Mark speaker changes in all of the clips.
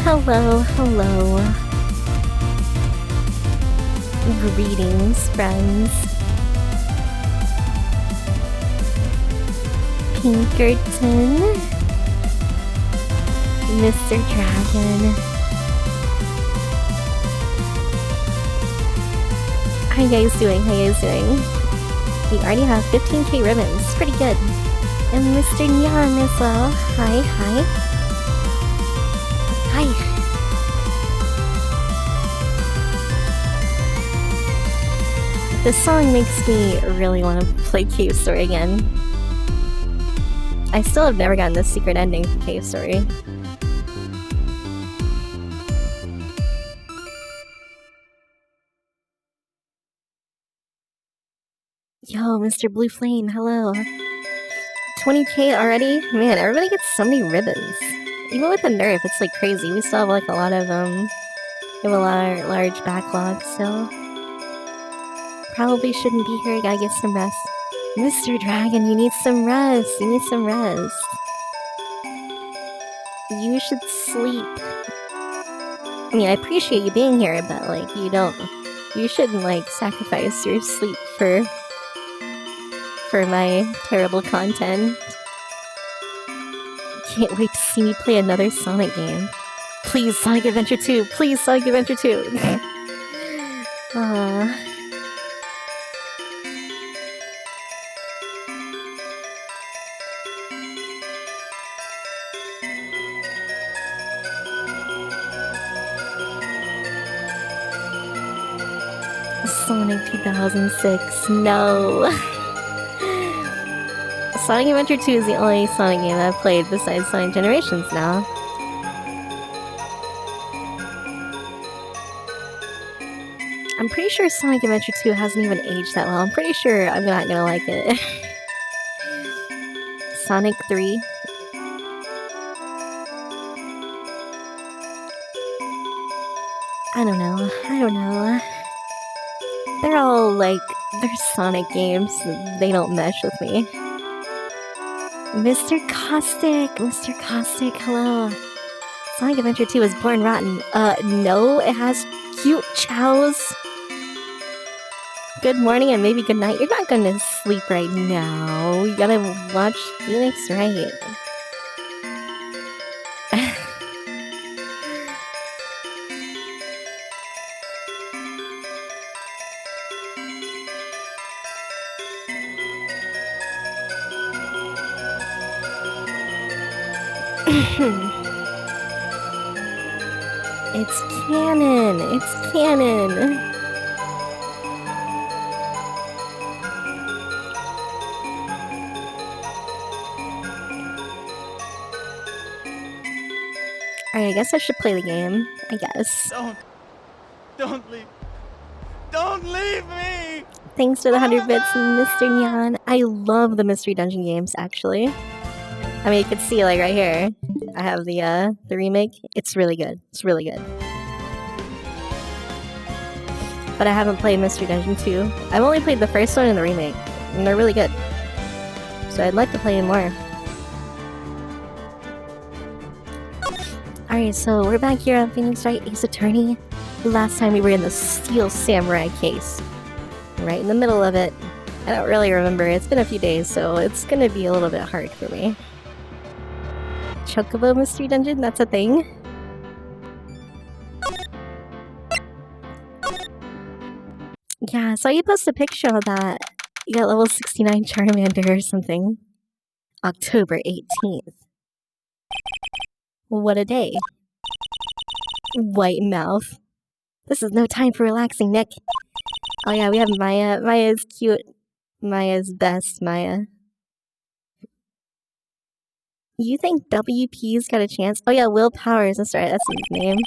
Speaker 1: Hello, hello. Greetings, friends. Pinkerton. Mr. Dragon. How you guys doing? How you guys doing? We already have 15k ribbons. Pretty good. And Mr. Neon as well. Hi, hi. Hi. This song makes me really want to play Cave Story again. I still have never gotten the secret ending for Cave Story. Yo, Mr. Blue Flame, hello. 20k already? Man, everybody gets so many ribbons. Even with the nerf, it's like crazy. We still have like a lot of, we have a large backlog still. Probably shouldn't be here, gotta get some rest. Mr. Dragon, you need some rest. You need some rest. You should sleep. I mean, I appreciate you being here, but like, you shouldn't like sacrifice your sleep for my terrible content. Can't wait to see me play another Sonic game. Please, Sonic Adventure 2! Please, Sonic Adventure 2! Sonic 2006, no! Sonic Adventure 2 is the only Sonic game I've played besides Sonic Generations now. I'm pretty sure Sonic Adventure 2 hasn't even aged that well. I'm pretty sure I'm not gonna like it. Sonic 3. I don't know. They're all like, they're Sonic games. They don't mesh with me. Mr. Caustic, hello. Sonic Adventure 2 was born rotten. No, it has cute chows. Good morning and maybe good night. You're not gonna sleep right now. You gotta watch Phoenix Wright. It's canon! It's canon! Alright, I guess I should play the game. I guess.
Speaker 2: Don't leave. Don't leave me!
Speaker 1: Thanks for the 100 bits, Mr. Neon. I love the Mystery Dungeon games, actually. I mean, you can see, like, right here. I have the remake. It's really good. It's really good. But I haven't played Mystery Dungeon 2. I've only played the first one and the remake. And they're really good. So I'd like to play more. Alright, so we're back here on Phoenix Wright, Ace Attorney. Last time we were in the Steel Samurai case. Right in the middle of it. I don't really remember. It's been a few days, so it's gonna be a little bit hard for me. Chocobo Mystery Dungeon? That's a thing? Yeah, I saw you post a picture of that. You got level 69 Charmander or something. October 18th. What a day. White mouth. This is no time for relaxing, Nick. Oh yeah, we have Maya. Maya's cute. Maya's best, Maya. You think WP's got a chance? Oh yeah, Will Powers, that's right, that's his name.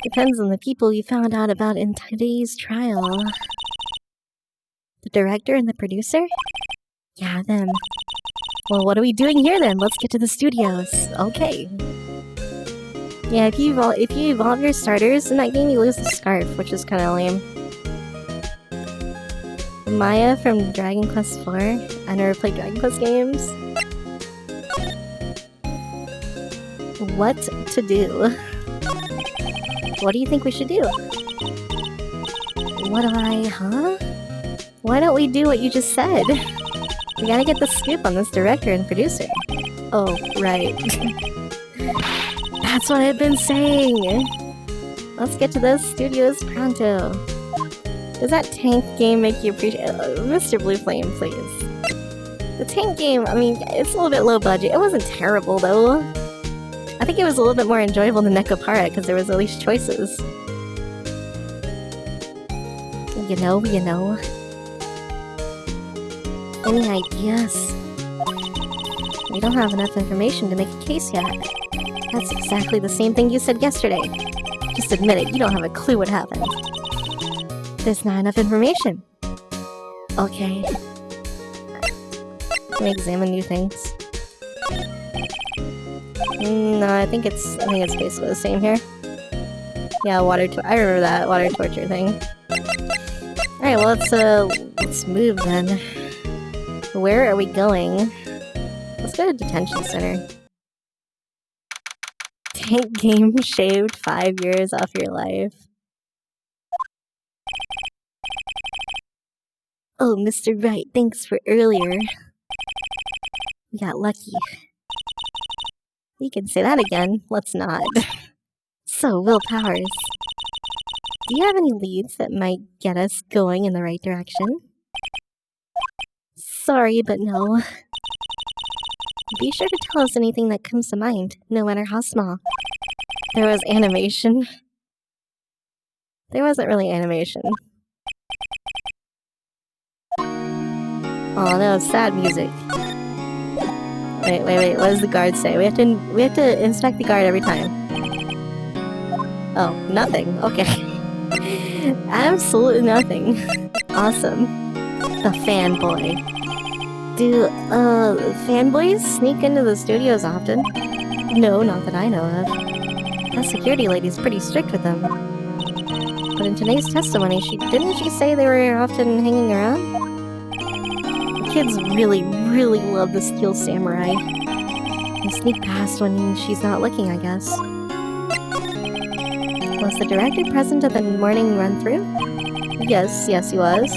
Speaker 1: Depends on the people you found out about in today's trial. The director and the producer? Yeah, them. Well, what are we doing here then? Let's get to the studios. Okay. Yeah, if you evolve your starters in that game, you lose the scarf, which is kind of lame. Maya from Dragon Quest IV. I never played Dragon Quest games. What to do? What do you think we should do? Huh? Why don't we do what you just said? We gotta get the scoop on this director and producer. Oh, right. That's what I've been saying! Let's get to those studios pronto. Does that tank game make you appreciate Mr. Blue Flame, please? The tank game, I mean, it's a little bit low budget. It wasn't terrible, though. I think it was a little bit more enjoyable than Nekopara, because there was at least choices. You know. Any ideas? We don't have enough information to make a case yet. That's exactly the same thing you said yesterday. Just admit it, you don't have a clue what happened. There's not enough information. Okay. Can we examine new things? No, I think it's basically the same here. Yeah, I remember that water torture thing. Alright, well let's move then. Where are we going? Let's go to detention center. Tank game shaved 5 years off your life. Oh, Mr. Wright, thanks for earlier. We got lucky. You can say that again. Let's not. So, Will Powers. Do you have any leads that might get us going in the right direction? Sorry, but no. Be sure to tell us anything that comes to mind, no matter how small. There was animation. There wasn't really animation. Oh no, sad music. Wait, what does the guard say? We have to inspect the guard every time. Oh, nothing. Okay. Absolutely nothing. Awesome. The fanboy. Do, fanboys sneak into the studios often? No, not that I know of. That security lady's pretty strict with them. But in today's testimony, didn't she say they were often hanging around? The kids really love the Steel Samurai. They sneak past when she's not looking, I guess. Was the director present at the morning run-through? Yes, he was.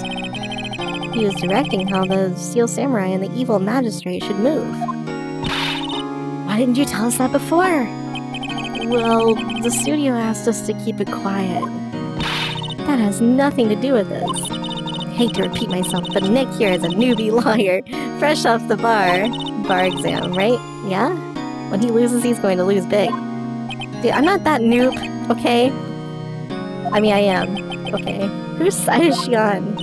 Speaker 1: He was directing how the Steel Samurai and the evil magistrate should move. Why didn't you tell us that before? Well, the studio asked us to keep it quiet. That has nothing to do with this. Hate to repeat myself, but Nick here is a newbie lawyer, fresh off the bar exam, right? Yeah? When he loses, he's going to lose big. Dude, I'm not that noob, okay? I mean, I am. Okay. Whose side is she on?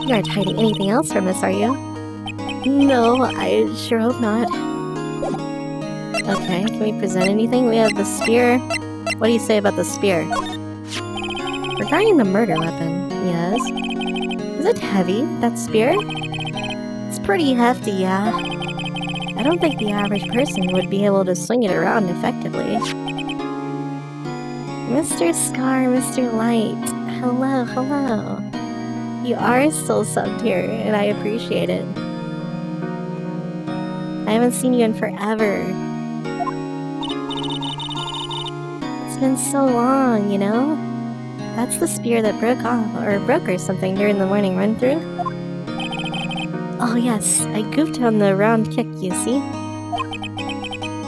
Speaker 1: You aren't hiding anything else from us, are you? No, I sure hope not. Okay, can we present anything? We have the spear. What do you say about the spear? Regarding the murder weapon, yes. Is it heavy, that spear? It's pretty hefty, yeah. I don't think the average person would be able to swing it around effectively. Mr. Scar, Mr. Light, hello. You are still subbed here, and I appreciate it. I haven't seen you in forever. It's been so long, you know? That's the spear that broke or something during the morning run-through. Oh yes, I goofed on the round kick, you see?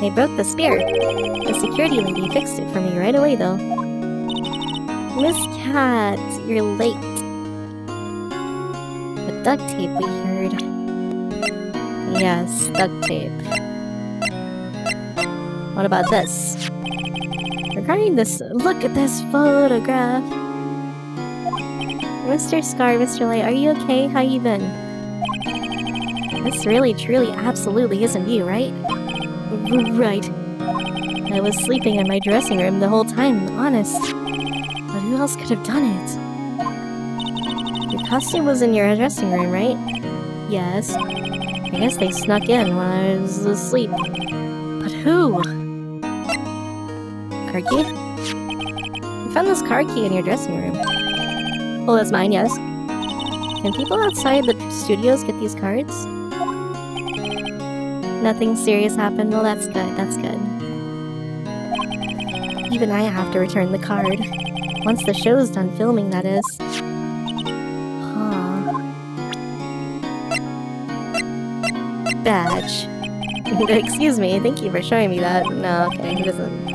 Speaker 1: They broke the spear. The security lady fixed it for me right away, though. Miss Cat, you're late. The duct tape we heard. Yes, duct tape. What about this? Regarding this, look at this photograph. Mr. Scar, Mr. Light, are you okay? How you been? This really, truly, absolutely isn't you, right? Right. I was sleeping in my dressing room the whole time, honest. But who else could have done it? Your costume was in your dressing room, right? Yes. I guess they snuck in when I was asleep. But who? Car key? You found this car key in your dressing room. Oh, that's mine, yes. Can people outside the studios get these cards? Nothing serious happened? Well, that's good, that's good. Even I have to return the card. Once the show's done filming, that is. Huh. Badge. Excuse me, thank you for showing me that. No, okay, he doesn't.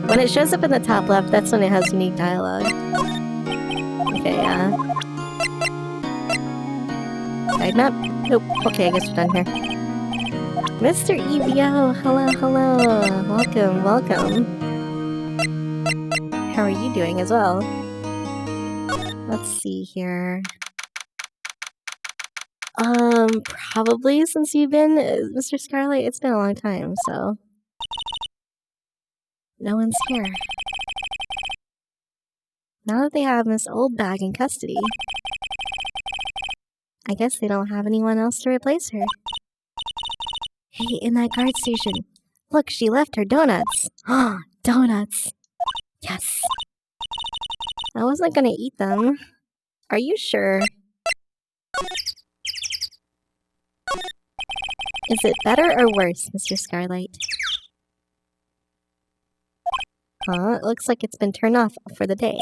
Speaker 1: When it shows up in the top left, that's when it has unique dialogue. Okay, yeah. Side map? Nope. Okay, I guess we're done here. Mr. EVO, hello, hello. Welcome, welcome. How are you doing as well? Let's see here. Probably since you've been, Mr. Scarlet, it's been a long time, so. No one's here. Now that they have Miss Old Bag in custody, I guess they don't have anyone else to replace her. Hey, in that guard station. Look, she left her donuts. Ah, donuts. Yes. I wasn't gonna eat them. Are you sure? Is it better or worse, Mr. Scarlight? Huh, it looks like it's been turned off for the day.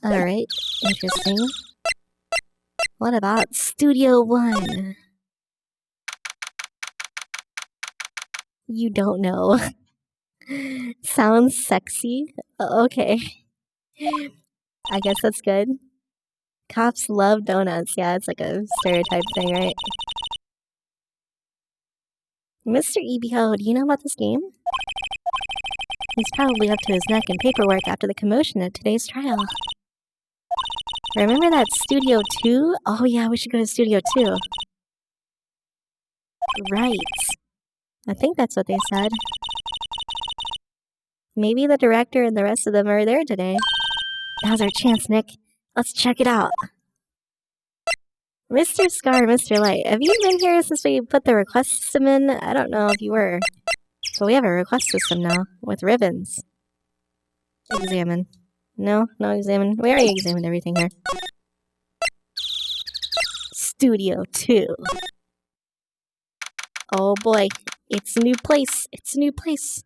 Speaker 1: Alright, interesting. What about Studio 1? You don't know. Sounds sexy? Okay. I guess that's good. Cops love donuts. Yeah, it's like a stereotype thing, right? Mr. EBO, do you know about this game? He's probably up to his neck in paperwork after the commotion at today's trial. Remember that Studio 2? Oh yeah, we should go to Studio 2. Right. I think that's what they said. Maybe the director and the rest of them are there today. Now's our chance, Nick. Let's check it out. Mr. Scar, Mr. Light, have you been here since we put the request system in? I don't know if you were. But we have a request system now, with ribbons. Examine. No examine. We already examined everything here. Studio 2. Oh boy, it's a new place. It's a new place.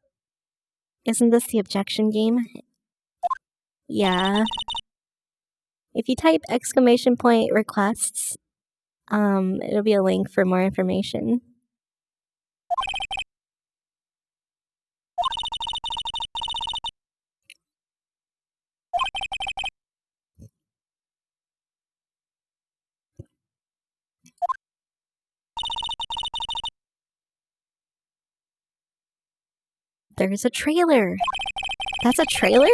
Speaker 1: Isn't this the objection game? Yeah. If you type exclamation point requests, it'll be a link for more information. There's a trailer. That's a trailer?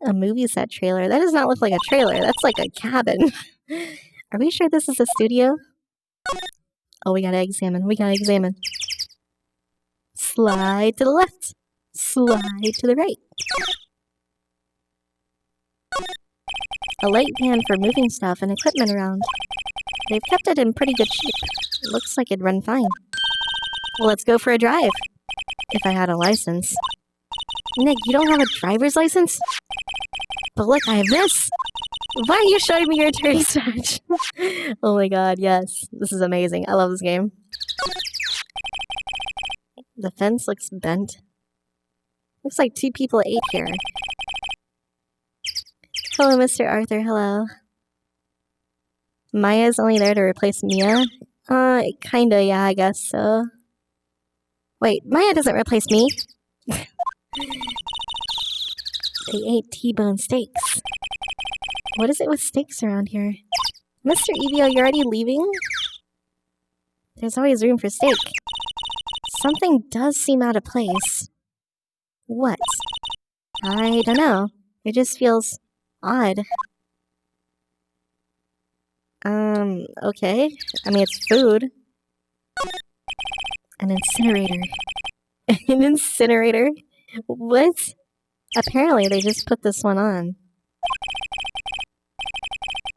Speaker 1: A movie set trailer. That does not look like a trailer. That's like a cabin. Are we sure this is a studio? Oh, we gotta examine. We gotta examine. Slide to the left. Slide to the right. A light van for moving stuff and equipment around. They've kept it in pretty good shape. It looks like it'd run fine. Well, let's go for a drive. If I had a license. Nick, you don't have a driver's license? But look, I have this! Why are you showing me your attorney's badge? Oh my god, yes. This is amazing. I love this game. The fence looks bent. Looks like 2 people ate here. Hello, Mr. Arthur, hello. Maya's only there to replace Mia? Kinda, yeah, I guess so. Wait, Maya doesn't replace me! They ate T-bone steaks. What is it with steaks around here? Mr. EVO, you're already leaving? There's always room for steak. Something does seem out of place. What? I don't know. It just feels odd. Okay. I mean, it's food. An incinerator. An incinerator? What? Apparently, they just put this one on.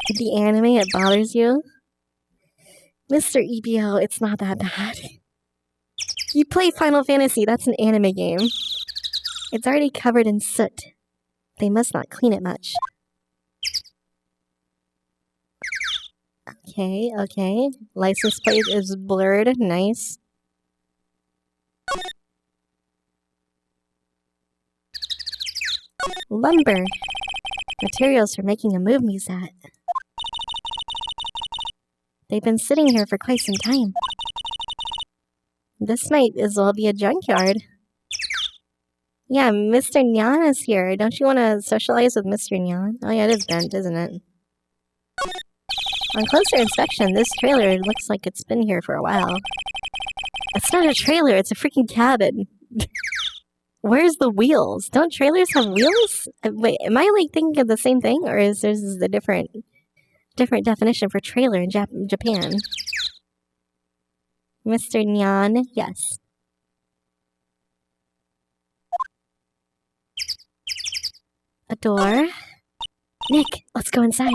Speaker 1: The anime, it bothers you? Mr. EBO, it's not that bad. You play Final Fantasy, that's an anime game. It's already covered in soot. They must not clean it much. Okay. License plate is blurred, nice. Lumber. Materials for making a movie set. They've been sitting here for quite some time. This might as well be a junkyard. Yeah, Mr. Nyan is here. Don't you want to socialize with Mr. Nyan? Oh yeah, it is bent, isn't it? On closer inspection, this trailer looks like it's been here for a while. It's not a trailer, it's a freaking cabin. Where's the wheels? Don't trailers have wheels? Wait, am I like thinking of the same thing? Or is this a different definition for trailer in Japan? Mr. Nyan, yes. A door. Nick, let's go inside.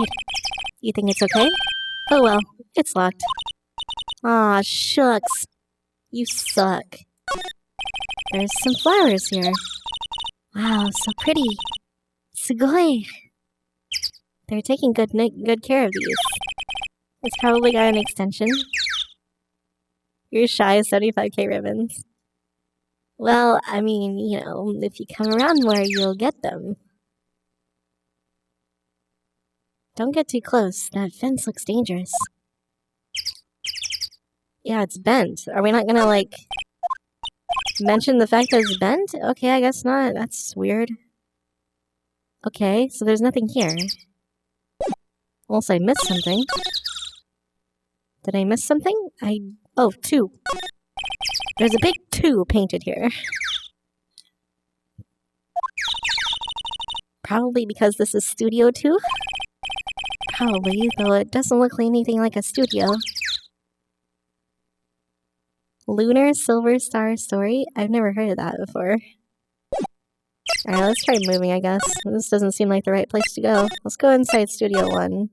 Speaker 1: You think it's okay? Oh well, it's locked. Aw, shucks. You suck. There's some flowers here. Wow, so pretty. Sugoi. They're taking good care of these. It's probably got an extension. You're shy 75k ribbons. Well, I mean, you know, if you come around more, you'll get them. Don't get too close. That fence looks dangerous. Yeah, it's bent. Are we not gonna, like, mention the fact that it's bent? Okay, I guess not. That's weird. Okay, so there's nothing here. Unless I missed something. Did I miss something? Oh, 2. There's a big 2 painted here. Probably because this is Studio 2? Probably, though it doesn't look like anything like a studio. Lunar Silver Star Story? I've never heard of that before. Alright, let's try moving, I guess. This doesn't seem like the right place to go. Let's go inside Studio 1.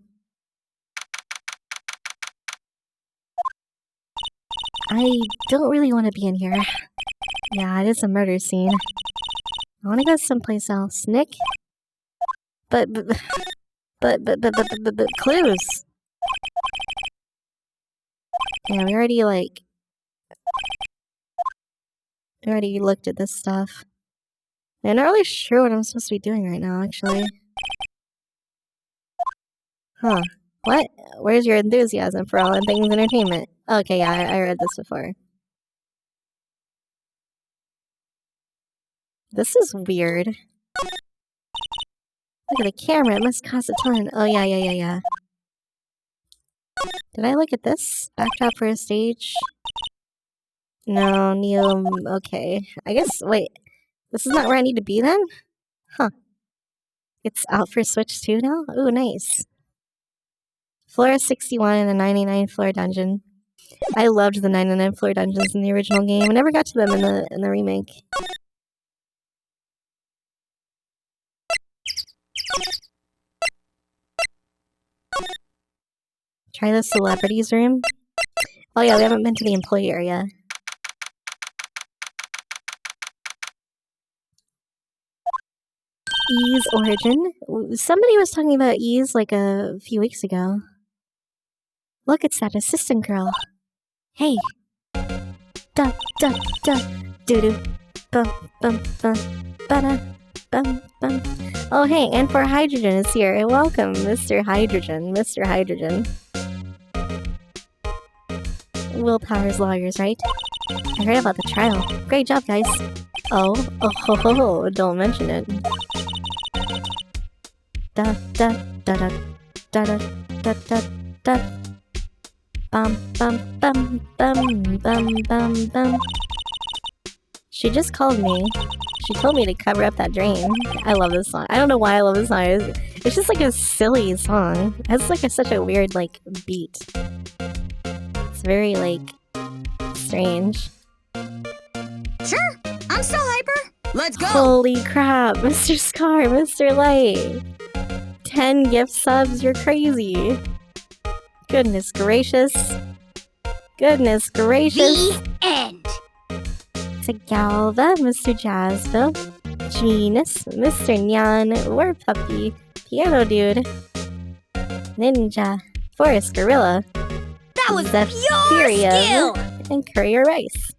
Speaker 1: I don't really want to be in here. Yeah, it is a murder scene. I want to go someplace else. Nick? But clues! Yeah, we already looked at this stuff. I'm not really sure what I'm supposed to be doing right now, actually. Huh. What? Where's your enthusiasm for all things entertainment? Okay, yeah, I read this before. This is weird. Look at the camera, it must cost a ton. Oh, yeah. Did I look at this? Backdrop for a stage? No, Neo, okay. I guess, wait. This is not where I need to be then? Huh. It's out for Switch 2 now? Ooh, nice. Floor 61 in the 99 floor dungeon. I loved the 99 floor dungeons in the original game. I never got to them in the remake. Try the celebrities room. Oh yeah, we haven't been to the employee area. E's origin. Somebody was talking about E's like a few weeks ago. Look, it's that assistant girl. Hey. Da da da doo doo bum bum bum ba bum bum. Oh hey, and for Hydrogen is here. Welcome, Mr. Hydrogen. Mr. Hydrogen. Willpower's lawyers, right? I heard about the trial. Great job, guys. Oh ho ho, don't mention it. Da da da da da da da da da. Bum bum bum bum bum bum bum. She just called me. She told me to cover up that drain. I love this song. I don't know why I love this song. It's just like a silly song. It has like such a weird like beat. It's very like strange.
Speaker 3: Sure, I'm still hyper. Let's go.
Speaker 1: Holy crap, Mr. Scar, Mr. Light. 10 gift subs, you're crazy. Goodness gracious. Goodness gracious.
Speaker 3: The end.
Speaker 1: To Galva, Mr. Jazzville, Genus, Mr. Nyan, War Puppy, Piano Dude, Ninja, Forest Gorilla,
Speaker 3: That was pure
Speaker 1: Zephyria,
Speaker 3: skill.
Speaker 1: and Courier Rice.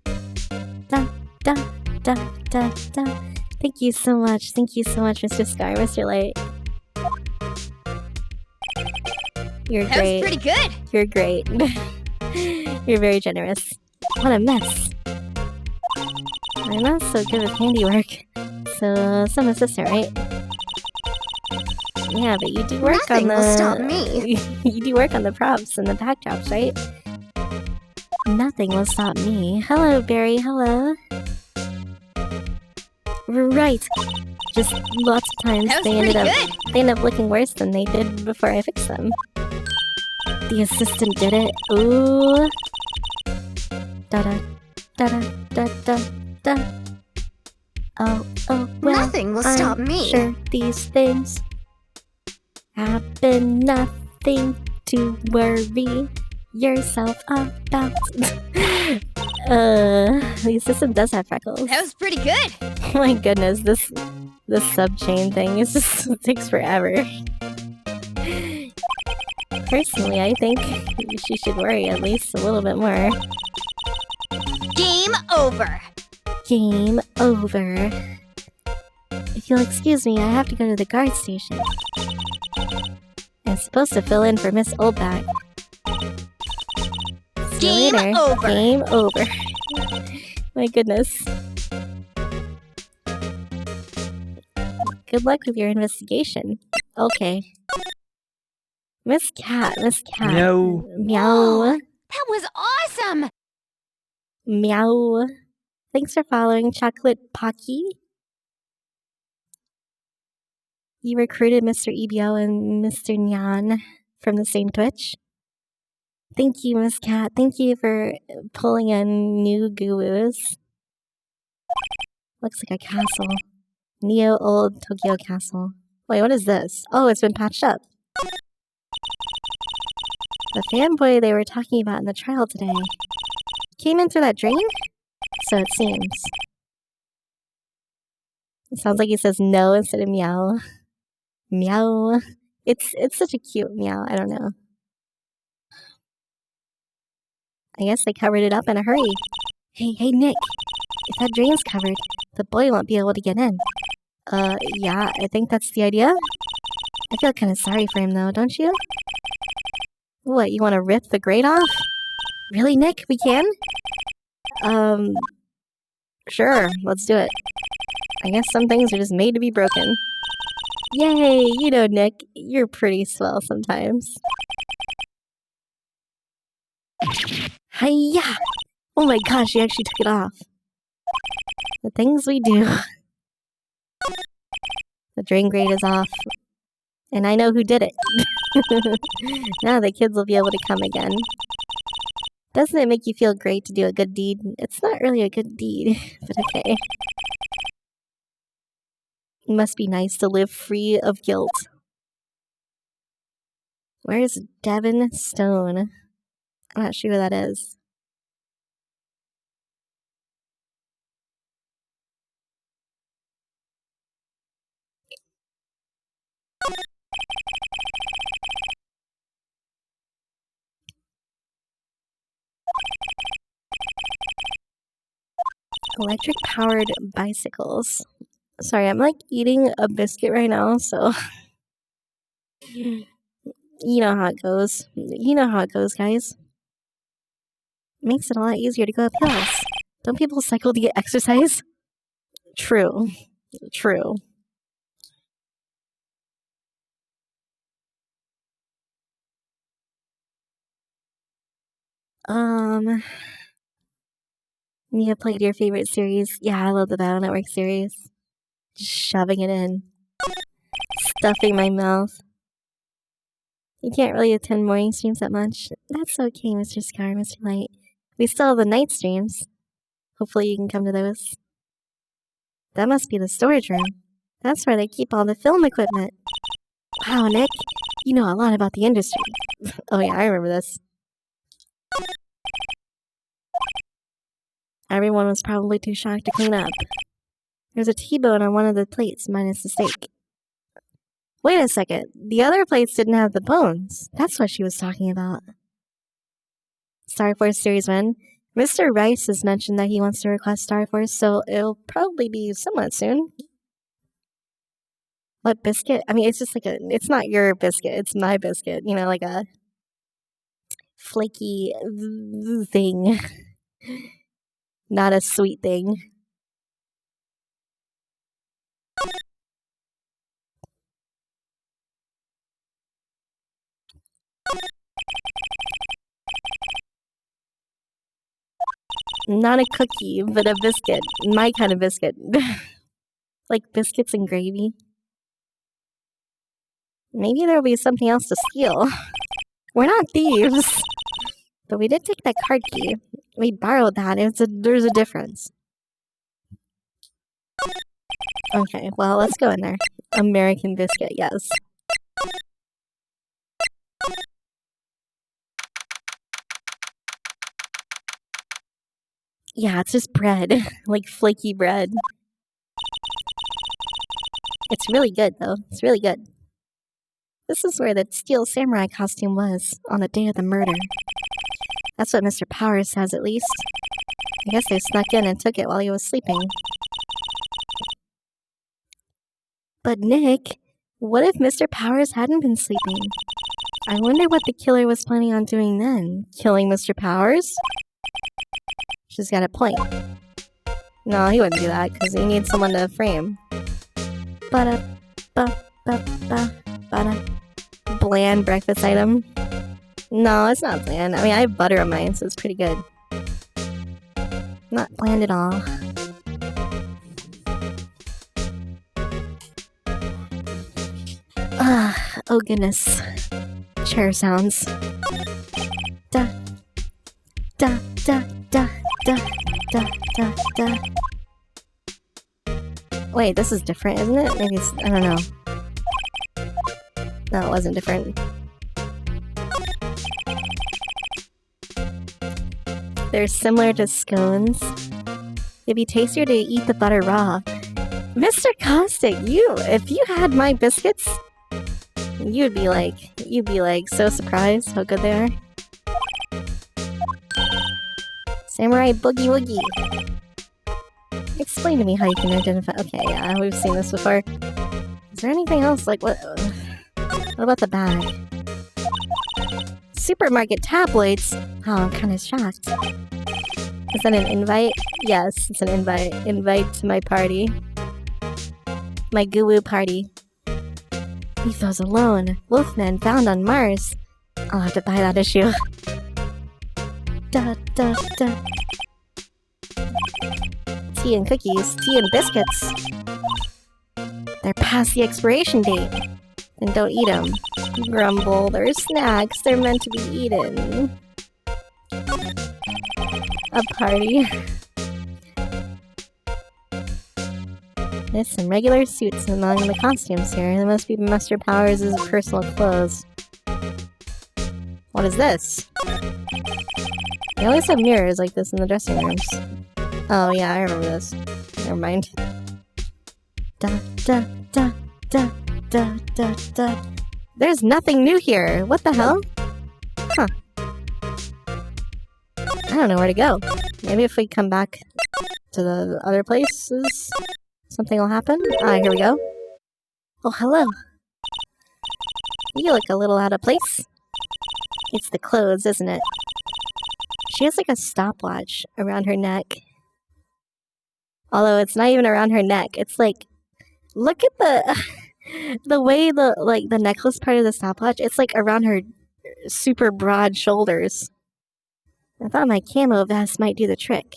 Speaker 1: Da da da da da. Thank you so much. Thank you so much, Mr. Scar, Mr. Light. You're
Speaker 3: That
Speaker 1: great.
Speaker 3: was pretty good.
Speaker 1: You're great. You're very generous. What a mess. I'm not so good with handiwork. So, some assistant, right? Yeah, but you do work
Speaker 3: Nothing
Speaker 1: on the...
Speaker 3: will stop me.
Speaker 1: You do work on the props and the backdrops, right? Nothing will stop me. Hello, Barry. Hello. Right. Just lots of times
Speaker 3: That was
Speaker 1: they
Speaker 3: pretty
Speaker 1: ended up
Speaker 3: good.
Speaker 1: they end up looking worse than they did before I fixed them. The assistant did it. Ooh. Da da da da da da da. Oh well.
Speaker 3: Nothing will stop
Speaker 1: I'm
Speaker 3: me.
Speaker 1: sure these things happen. Nothing to worry yourself about. The assistant does have freckles.
Speaker 3: That was pretty good.
Speaker 1: Oh my goodness, this sub-chain thing is just it takes forever. Personally, I think she should worry at least a little bit more.
Speaker 3: Game over.
Speaker 1: Game over. If you'll excuse me, I have to go to the guard station. I'm supposed to fill in for Miss Oldback. See you
Speaker 3: Game
Speaker 1: later.
Speaker 3: over.
Speaker 1: Game over. My goodness. Good luck with your investigation. Okay. Miss Cat, Miss Cat.
Speaker 2: Meow.
Speaker 1: Meow.
Speaker 3: That was awesome.
Speaker 1: Meow. Thanks for following Chocolate Pocky. You recruited Mr. EBO and Mr. Nyan from the same Twitch. Thank you, Miss Cat. Thank you for pulling in new gurus. Looks like a castle. Neo Old Tokyo Castle. Wait, what is this? Oh, it's been patched up. The fanboy they were talking about in the trial today came in through that drain? So it seems. It sounds like he says no instead of meow. Meow. It's such a cute meow, I don't know. I guess they covered it up in a hurry. Hey, Nick. If that drain's covered, the boy won't be able to get in. Yeah, I think that's the idea. I feel kind of sorry for him, though, don't you? What, you want to rip the grate off? Really, Nick? We can? Sure, let's do it. I guess some things are just made to be broken. Yay! You know, Nick, you're pretty swell sometimes. Hiya! Oh my gosh, he actually took it off. The things we do. The drain grate is off. And I know who did it. Now the kids will be able to come again. Doesn't it make you feel great to do a good deed? It's not really a good deed, but okay. It must be nice to live free of guilt. Where's Devin Stone? I'm not sure who that is. Electric powered bicycles. Sorry, I'm like eating a biscuit right now, so you know how it goes. You know how it goes, guys. Makes it a lot easier to go up hills. Don't people cycle to get exercise? True. True. Mia played your favorite series. Yeah, I love the Battle Network series. Just shoving it in. Stuffing my mouth. You can't really attend morning streams that much. That's okay, Mr. Scar, Mr. Light. We still have the night streams. Hopefully you can come to those. That must be the storage room. That's where they keep all the film equipment. Wow, Nick. You know a lot about the industry. Oh yeah, I remember this. Everyone was probably too shocked to clean up. There's a T-bone on one of the plates, minus the steak. Wait a second. The other plates didn't have the bones. That's what she was talking about. Star Force Series 1. Mr. Rice has mentioned that he wants to request Star Force, so it'll probably be somewhat soon. What biscuit? I mean, it's just like it's not your biscuit, it's my biscuit. You know, like a flaky thing. Not a sweet thing. Not a cookie, but a biscuit. My kind of biscuit. Like biscuits and gravy. Maybe there'll be something else to steal. We're not thieves. But we did take that card key. We borrowed that. There's a difference. Okay, well, let's go in there. American biscuit, yes. Yeah, it's just bread. Like flaky bread. It's really good, though. It's really good. This is where the steel samurai costume was, on the day of the murder. That's what Mr. Powers says, at least. I guess they snuck in and took it while he was sleeping. But Nick, what if Mr. Powers hadn't been sleeping? I wonder what the killer was planning on doing then. Killing Mr. Powers? She's got a point. No, he wouldn't do that, because he needs someone to frame. Bland breakfast item. No, it's not bland. I mean, I have butter on mine, so it's pretty good. Not bland at all. Oh goodness. Chair sounds. Da. Da, da, da, da, da, da, da. Wait, this is different, isn't it? Maybe it's, I don't know. No, it wasn't different. They're similar to scones. It'd be tastier to eat the butter raw. Mr. Caustic, if you had my biscuits, you'd be like so surprised how good they are. Samurai Boogie Woogie. Explain to me how you can identify. Okay, yeah, we've seen this before. Is there anything else? Like, what about the bag? Supermarket tabloids? Oh, I'm kind of shocked. Is that an invite? Yes, it's an invite. Invite to my party. My goo-woo party. Etho's alone. Wolfman found on Mars. I'll have to buy that issue. Da, da, da. Tea and cookies. Tea and biscuits. They're past the expiration date. Then don't eat them. Grumble. They're snacks. They're meant to be eaten. A party. There's some regular suits among the costumes here. They must be Mr. Powers' personal clothes. What is this? They always have mirrors like this in the dressing rooms. Oh yeah, I remember this. Never mind. Da da da da da da da. There's nothing new here. What the hell? Huh. I don't know where to go. Maybe if we come back to the other places, something will happen. Ah, here we go. Oh, hello. You look a little out of place. It's the clothes, isn't it? She has like a stopwatch around her neck. Although it's not even around her neck. It's like, look at the way the necklace part of the stopwatch, it's like around her super broad shoulders. I thought my camo vest might do the trick.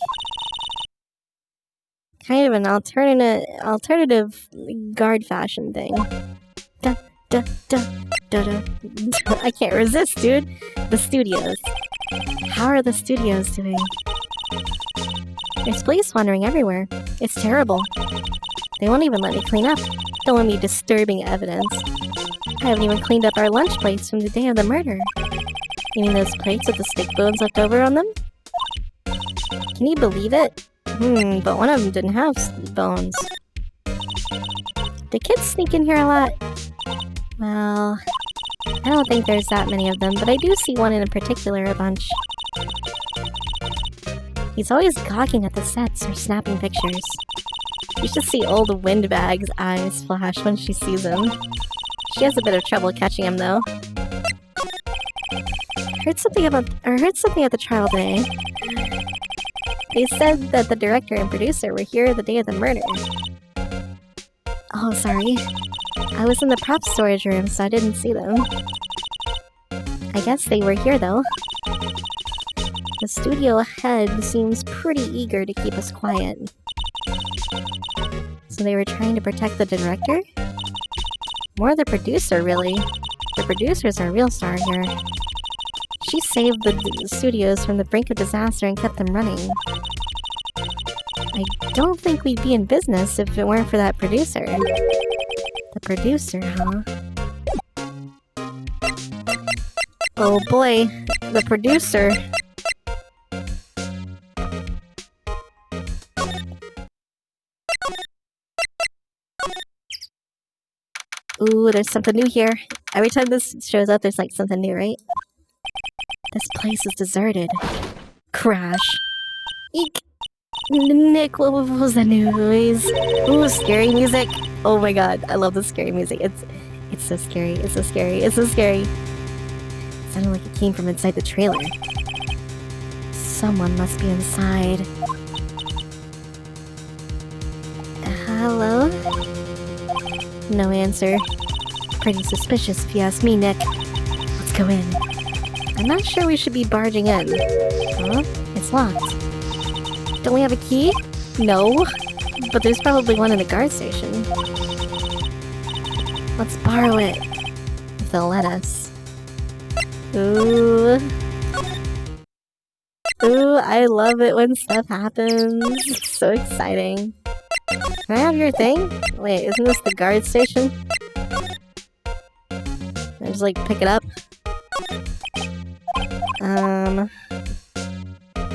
Speaker 1: Kind of an alternative guard fashion thing. Da, da, da, da, da. I can't resist, dude. The studios. How are the studios doing? There's police wandering everywhere. It's terrible. They won't even let me clean up. Don't want me disturbing evidence. I haven't even cleaned up our lunch plates from the day of the murder. You mean those plates with the stick bones left over on them? Can you believe it? But one of them didn't have bones. Do kids sneak in here a lot? Well, I don't think there's that many of them, but I do see one in particular a bunch. He's always gawking at the sets or snapping pictures. You should see old Windbag's eyes flash when she sees him. She has a bit of trouble catching him, though. Heard something at the trial today. They said that the director and producer were here the day of the murder. Oh, sorry. I was in the prop storage room, so I didn't see them. I guess they were here, though. The studio head seems pretty eager to keep us quiet. So they were trying to protect the director? More the producer, really. The producer's our real star here. She saved the studios from the brink of disaster and kept them running. I don't think we'd be in business if it weren't for that producer. The producer, huh? Oh boy, the producer. Ooh, there's something new here. Every time this shows up, there's like something new, right? This place is deserted. Crash. Eek! Nick, what was that noise? Ooh, scary music. Oh my god, I love the scary music. It's so scary, it's so scary, it's so scary. It sounded like it came from inside the trailer. Someone must be inside. Hello? No answer. Pretty suspicious if you ask me, Nick. Let's go in. I'm not sure we should be barging in. Huh? It's locked. Don't we have a key? No. But there's probably one in the guard station. Let's borrow it. If they'll let us. Ooh. Ooh, I love it when stuff happens. It's so exciting. Can I have your thing? Wait, isn't this the guard station? I just like pick it up?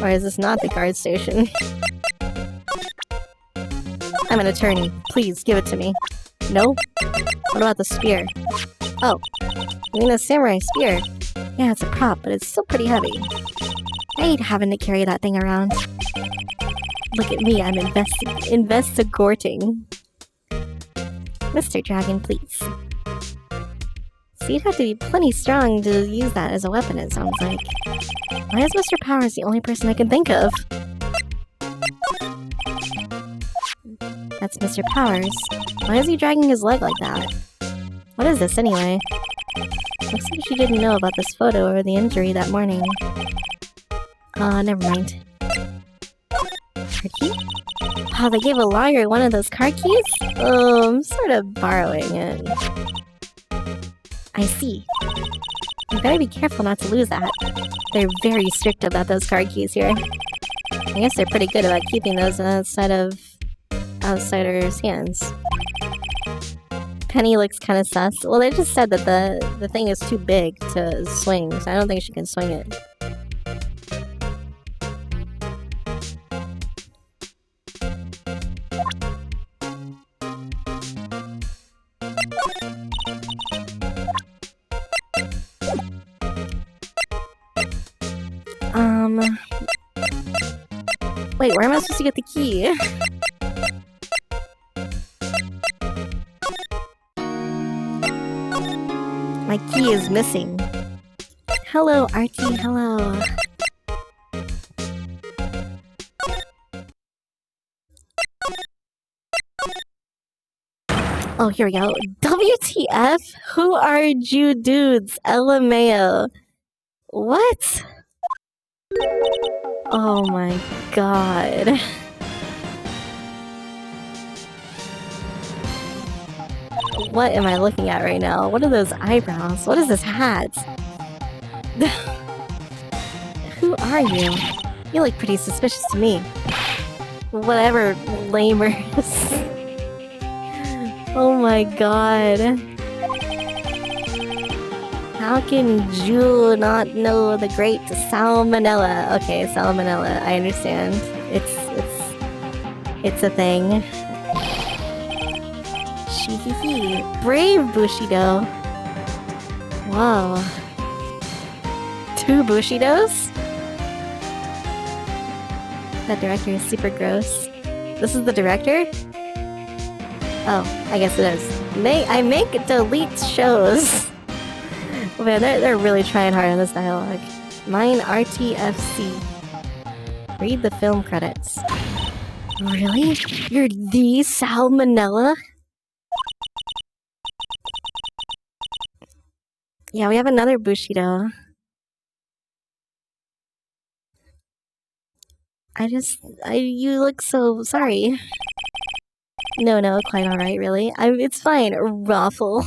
Speaker 1: Or is this not the guard station? I'm an attorney. Please, give it to me. No? What about the spear? Oh, you mean the samurai spear? Yeah, it's a prop, but it's still pretty heavy. I hate having to carry that thing around. Look at me, I'm investigating. Mr. Dragon, please. So you'd have to be plenty strong to use that as a weapon, it sounds like. Why is Mr. Powers the only person I can think of? That's Mr. Powers. Why is he dragging his leg like that? What is this, anyway? Looks like she didn't know about this photo or the injury that morning. Never mind. Card key? Wow, they gave a lawyer one of those card keys? Oh, I'm sort of borrowing it. I see. You better be careful not to lose that. They're very strict about those card keys here. I guess they're pretty good about keeping those outside of outsiders' hands. Penny looks kind of sus. Well, they just said that the thing is too big to swing, so I don't think she can swing it. Wait, where am I supposed to get the key? My key is missing. Hello, Artie, hello. Oh, here we go. WTF? Who are you dudes? LMAO. What? Oh my god. What am I looking at right now? What are those eyebrows? What is this hat? Who are you? You look pretty suspicious to me. Whatever, lamers. Oh my god. How can you not know the great salmonella? Okay, salmonella, I understand. It's a thing. Shee. Brave Bushido. Whoa. 2 Bushidos? That director is super gross. This is the director? Oh, I guess it is. I make delete shows. Man, they're really trying hard on this dialogue. Mine RTFC. Read the film credits. Really? You're the Salmonella? Yeah, we have another Bushido. You look so sorry. No, quite alright, really. It's fine, Raffle.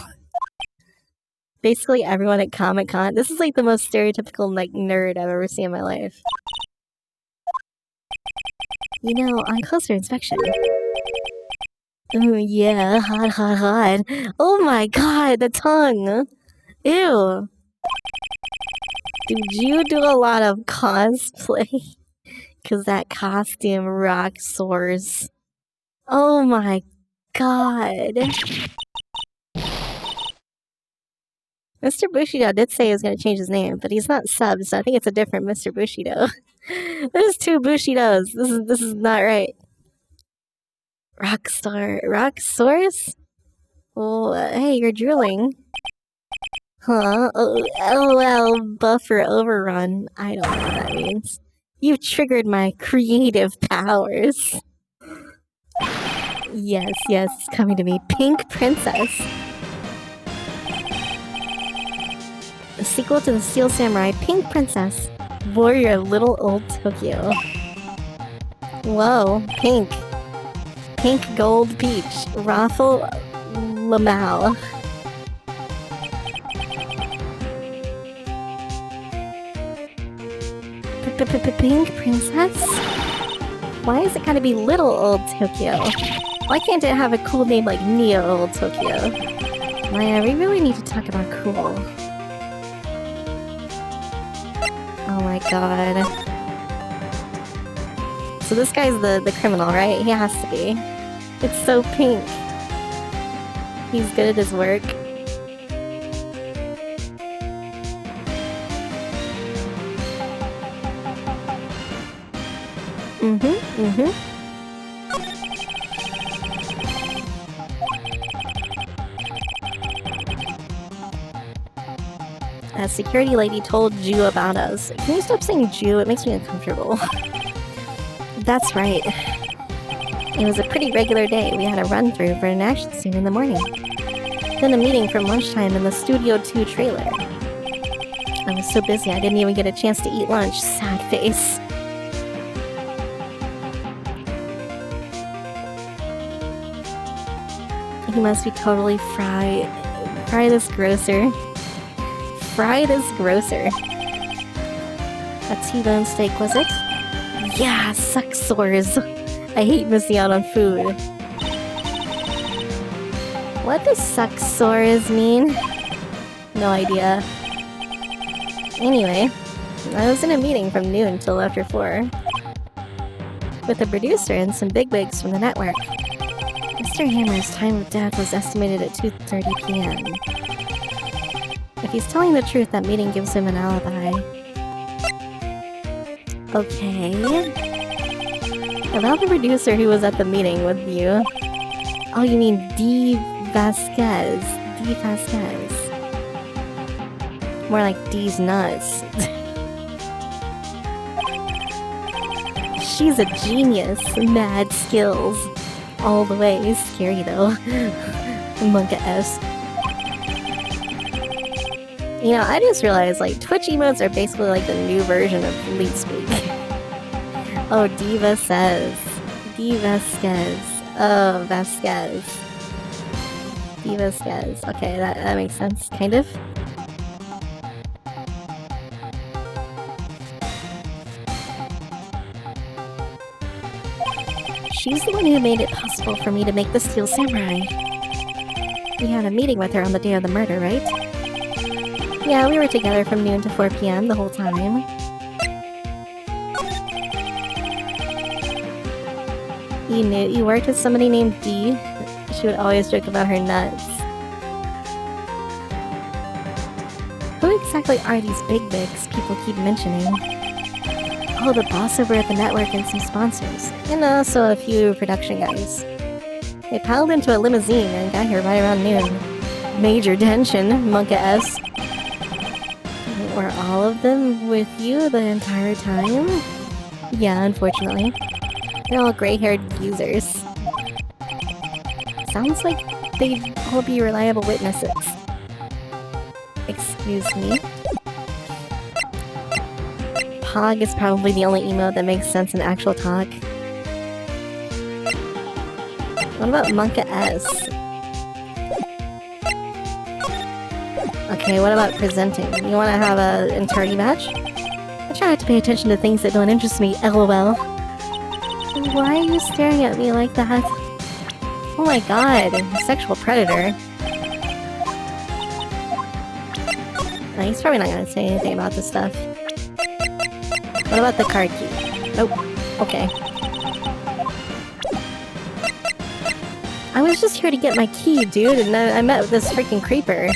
Speaker 1: Basically everyone at Comic-Con. This is like the most stereotypical, like, nerd I've ever seen in my life. You know, on closer inspection. Oh yeah, hot. Oh my god, the tongue! Ew! Did you do a lot of cosplay? Cause that costume rock soars. Oh my god. Mr. Bushido did say he was going to change his name, but he's not subbed, so I think it's a different Mr. Bushido. There's two Bushidos. This is not right. Rock soars? Well, hey, you're drooling. Huh? Oh, LOL buffer overrun. I don't know what that means. You triggered my creative powers. Yes, it's coming to me. Pink Princess. The sequel to the Steel Samurai, Pink Princess. Warrior of Little Old Tokyo. Whoa, pink. Pink Gold Peach. Raffle Lamau. Pink Princess? Why is it gotta be Little Old Tokyo? Why can't it have a cool name like Neo Old Tokyo? Maya, we really need to talk about cool. Oh my god. So this guy's the criminal, right? He has to be. It's so pink. He's good at his work. A security lady told Jew about us. Can you stop saying Jew? It makes me uncomfortable. That's right. It was a pretty regular day. We had a run-through for an action scene in the morning. Then a meeting from lunchtime in the Studio 2 trailer. I was so busy I didn't even get a chance to eat lunch. Sad face. He must be totally fried. Fry this grocer. A T-bone steak, was it? Yeah, suck sores. I hate missing out on food. What does suck sores mean? No idea. Anyway, I was in a meeting from noon till after 4. With the producer and some bigwigs from the network. Mr. Hammer's time of death was estimated at 2:30 p.m. If he's telling the truth, that meeting gives him an alibi. Okay. About the producer who was at the meeting with you. Oh, you mean D. Vasquez. More like D's nuts. She's a genius. Mad skills. All the way. Scary though. Monka-esque. You know, I just realized, like, Twitch emotes are basically like the new version of Leet Speak. Oh, Diva says. Vasquez. Oh, Vasquez. Vasquez. Okay, that makes sense, kind of. She's the one who made it possible for me to make the Steel Samurai. We had a meeting with her on the day of the murder, right? Yeah, we were together from noon to 4 p.m. the whole time. You knew you worked with somebody named D? She would always joke about her nuts. Who exactly are these big bigs people keep mentioning? Oh, the boss over at the network and some sponsors. And also a few production guys. They piled into a limousine and got here right around noon. Major tension, Monka-esque. Were all of them with you the entire time? Yeah, unfortunately. They're all gray-haired users. Sounds like they'd all be reliable witnesses. Excuse me? Pog is probably the only emote that makes sense in actual talk. What about Monka S? Okay, what about presenting? You wanna have a interrogation match? I try not to pay attention to things that don't interest me, lol. Why are you staring at me like that? Oh my god, sexual predator. He's probably not gonna say anything about this stuff. What about the card key? Nope. Okay. I was just here to get my key, dude, and then I met with this freaking creeper.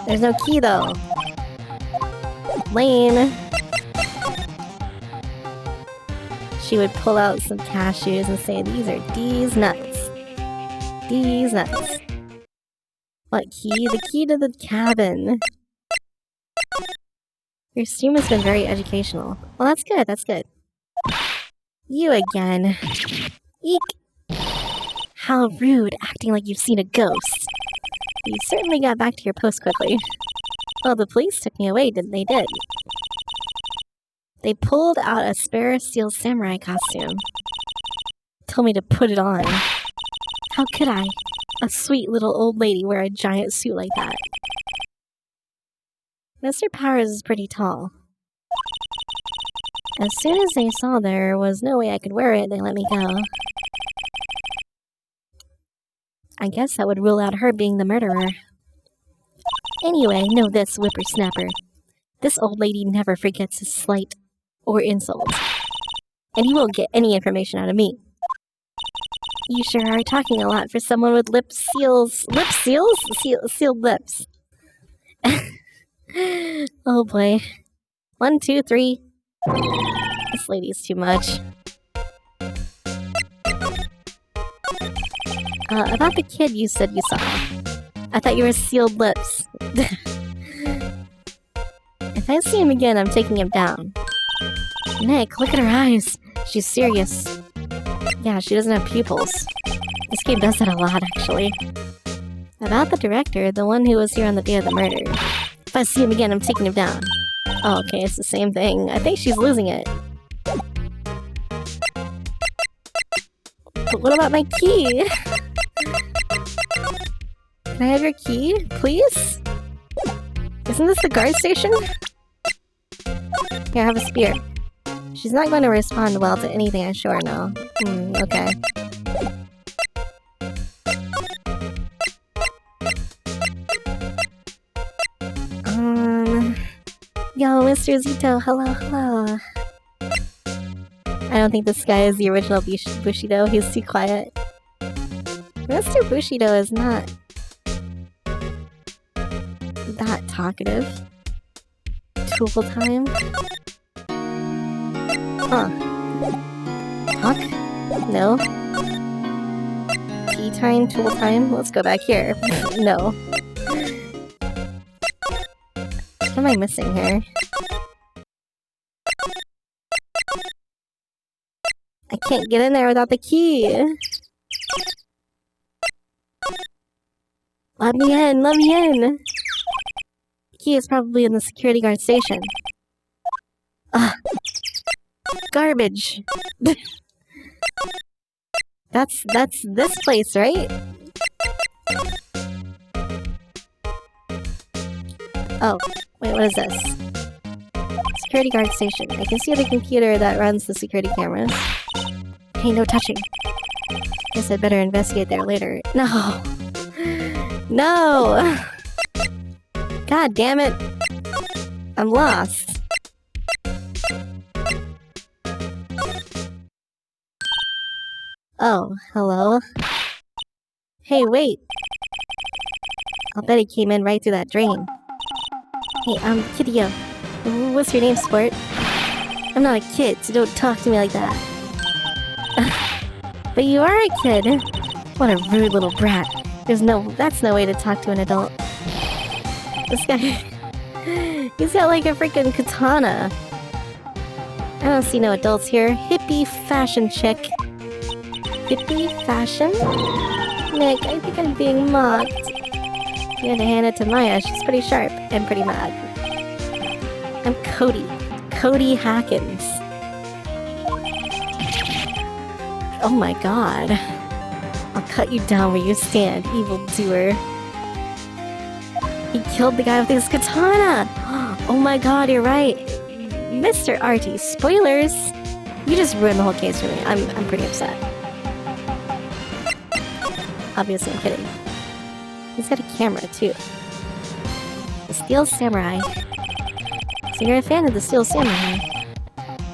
Speaker 1: There's no key, though. Lane. She would pull out some cashews and say, "These are D's nuts. D's nuts." What key? The key to the cabin. Your stream has been very educational. Well, that's good, that's good. You again. Eek. How rude, acting like you've seen a ghost. You certainly got back to your post quickly. Well, the police took me away, didn't they? They pulled out a spare steel samurai costume. Told me to put it on. How could I? A sweet little old lady wear a giant suit like that. Mr. Powers is pretty tall. As soon as they saw there was no way I could wear it, they let me go. I guess that would rule out her being the murderer. Anyway, know this, whippersnapper. This old lady never forgets a slight or insult. And you won't get any information out of me. You sure are talking a lot for someone with lip seals. Lip seals? Sealed lips. Oh boy. 1, 2, 3. This lady's too much. About the kid you said you saw. I thought you were sealed lips. If I see him again, I'm taking him down. Nick, look at her eyes. She's serious. Yeah, she doesn't have pupils. This game does that a lot, actually. About the director, the one who was here on the day of the murder. If I see him again, I'm taking him down. Oh, okay, it's the same thing. I think she's losing it. But what about my key? Can I have your key, please? Isn't this the guard station? Here, have a spear. She's not going to respond well to anything I show her now. Okay. Yo, Mr. Zito, hello. I don't think this guy is the original Bushido, he's too quiet. Mr. Bushido is not that talkative. Tool time? Huh. Talk? No. Tea time, tool time? Let's go back here. No. What am I missing here? I can't get in there without the key! Let me in! Let me in! The key is probably in the security guard station. Ugh. Garbage! That's this place, right? Oh, wait, what is this? Security guard station. I can see the computer that runs the security cameras. Hey, no touching. Guess I'd better investigate there later. No! No! God damn it! I'm lost. Oh, hello? Hey, wait! I'll bet he came in right through that drain. Hey, Kiddio. What's your name, sport? I'm not a kid, so don't talk to me like that. But you are a kid. What a rude little brat. That's no way to talk to an adult. This guy, he's got like a freaking katana. I don't see no adults here. Hippie fashion chick. Hippie fashion? Nick, I think I'm being mocked. You had to hand it to Maya. She's pretty sharp and pretty mad. I'm Cody. Cody Hackins. Oh my god. I'll cut you down where you stand, evildoer. He killed the guy with his katana! Oh my god, you're right. Mr. RT, spoilers! You just ruined the whole case for me. I'm pretty upset. Obviously, I'm kidding. He's got a camera, too. The Steel Samurai. So you're a fan of the Steel Samurai.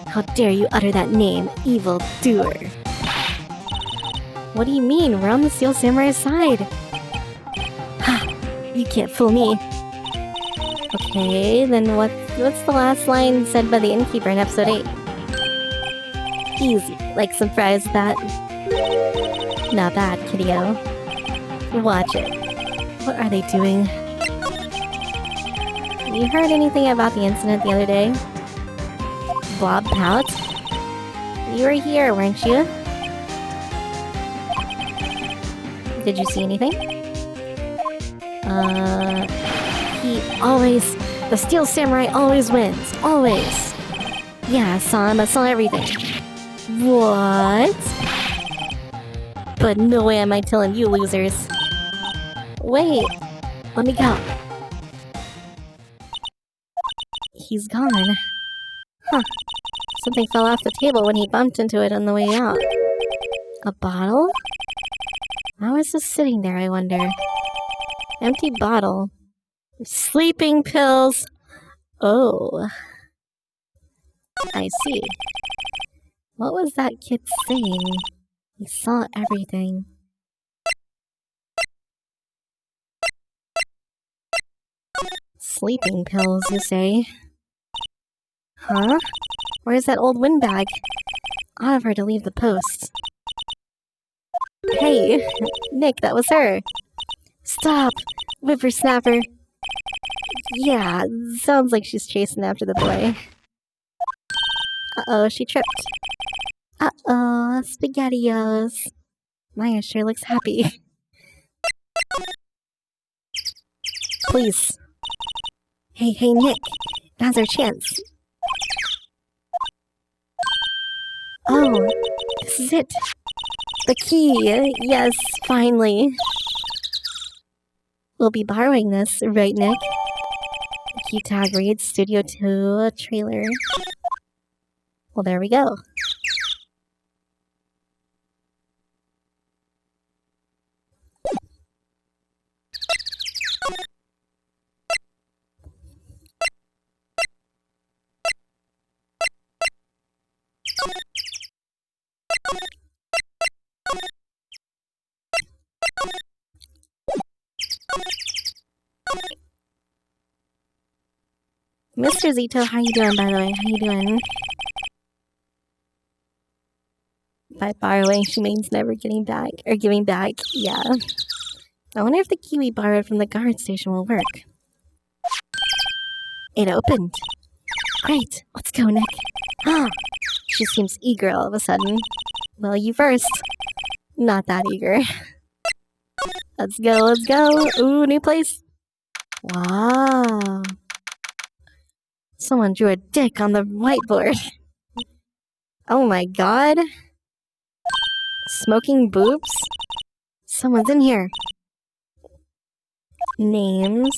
Speaker 1: How dare you utter that name, evildoer. What do you mean? We're on the Steel Samurai's side. Ha! You can't fool me. Okay, then what's the last line said by the innkeeper in episode 8? Easy, like some fries with that. Not bad, kiddo. Watch it. What are they doing? You heard anything about the incident the other day? Blob Pout? You were here, weren't you? Did you see anything? The Steel Samurai always wins. Always. Yeah, I saw him. I saw everything. What? But no way am I telling you losers. Wait. Let me go. He's gone. Huh. Something fell off the table when he bumped into it on the way out. A bottle? How is this sitting there, I wonder? Empty bottle. Sleeping pills! Oh. I see. What was that kid saying? He saw everything. Sleeping pills, you say? Huh? Where's that old windbag? Oliver to leave the post. Hey, Nick, that was her. Stop, whippersnapper. Yeah, sounds like she's chasing after the boy. Uh-oh, she tripped. Uh-oh, SpaghettiOs. Maya sure looks happy. Please. Hey, Nick. Now's our chance. Oh, this is it. The key. Yes, finally. We'll be borrowing this, right, Nick? Key tag reads Studio 2 trailer. Well, there we go. Mr. Zito, how you doing, by the way? How you doing? By borrowing, she means never getting back, or giving back, yeah. I wonder if the key we borrowed from the guard station will work. It opened. Great, let's go, Nick. Ah, she seems eager all of a sudden. Well, you first. Not that eager. Let's go. Ooh, new place. Wow. Someone drew a dick on the whiteboard. Oh my god. Smoking boobs? Someone's in here. Names.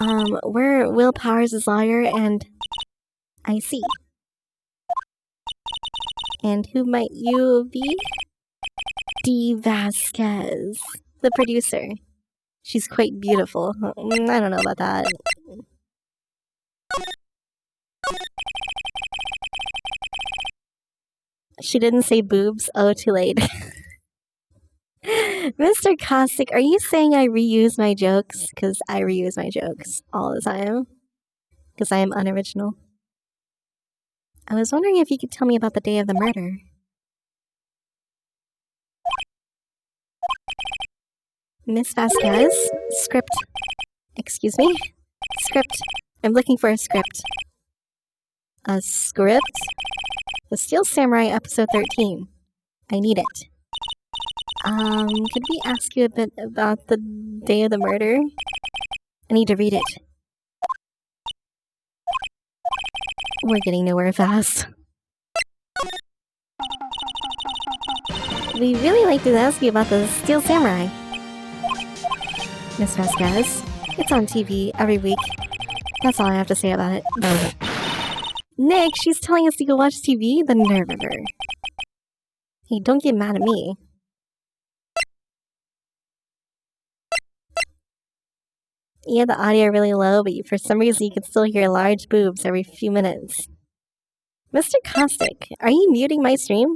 Speaker 1: We're Will Powers' lawyer and... I see. And who might you be? Dee Vasquez, the producer. She's quite beautiful. I don't know about that. She didn't say boobs. Oh, too late. Mr. Caustic, are you saying I reuse my jokes? Because I reuse my jokes all the time. because I am unoriginal. I was wondering if you could tell me about the day of the murder. Miss Vasquez? Script. Excuse me? Script. I'm looking for a script. A script? The Steel Samurai episode 13. I need it. Could we ask you a bit about the day of the murder? I need to read it. We're getting nowhere fast. We really like to ask you about the Steel Samurai. Miss Vasquez, it's on TV every week. That's all I have to say about it. Nick, she's telling us to go watch TV? The nerve of her. Hey, don't get mad at me. Yeah, the audio really low, but for some reason you can still hear large boobs every few minutes. Mr. Caustic, are you muting my stream?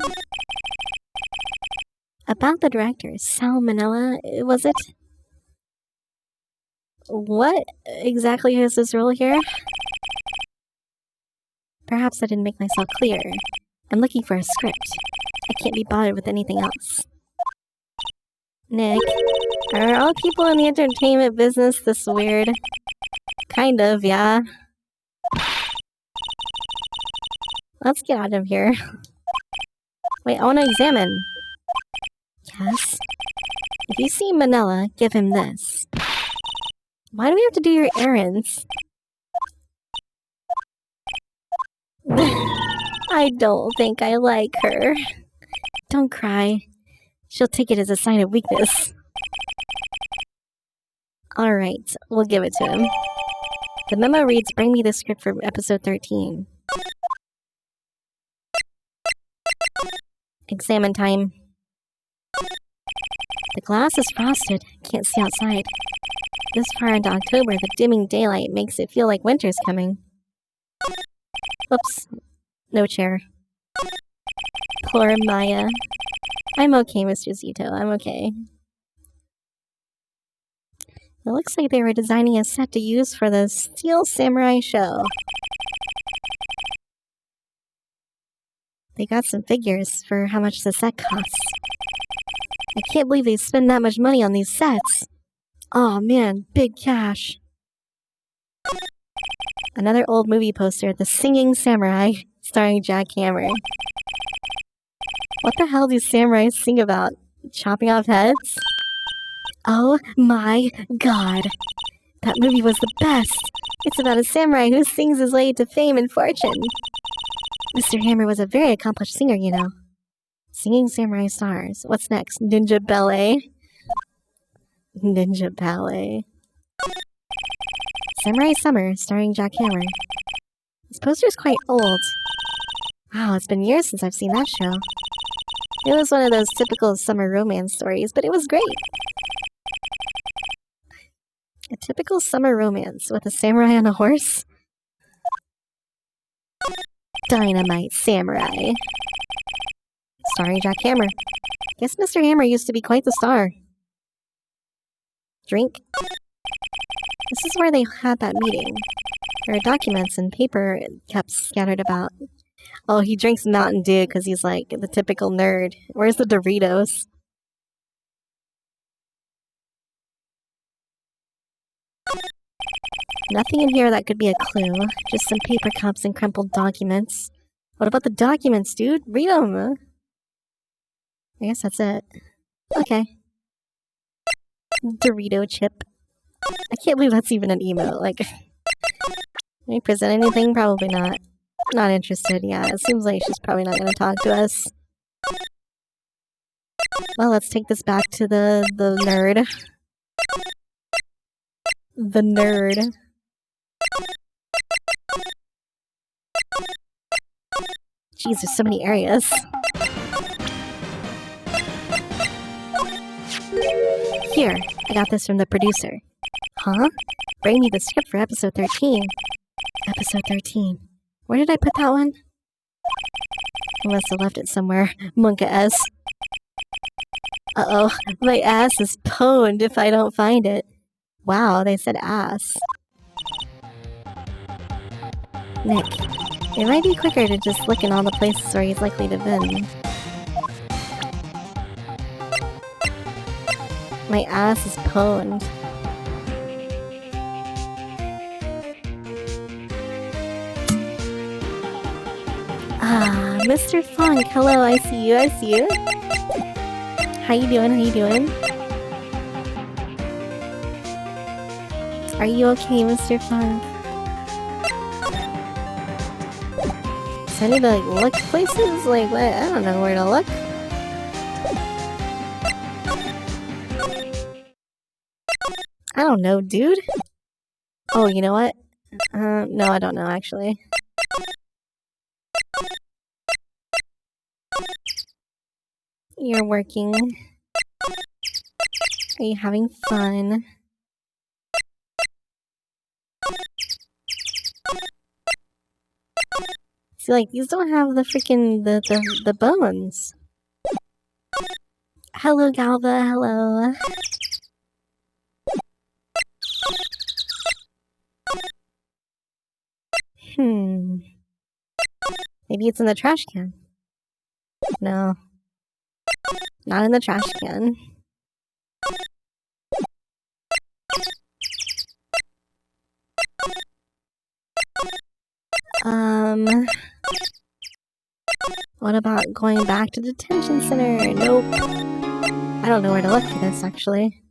Speaker 1: About the director, Salmonella, was it? What exactly is his role here? Perhaps I didn't make myself clear. I'm looking for a script. I can't be bothered with anything else. Nick, are all people in the entertainment business this weird? Kind of, yeah. Let's get out of here. Wait, I want to examine. Yes. If you see Manila, give him this. Why do we have to do your errands? I don't think I like her. Don't cry. She'll take it as a sign of weakness. Alright, we'll give it to him. The memo reads, bring me the script for episode 13. Examine time. The glass is frosted. Can't see outside. This far into October, the dimming daylight makes it feel like winter's coming. Oops. No chair. Poor Maya. I'm okay, Mr. Zito. I'm okay. It looks like they were designing a set to use for the Steel Samurai show. They got some figures for how much the set costs. I can't believe they spend that much money on these sets. Aw, man, big cash. Another old movie poster, The Singing Samurai, starring Jack Hammer. What the hell do samurais sing about? Chopping off heads? Oh my god. That movie was the best. It's about a samurai who sings his way to fame and fortune. Mr. Hammer was a very accomplished singer, you know. Singing Samurai Stars. What's next? Ninja Ballet? Ninja Ballet. Samurai Summer, starring Jack Hammer. This poster's quite old. Wow, it's been years since I've seen that show. It was one of those typical summer romance stories, but it was great. A typical summer romance with a samurai on a horse? Dynamite Samurai. Starring Jack Hammer. Guess Mr. Hammer used to be quite the star. Drink. This is where they had that meeting. There are documents and paper kept scattered about. Oh, he drinks Mountain Dew because he's like the typical nerd. Where's the Doritos? Nothing in here that could be a clue. Just some paper cups and crumpled documents. What about the documents, dude? Read them! I guess that's it. Okay. Dorito chip. I can't believe that's even an emote. Like, can we present anything? Probably not. Not interested. Yeah, it seems like she's probably not going to talk to us. Well, let's take this back to the nerd. The nerd. Jeez, there's so many areas. Here, I got this from the producer. Huh? Bring me the script for episode 13. Episode 13. Where did I put that one? I must have left it somewhere. Monka S. Uh-oh, my ass is pwned if I don't find it. Wow, they said ass. Nick, it might be quicker to just look in all the places where he's likely to have been. My ass is pwned. Ah, Mr. Funk, hello, I see you, I see you. How you doing, how you doing? Are you okay, Mr. Funk? So I need to, like, look places? Like, what? I don't know where to look. I don't know, dude. Oh, you know what? No, I don't know, actually. You're working. Are you having fun? See, like, these don't have the freaking, the bones. Hello, Galva, hello. Maybe it's in the trash can. No. Not in the trash can. What about going back to detention center? Nope. I don't know where to look for this, actually.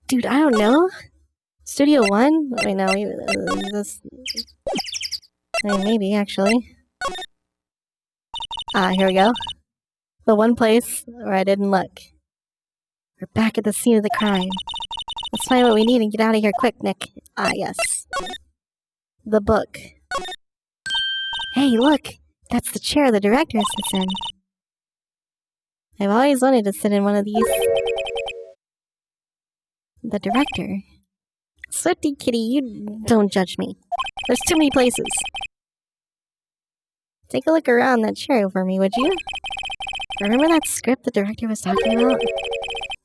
Speaker 1: Dude, I don't know. Studio 1? Wait, no, this... I mean, maybe, actually. Ah, here we go. The one place where I didn't look. We're back at the scene of the crime. Let's find what we need and get out of here quick, Nick. Ah, yes. The book. Hey, look! That's the chair the director sits in. I've always wanted to sit in one of these. The director? Swifty kitty, you don't judge me. There's too many places. Take a look around that chair for me, would you? Remember that script the director was talking about?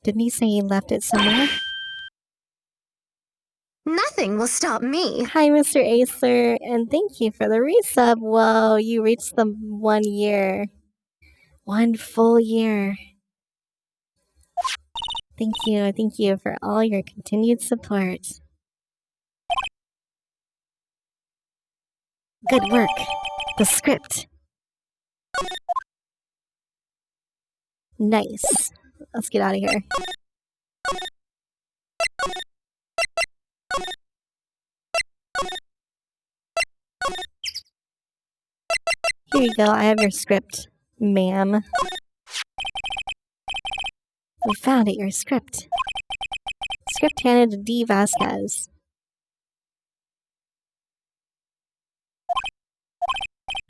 Speaker 1: Didn't he say he left it somewhere?
Speaker 3: Nothing will stop me.
Speaker 1: Hi, Mr. Acer, and thank you for the resub. Whoa, you reached the 1 year. 1 full year. Thank you for all your continued support. Good work. The script. Nice. Let's get out of here. Here you go, I have your script, ma'am. We found it, your script. Script handed to D. Vasquez.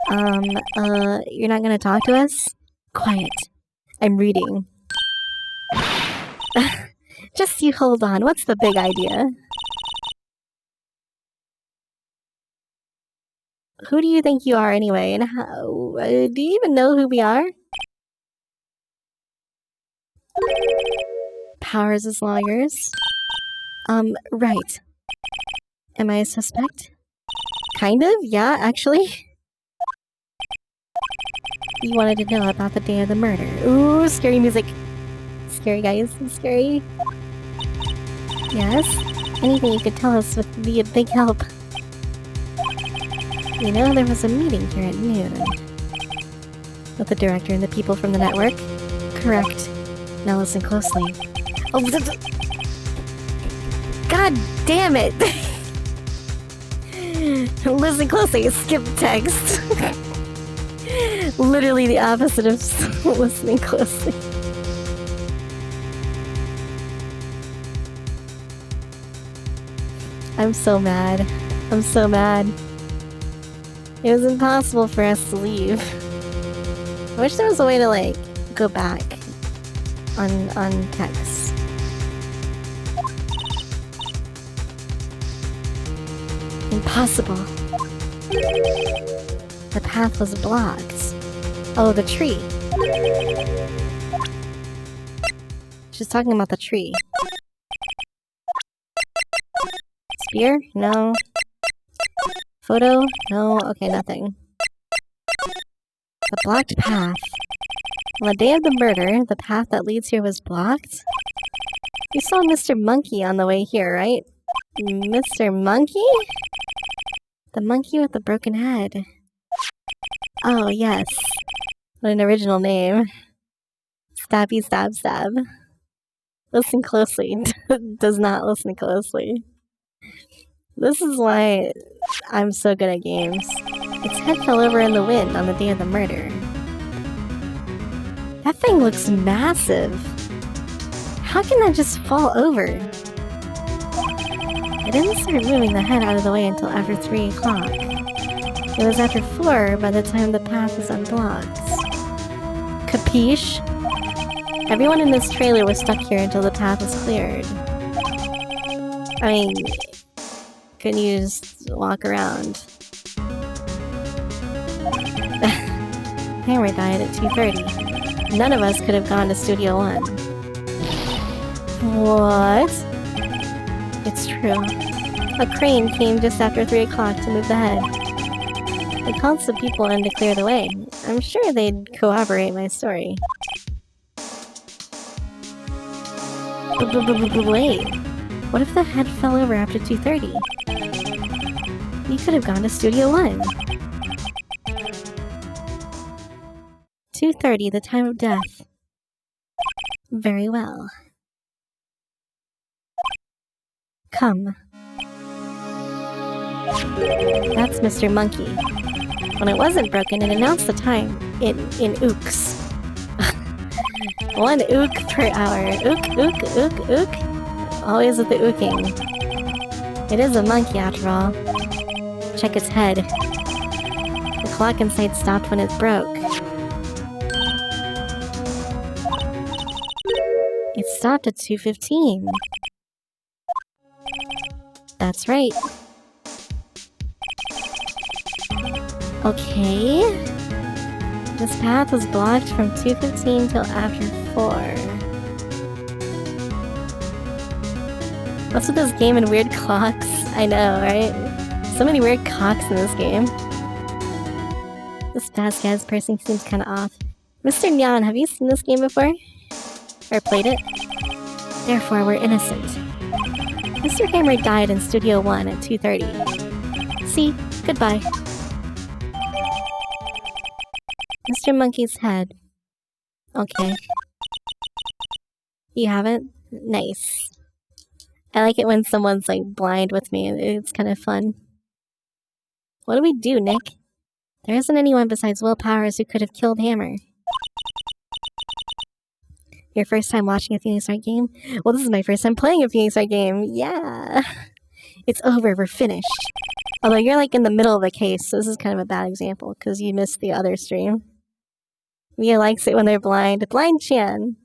Speaker 1: You're not gonna talk to us? Quiet. I'm reading. Just you hold on, what's the big idea? Who do you think you are anyway, and how, do you even know who we are? Powers as lawyers? Right. Am I a suspect? Kind of, yeah, actually. You wanted to know about the day of the murder. Ooh, scary music. Scary, guys, scary. Yes? Anything you could tell us would be a big help. You know, there was a meeting here at noon. With the director and the people from the network? Correct. Now listen closely. Oh, God damn it! Listen closely, skip text. Literally the opposite of listening closely. I'm so mad. I'm so mad. It was impossible for us to leave. I wish there was a way to, like, go back on text. Impossible. The path was blocked. Oh, the tree. She's talking about the tree. Spear? No. Photo? No. Okay, nothing. The blocked path. On the day of the murder, the path that leads here was blocked? You saw Mr. Monkey on the way here, right? Mr. Monkey? The monkey with the broken head. Oh, yes. What an original name. Stabby stab stab. Listen closely. Does not listen closely. This is why I'm so good at games. Its head fell over in the wind on the day of the murder. That thing looks massive. How can that just fall over? I didn't start moving the head out of the way until after 3 o'clock. It was after 4 by the time the path was unblocked. Capiche? Everyone in this trailer was stuck here until the path was cleared. I mean, couldn't you just walk around? Hammer died at 2:30. None of us could have gone to Studio 1. What? It's true. A crane came just after 3 o'clock to move the head. I called some people in to clear the way. I'm sure they'd corroborate my story. Wait. What if the head fell over after 2:30? You could have gone to Studio 1. 2:30, the time of death. Very well. Come. That's Mr. Monkey. When it wasn't broken, it announced the time in ooks. 1 ook per hour. Ook, ook, ook, ook. Always with the ooking. It is a monkey after all. Check its head. The clock inside stopped when it broke. It stopped at 2:15. That's right. Okay. This path was blocked from 2:15 till after 4. What's with this game and weird clocks? I know, right? So many weird clocks in this game. This Vasquez person seems kinda off. Mr. Nyan, have you seen this game before? Or played it? Therefore, we're innocent. Mr. Hammer died in Studio 1 at 2:30. See? Goodbye. Mr. Monkey's head. Okay. You haven't? Nice. I like it when someone's like blind with me. It's kind of fun. What do we do, Nick? There isn't anyone besides Will Powers who could have killed Hammer. Your first time watching a Phoenix Wright game? Well, this is my first time playing a Phoenix Wright game. Yeah. It's over. We're finished. Although you're like in the middle of the case, so this is kind of a bad example because you missed the other stream. Mia likes it when they're blind. Blind Chan.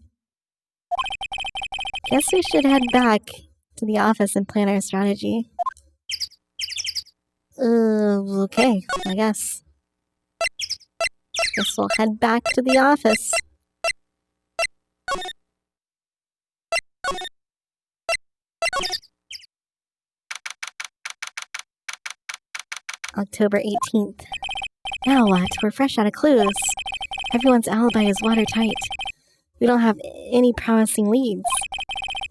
Speaker 1: Guess we should head back to the office and plan our strategy. Okay, I guess. Guess we'll head back to the office. October 18th. Now what? We're fresh out of clues. Everyone's alibi is watertight. We don't have any promising leads.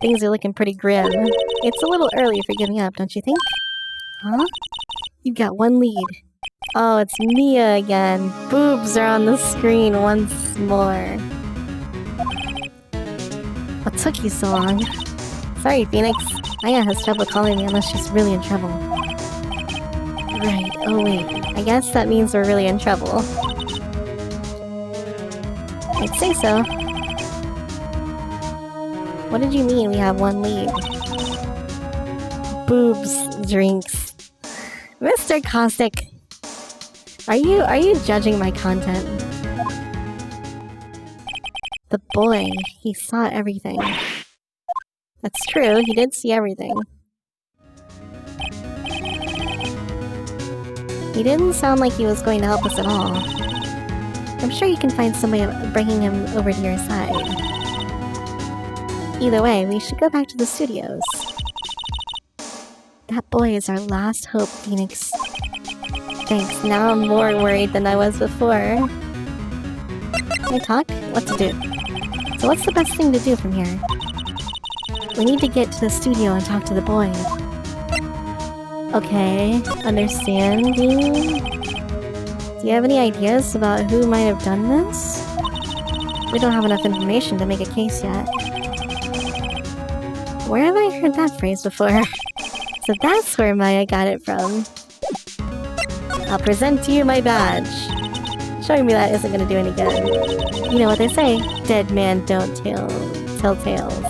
Speaker 1: Things are looking pretty grim. It's a little early for giving up, don't you think? Huh? You've got 1 lead. Oh, it's Mia again. Boobs are on the screen once more. What took you so long? Sorry, Phoenix. Maya has trouble calling me unless she's really in trouble. Right, oh wait. I guess that means we're really in trouble. I'd say so. What did you mean we have 1 lead? Boobs, drinks. Mr. Caustic! Are you judging my content? The boy, he saw everything. That's true, he did see everything. He didn't sound like he was going to help us at all. I'm sure you can find some way of bringing him over to your side. Either way, we should go back to the studios. That boy is our last hope, Phoenix. Thanks, now I'm more worried than I was before. Can I talk? What to do? So what's the best thing to do from here? We need to get to the studio and talk to the boy. Okay, understanding. Do you have any ideas about who might have done this? We don't have enough information to make a case yet. Where have I heard that phrase before? So that's where Maya got it from. I'll present to you my badge. Showing me that isn't gonna do any good. You know what they say, dead man don't tell tales.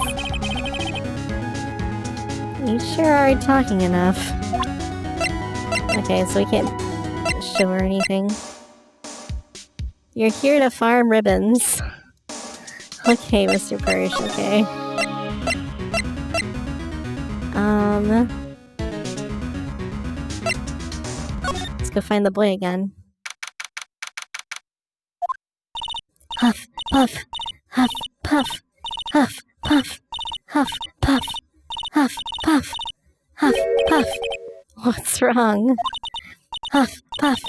Speaker 1: You sure are talking enough. Okay, so we can't show her anything. You're here to farm ribbons. Okay, Mr. Purge, okay. Let's go find the boy again. Huff, puff, huff, puff, huff, puff, huff, puff, huff, puff, huff, puff. What's wrong? Huff, puff,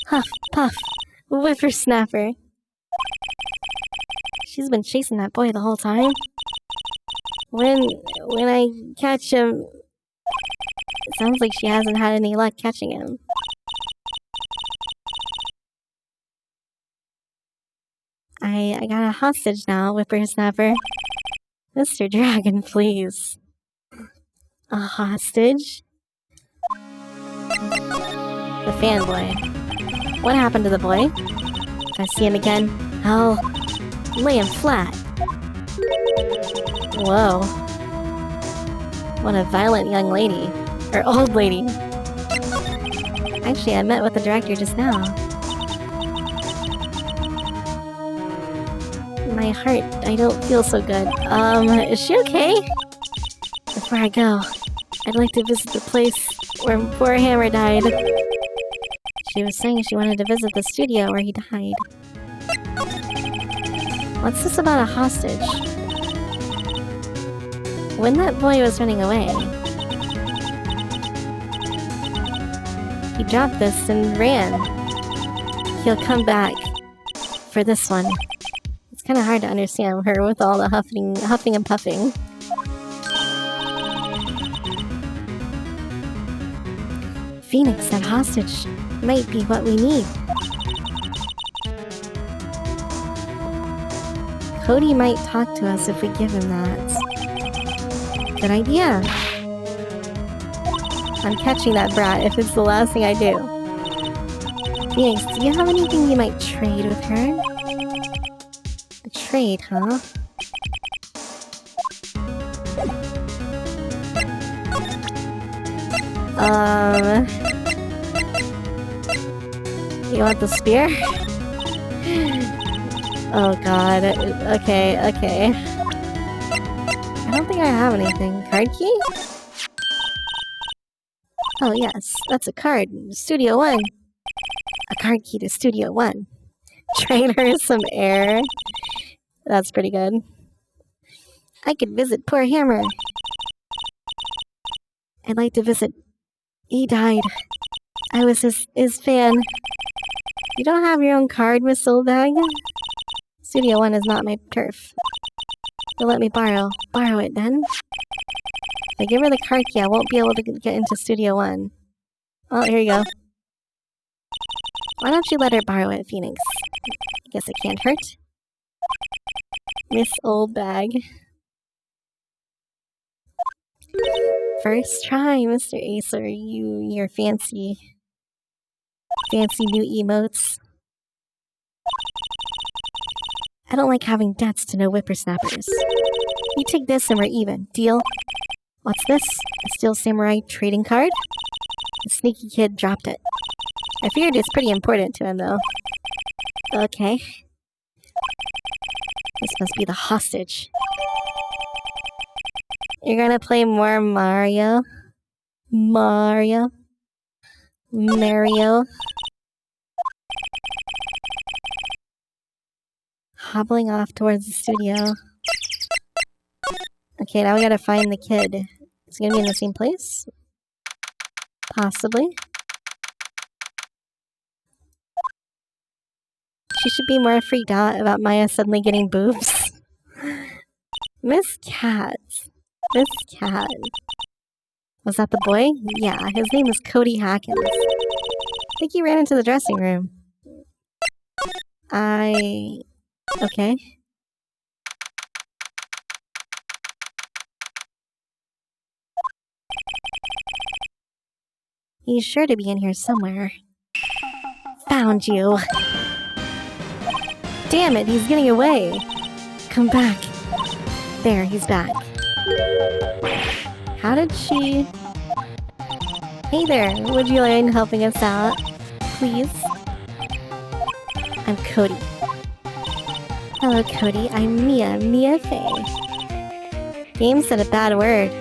Speaker 1: huff, puff. Whippersnapper. She's been chasing that boy the whole time. When I catch him, it sounds like she hasn't had any luck catching him. I got a hostage now, Whippersnapper. Mr. Dragon, please. A hostage? The fanboy. What happened to the boy? If I see him again, I'll lay him flat. Whoa. What a violent young lady. Or old lady. Actually, I met with the director just now. My heart, I don't feel so good. Is she okay? Before I go, I'd like to visit the place where poor Hammer died. She was saying she wanted to visit the studio where he died. What's this about a hostage? When that boy was running away, he dropped this and ran. He'll come back for this one. It's kind of hard to understand her with all the huffing and puffing. Phoenix, that hostage might be what we need. Cody might talk to us if we give him that. Good idea. I'm catching that brat if it's the last thing I do. Phoenix, do you have anything you might trade with her? A trade, huh? You want the spear? Oh god. Okay. I don't think I have anything. Card key? Oh yes, that's a card. Studio 1. A card key to Studio 1. Train her some air. That's pretty good. I could visit poor Hammer. I'd like to visit. He died. I was his fan. You don't have your own card, Miss Soulbag? Studio 1 is not my turf. You'll let me borrow it then? If I give her the card key, I won't be able to get into Studio 1. Oh, here you go. Why don't you let her borrow it, Phoenix? I guess it can't hurt. Miss Old Bag. First try, Mr. Acer, your fancy new emotes. I don't like having debts to no whippersnappers. You take this and we're even. Deal? What's this? A Steel Samurai trading card? The sneaky kid dropped it. I figured it's pretty important to him, though. Okay. This must be the hostage. You're gonna play more Mario? Mario? Hobbling off towards the studio. Okay, now we gotta find the kid. Is he gonna be in the same place? Possibly. She should be more freaked out about Maya suddenly getting boobs. Miss Cat. Miss Cat. Was that the boy? Yeah, his name is Cody Hackins. I think he ran into the dressing room. Okay. He's sure to be in here somewhere. Found you. Damn it, he's getting away. Come back. There, he's back. How did she... Hey there, would you mind helping us out? Please? I'm Cody. Hello, Cody. I'm Mia Faye. Game said a bad word.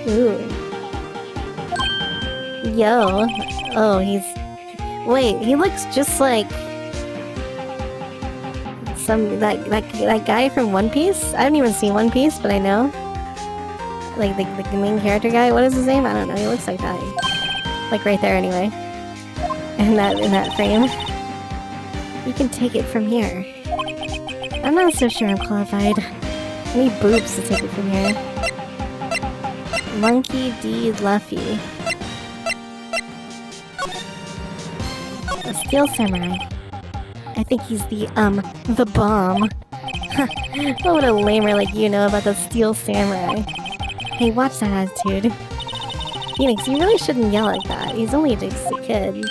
Speaker 1: Ooh. Yo. Oh, he's... Wait, he looks just like... that guy from One Piece? I haven't even seen One Piece, but I know. Like, the main character guy? What is his name? I don't know. He looks like that. Like, right there, anyway. In that frame. You can take it from here. I'm not so sure I'm qualified. I need boobs to take it from here. Monkey D. Luffy. A steel samurai. I think he's the bomb. What would a lamer like you know about the steel samurai? Hey, watch that attitude. Phoenix, you really shouldn't yell like that. He's only just a kid.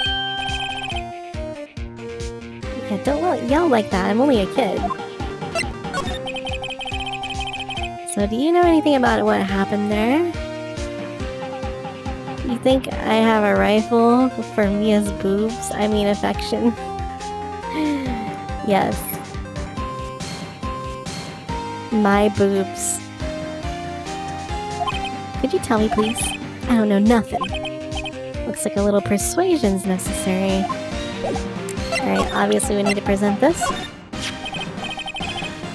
Speaker 1: Yeah, don't yell like that. I'm only a kid. So, do you know anything about what happened there? You think I have a rifle for Mia's boobs? I mean affection. Yes. My boobs. Could you tell me, please? I don't know nothing. Looks like a little persuasion's necessary. Alright, obviously we need to present this.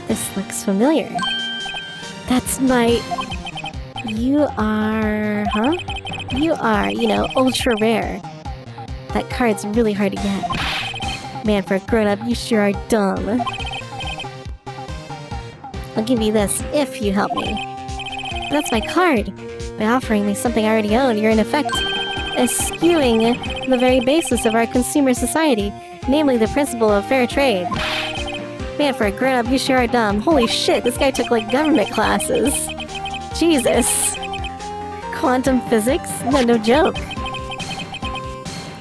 Speaker 1: This looks familiar. That's my... You are... Huh? You are, you know, ultra rare. That card's really hard to get. Man, for a grown-up, you sure are dumb. I'll give you this if you help me. That's my card. By offering me something I already own, you're in effect eschewing the very basis of our consumer society, namely the principle of fair trade. Man, for a grown-up, you sure are dumb. Holy shit, this guy took, like, government classes. Jesus. Quantum physics? No joke.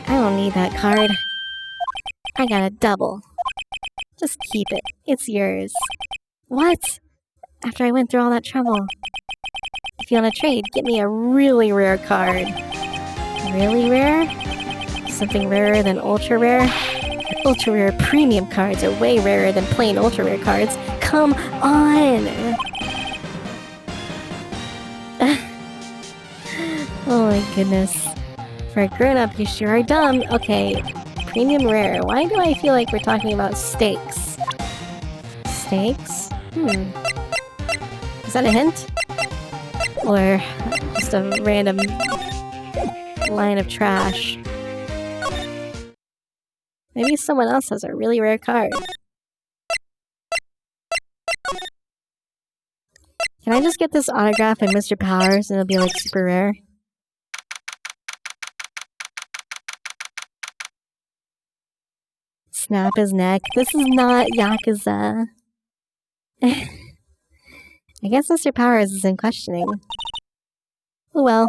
Speaker 1: I don't need that card. I got a double. Just keep it. It's yours. What? After I went through all that trouble. If you want to trade, get me a really rare card. Really rare? Something rarer than ultra rare? Ultra rare premium cards are way rarer than plain ultra rare cards. Come on! Oh my goodness. For a grown-up, you sure are dumb. Okay, premium rare. Why do I feel like we're talking about steaks? Steaks? Is that a hint? Or just a random line of trash? Maybe someone else has a really rare card. Can I just get this autograph and Mr. Powers and it'll be like super rare? Snap his neck. This is not Yakuza. I guess Mr. Powers is in questioning. Oh well.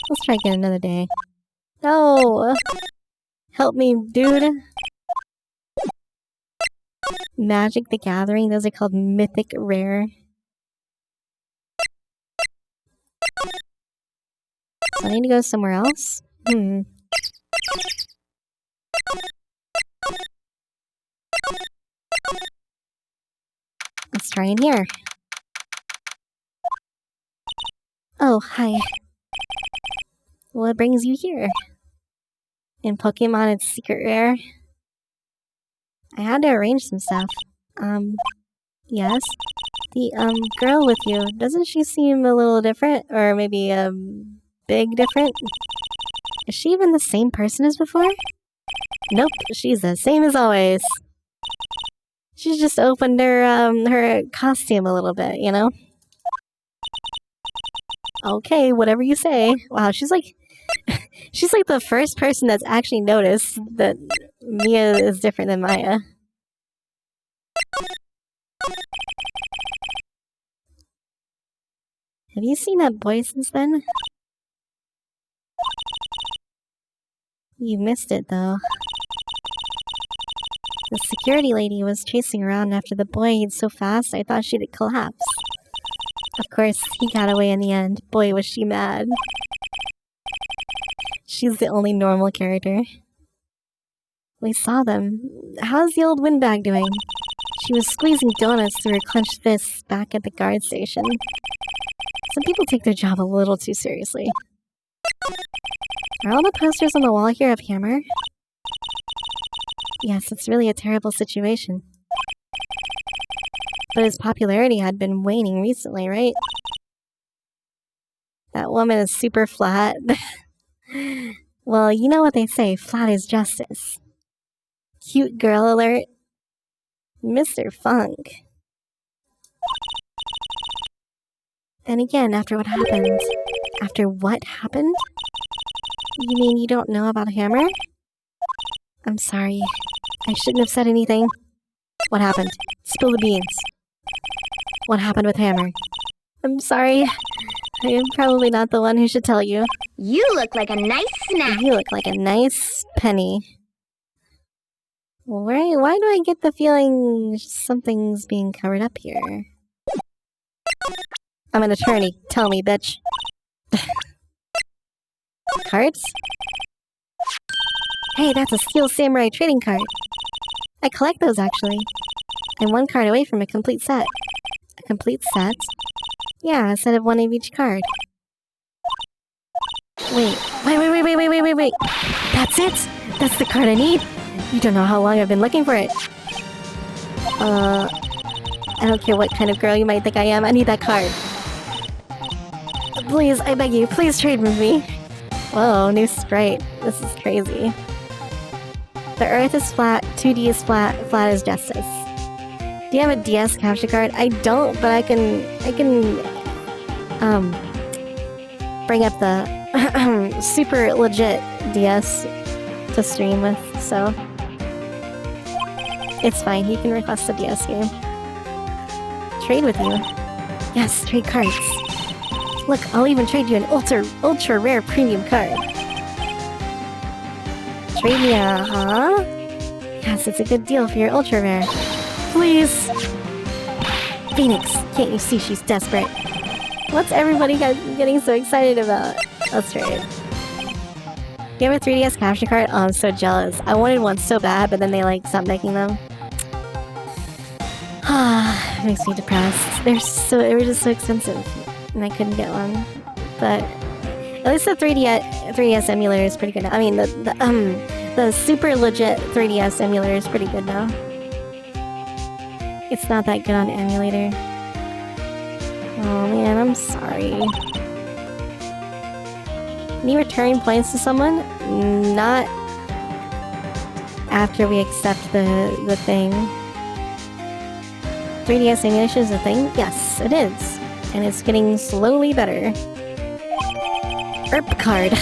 Speaker 1: Let's try again another day. No! Help me, dude! Magic the Gathering, those are called mythic rare. So I need to go somewhere else? Let's try in here. Oh, hi. What brings you here? In Pokemon, it's secret rare. I had to arrange some stuff. Yes? The, girl with you, doesn't she seem a little different? Or maybe, big different? Is she even the same person as before? Nope, she's the same as always. She's just opened her costume a little bit, you know? Okay, whatever you say. Wow, she's like the first person that's actually noticed that Mia is different than Maya. Have you seen that boy since then? You missed it, though. The security lady was chasing around after the boy so fast I thought she'd collapse. Of course, he got away in the end. Boy, was she mad. She's the only normal character. We saw them. How's the old windbag doing? She was squeezing donuts through her clenched fists back at the guard station. Some people take their job a little too seriously. Are all the posters on the wall here of Hammer? Yes, it's really a terrible situation. But his popularity had been waning recently, right? That woman is super flat. Well, you know what they say, flat is justice. Cute girl alert. Mr. Funk. Then again, after what happened... After what happened? You mean you don't know about Hammer? I'm sorry. I shouldn't have said anything. What happened? Spill the beans. What happened with Hammer? I'm sorry. I am probably not the one who should tell you.
Speaker 3: You look like a nice snack.
Speaker 1: You look like a nice penny. Why do I get the feeling something's being covered up here? I'm an attorney. Tell me, bitch. Cards? Hey, that's a Steel Samurai trading card. I collect those, actually. I'm one card away from a complete set. A complete set? Yeah, a set of one of each card. Wait. That's it! That's the card I need! You don't know how long I've been looking for it. I don't care what kind of girl you might think I am, I need that card. Please, I beg you, please trade with me. Whoa, new sprite. This is crazy. The Earth is flat, 2D is flat, flat is justice. Do you have a DS capture card? I don't, but I can bring up the super legit DS to stream with, so it's fine. You can request a DS game. Trade with you. Yes, trade cards. Look, I'll even trade you an ultra rare premium card. Trade me a, huh? Yes, it's a good deal for your ultra rare. Please! Phoenix, can't you see she's desperate? What's everybody getting so excited about? Let's trade. Do you have a 3DS capture card? Oh, I'm so jealous. I wanted one so bad, but then they like stopped making them. It makes me depressed. They were just so expensive, and I couldn't get one. But at least the 3DS emulator is pretty good now. I mean, the super legit 3DS emulator is pretty good now. It's not that good on emulator. Oh man, I'm sorry. Can you return points to someone? Not after we accept the thing. 3DS emulation is a thing? Yes, it is. And it's getting slowly better. Erp card.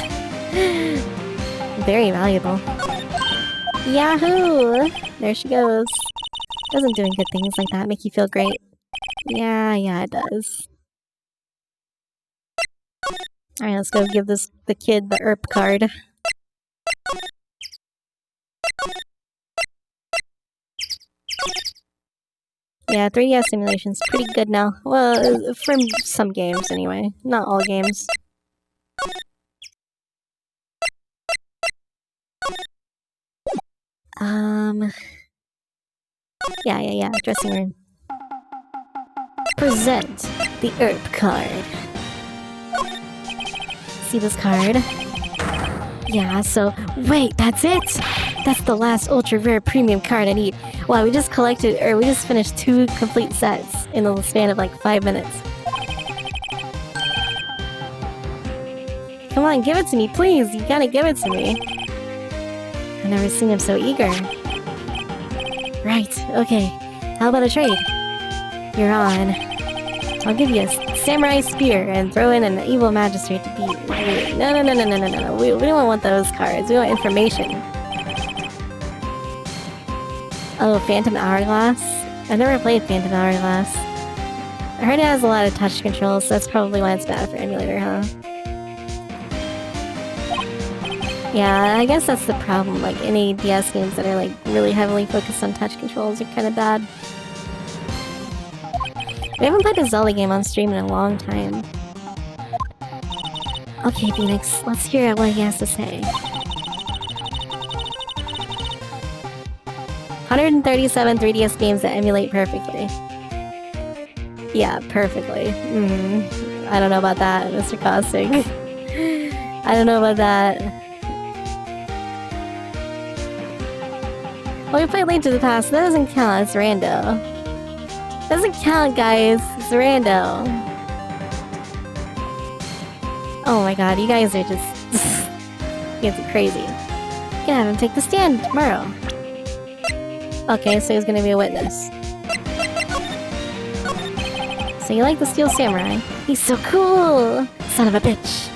Speaker 1: Very valuable. Yahoo! There she goes. Doesn't doing good things like that make you feel great? Yeah, it does. Alright, let's go give the kid the ERP card. Yeah, 3DS simulation's pretty good now. Well, for some games anyway. Not all games. Yeah, dressing room. Present the ERP card. See this card? Yeah, so... Wait, that's it! That's the last ultra rare premium card I need. Wow, we just finished 2 complete sets. in the span of like 5 minutes. Come on, give it to me, please! You gotta give it to me. I've never seen him so eager. Right, okay. How about a trade? You're on. I'll give you a samurai spear and throw in an evil magistrate to beat. Wait, no. We don't want those cards. We want information. Oh, Phantom Hourglass? I've never played Phantom Hourglass. I heard it has a lot of touch controls, so that's probably why it's bad for emulator, huh? Yeah, I guess that's the problem. Like, any DS games that are, like, really heavily focused on touch controls are kind of bad. We haven't played a Zelda game on stream in a long time. Okay, Phoenix, let's hear what he has to say. 137 3DS games that emulate perfectly. Yeah, perfectly. I don't know about that, Mr. Caustic. I don't know about that. Well, we played Link to the Past, that doesn't count, it's rando. Doesn't count, guys, it's rando. Oh my god, you guys are just... you guys are crazy. You can have him take the stand tomorrow. Okay, so he's gonna be a witness. So you like the Steel Samurai? He's so cool! Son of a bitch!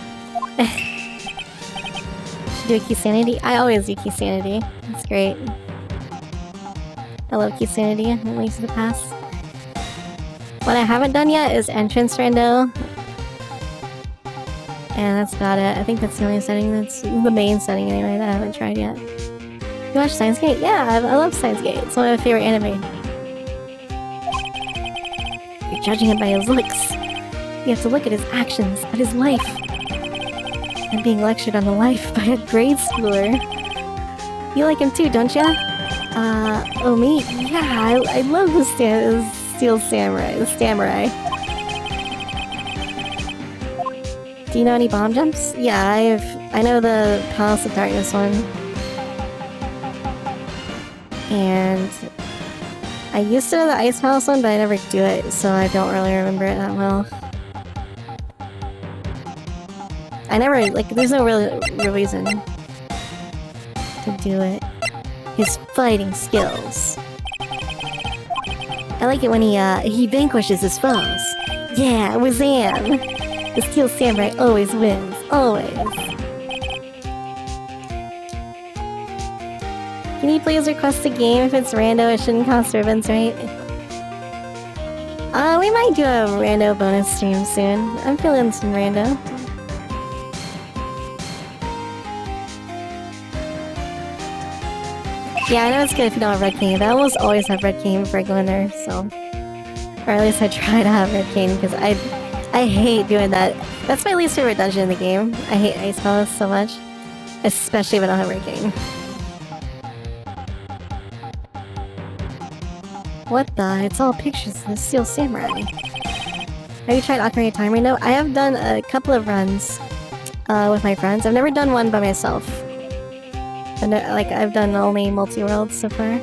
Speaker 1: Should do a Key Sanity? I always do Key Sanity. That's great. I love Key Sanity and Links to the Past. What I haven't done yet is Entrance Rando. And that's about it. I think that's the only setting that's the main setting anyway that I haven't tried yet. You watch Steins Gate? Yeah, I love Steins Gate. It's one of my favorite anime. You're judging him by his looks. You have to look at his actions, at his life. I'm being lectured on the life by a grade schooler. You like him too, don't ya? Oh me? Yeah, I love the Steel Samurai, the Samurai. Do you know any bomb jumps? Yeah, I know the Palace of Darkness one. And I used to know the Ice Palace one, but I never do it, so I don't really remember it that well. I never, like, there's no real reason to do it. His fighting skills. I like it when he vanquishes his foes. Yeah, Wazam! The Steel Samurai always wins, always. Can you please request a game? If it's rando, it shouldn't cost ribbons, right? We might do a rando bonus stream soon. I'm feeling some rando. Yeah, I know it's good if you don't have Red Cane, but I almost always have Red Cane before I go in there, so... Or at least I try to have Red Cane, because I hate doing that. That's my least favorite dungeon in the game. I hate Ice Palace so much. Especially if I don't have Red Cane. What the? It's all pictures of the Steel Samurai. Have you tried Ocarina of Time Rando? I have done a couple of runs with my friends. I've never done one by myself. I've done only multi-worlds so far.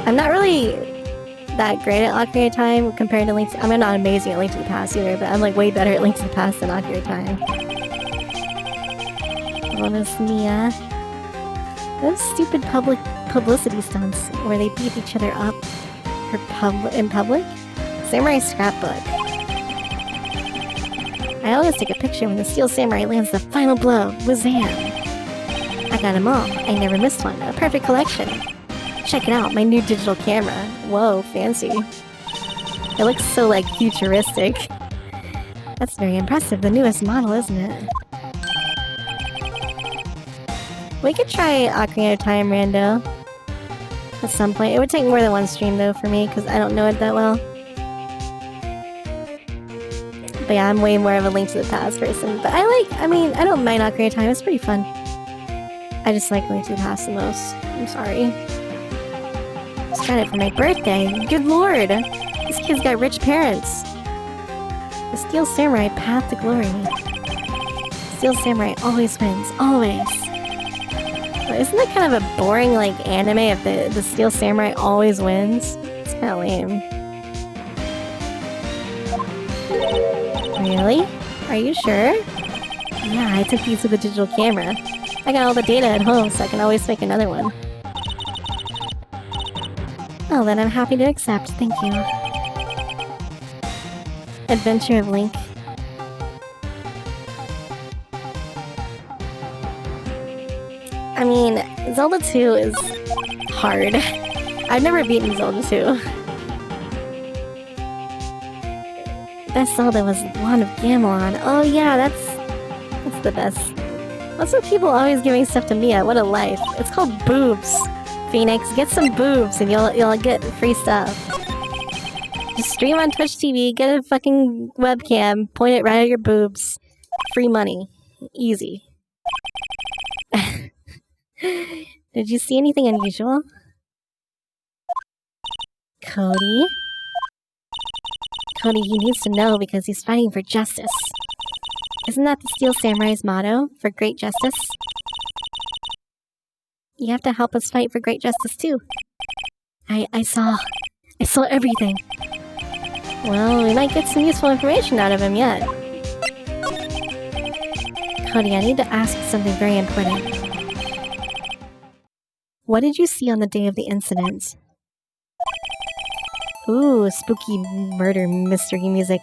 Speaker 1: I'm not really that great at Ocarina of Time compared to Link to... I'm not amazing at Link to the Past either, but I'm like way better at Link to the Past than Ocarina of Time. Oh, Miss Mia. Those stupid publicity stunts where they beat each other up in public? Samurai Scrapbook. I always take a picture when the Steel Samurai lands the final blow. Wazam! I got them all. I never missed one. A perfect collection. Check it out, my new digital camera. Whoa, fancy. It looks so, like, futuristic. That's very impressive. The newest model, isn't it? We could try Ocarina of Time Rando at some point. It would take more than one stream, though, for me, because I don't know it that well. But yeah, I'm way more of a Link to the Past person. But I don't mind Ocarina of Time. It's pretty fun. I just like Link to the Past the most. I'm sorry. Just got it for my birthday. Good lord! This kid's got rich parents. The Steel Samurai Path to Glory. Steel Samurai always wins. Always. Isn't that kind of a boring, like, anime if the Steel Samurai always wins? It's kind kinda lame. Really? Are you sure? Yeah, I took these with a digital camera. I got all the data at home, so I can always make another one. Oh, then I'm happy to accept, thank you. Adventure of Link. I mean, Zelda 2 is hard. I've never beaten Zelda 2. Best Zelda was Wand of Gamelon. Oh yeah, that's the best. What's with people always giving stuff to Mia? What a life. It's called boobs. Phoenix, get some boobs and you'll get free stuff. Just stream on Twitch TV, get a fucking webcam, point it right at your boobs. Free money. Easy. Did you see anything unusual? Cody? Cody, he needs to know because he's fighting for justice. Isn't that the Steel Samurai's motto? For great justice? You have to help us fight for great justice too. I saw everything. Well, we might get some useful information out of him yet. Cody, I need to ask something very important. What did you see on the day of the incident? Ooh, spooky murder mystery music.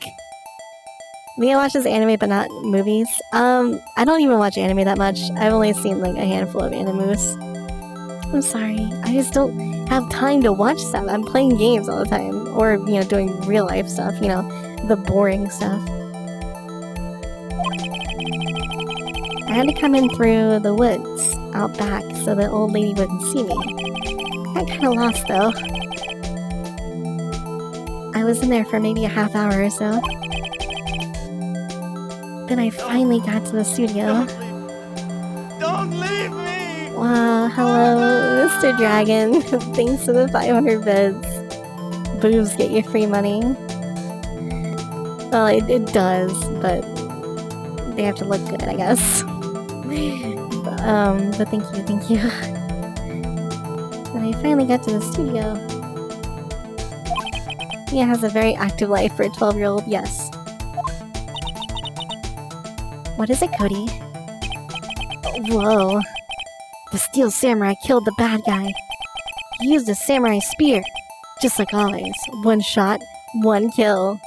Speaker 1: Mia watches anime but not movies. I don't even watch anime that much. I've only seen like a handful of animus. I'm sorry. I just don't have time to watch stuff. I'm playing games all the time. Or, you know, doing real life stuff, you know, the boring stuff. I had to come in through the woods out back so the old lady wouldn't see me. Got kinda lost though. I was in there for maybe a half hour or so. Then I finally got to the studio.
Speaker 2: Don't leave me!
Speaker 1: Wow, hello, Mr. Dragon. Thanks for the 500 bits. Boobs get you free money. Well, it does, but they have to look good, I guess. But thank you. Then I finally got to the studio. Mia has a very active life for a 12-year-old, yes. What is it, Cody? Whoa. The Steel Samurai killed the bad guy. He used a samurai spear. Just like always. One shot, one kill.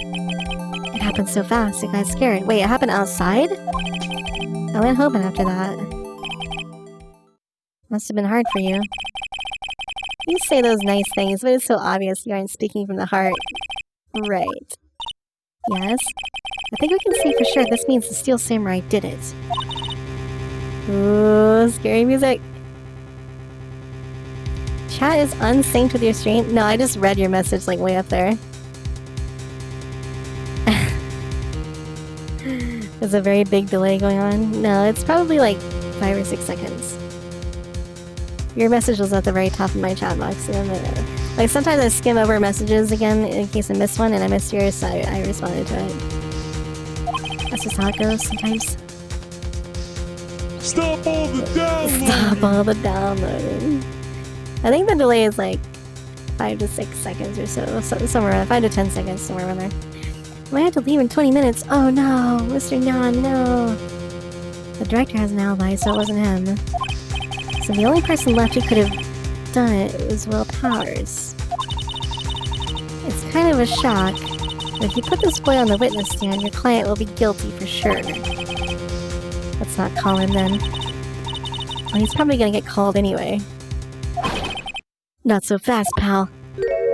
Speaker 1: It happened so fast, I got scared. Wait, it happened outside? I went home after that. Must have been hard for you. You say those nice things, but it's so obvious you aren't speaking from the heart. Right. Yes? I think we can say for sure this means the Steel Samurai did it. Ooh, scary music. Chat is unsynced with your stream? No, I just read your message like way up there. There's a very big delay going on. No, it's probably like 5 or 6 seconds. Your message was at the very top of my chat box. Like sometimes I skim over messages again in case I missed one and I missed yours, so I responded to it. That's just how it goes sometimes.
Speaker 2: Stop all the downloading!
Speaker 1: Stop all the downloading. I think the delay is like 5 to 6 seconds or so somewhere around 5 to 10 seconds, somewhere around there. I have to leave in 20 minutes. Oh no, Mr. Nyan, no. The director has an alibi, so it wasn't him. So the only person left who could have done it was Will Powers. It's kind of a shock, but if you put this boy on the witness stand, your client will be guilty for sure. Let's not call him then. Well, he's probably gonna get called anyway. Not so fast, pal.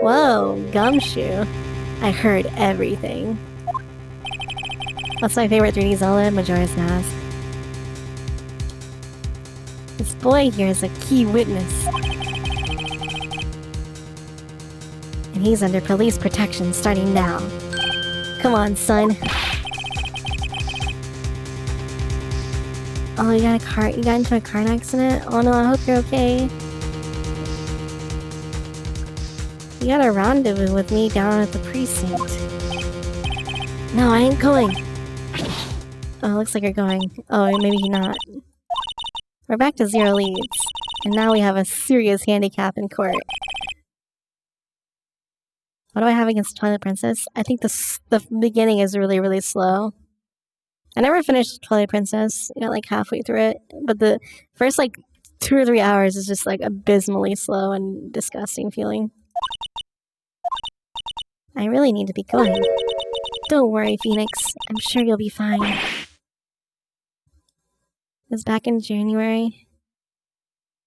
Speaker 1: Whoa, Gumshoe. I heard everything. What's my favorite 3D Zelda? Majora's Mask. This boy here is a key witness. And he's under police protection starting now. Come on, son. Oh, you got into a car accident? Oh no, I hope you're okay. You got a rendezvous with me down at the precinct. No, I ain't going. Oh, looks like you're going. Oh, maybe not. We're back to 0 leads. And now we have a serious handicap in court. What do I have against Twilight Princess? I think the beginning is really, really slow. I never finished Twilight Princess. I got like halfway through it. But the first like 2 or 3 hours is just like abysmally slow and disgusting feeling. I really need to be going. Don't worry, Phoenix. I'm sure you'll be fine. It was back in January.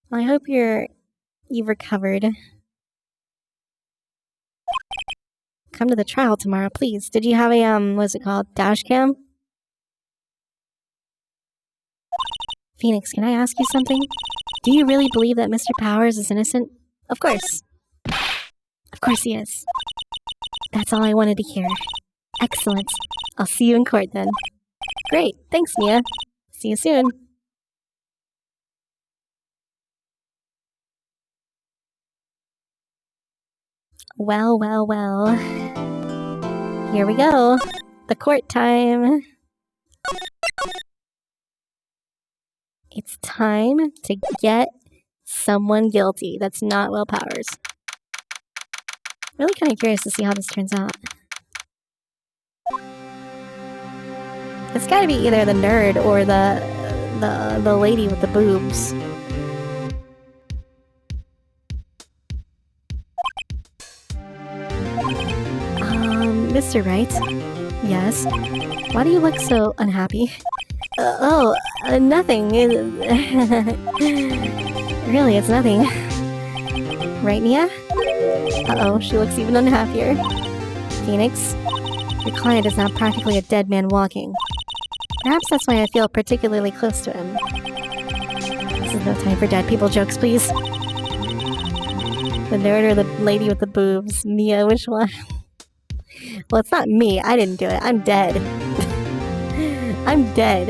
Speaker 1: Well, I hope you've recovered. Come to the trial tomorrow, please. Did you have a, what's it called? Dash cam? Phoenix, can I ask you something? Do you really believe that Mr. Powers is innocent? Of course. Of course he is. That's all I wanted to hear. Excellent. I'll see you in court then. Great. Thanks, Mia. See you soon. Well, well, well. Here we go. The court time. It's time to get someone guilty that's not Will Powers. Really kind of curious to see how this turns out. It's gotta be either the nerd or the lady with the boobs. Mr. Wright? Yes? Why do you look so unhappy? Nothing. Really, it's nothing. Right, Mia? Uh-oh, she looks even unhappier. Phoenix, your client is now practically a dead man walking. Perhaps that's why I feel particularly close to him. This is no time for dead people jokes, please. The nerd or the lady with the boobs? Mia, which one? Well, it's not me. I didn't do it. I'm dead. I'm dead.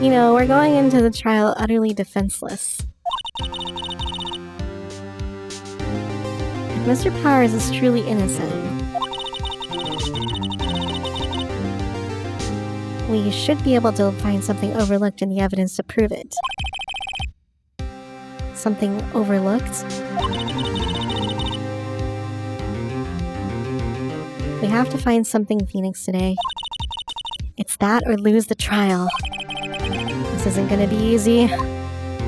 Speaker 1: You know, we're going into the trial utterly defenseless. If Mr. Powers is truly innocent, we should be able to find something overlooked in the evidence to prove it. Something overlooked? We have to find something, Phoenix, today. It's that or lose the trial. This isn't gonna be easy.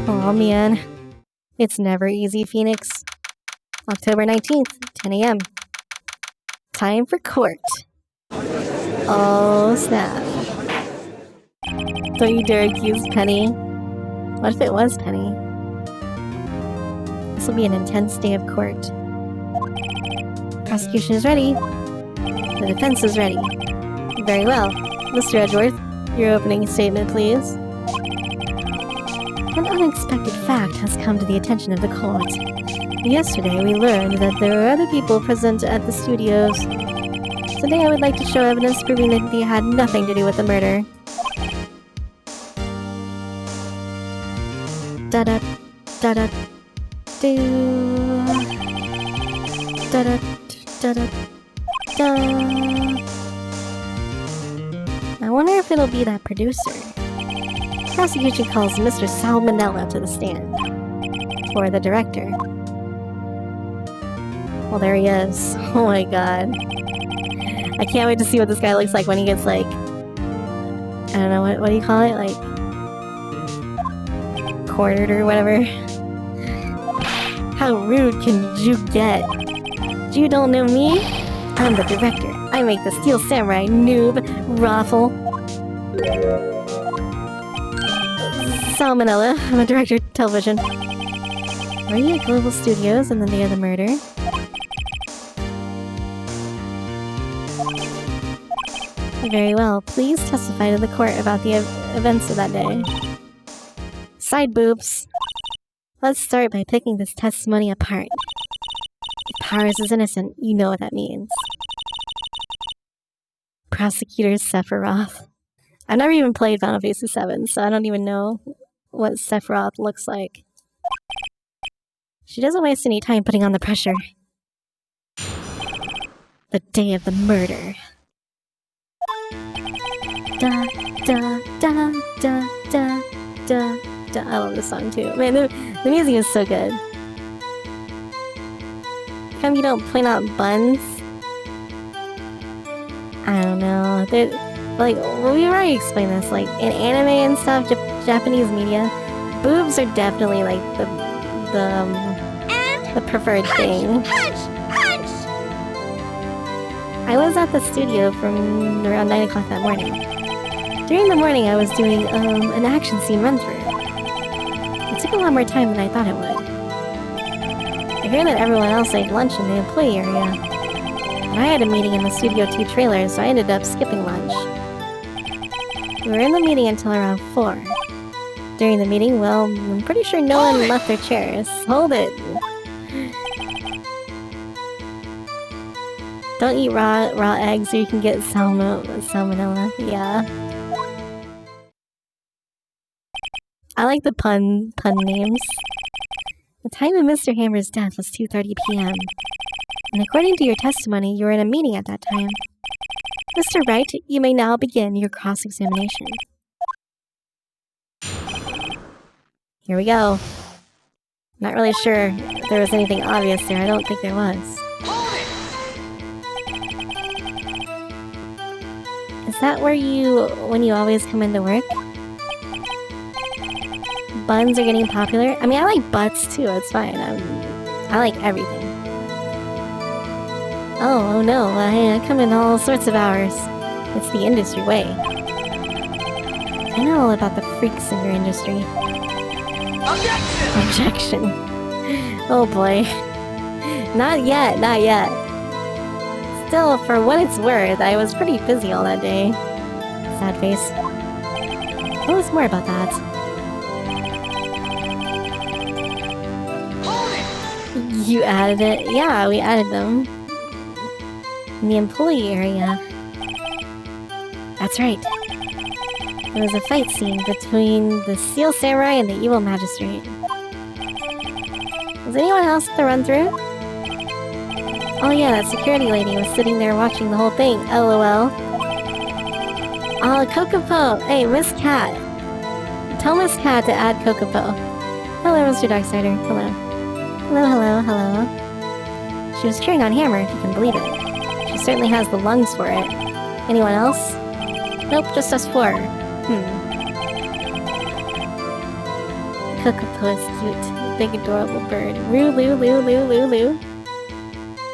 Speaker 1: Oh man. It's never easy, Phoenix. October 19th, 10 a.m. Time for court. Oh, snap. Don't you dare accuse Penny. What if it was Penny? This will be an intense day of court. Prosecution is ready. The defense is ready. Very well. Mr. Edgeworth, your opening statement, please. An unexpected fact has come to the attention of the court. Yesterday, we learned that there were other people present at the studios. Today, I would like to show evidence proving that they had nothing to do with the murder. Da-da, da-da, do. Da-da, da-da, da. I wonder if it'll be that producer. Prosecution calls Mr. Salmonella to the stand. Or the director. Well, there he is. Oh my god. I can't wait to see what this guy looks like when he gets, like... I don't know, what do you call it? Like... cornered or whatever. How rude can you get? You don't know me? I'm the director. I make the Steel Samurai, noob. Raffle. Salmonella. I'm a director of television. Were you at Global Studios on the day of the murder? Very well. Please testify to the court about the events of that day. Side boobs. Let's start by picking this testimony apart. If Powers is innocent, you know what that means. Prosecutor Sephiroth. I've never even played Final Fantasy VII, so I don't even know what Sephiroth looks like. She doesn't waste any time putting on the pressure. The day of the murder. Da da da da da da da. I love this song too. Man, the music is so good. come you don't point out buns? I don't know. Like, well, we already explained this. Like, in anime and stuff, Japanese media, boobs are definitely like the preferred thing.
Speaker 3: Punch! Punch!
Speaker 1: I was at the studio from around 9 o'clock that morning. During the morning, I was doing an action scene run-through. It took a lot more time than I thought it would. I hear that everyone else ate lunch in the employee area. But I had a meeting in the Studio 2 trailer, so I ended up skipping lunch. We were in the meeting until around 4. During the meeting, well, I'm pretty sure no one left their chairs. Hold it! Don't eat raw eggs or you can get salmonella. Yeah. I like the pun names. The time of Mr. Hammer's death was 2:30 p.m. And according to your testimony, you were in a meeting at that time. Mr. Wright, you may now begin your cross-examination. Here we go. Not really sure if there was anything obvious there. I don't think there was. Is that when you always come into work? Buns are getting popular? I mean, I like butts too, it's fine. I like everything. Oh no, I come in all sorts of hours. It's the industry way. I know all about the freaks in your industry. Objection! Oh boy. Not yet, not yet. Still, for what it's worth, I was pretty busy all that day. Sad face. Tell us more about that. You added it? Yeah, we added them. In the employee area. That's right. There was a fight scene between the Steel Samurai and the Evil Magistrate. Was anyone else at the run-through? Oh yeah, that security lady was sitting there watching the whole thing. LOL. Oh, Kokopo! Hey, Miss Cat! Tell Miss Cat to add Kokopo. Hello, Mr. Darksider. Hello. Hello, hello, hello. She was cheering on Hammer, if you can believe it. She certainly has the lungs for it. Anyone else? Nope, just us 4. Kokopo is cute. Big adorable bird. Roo-loo-loo-loo-loo-loo.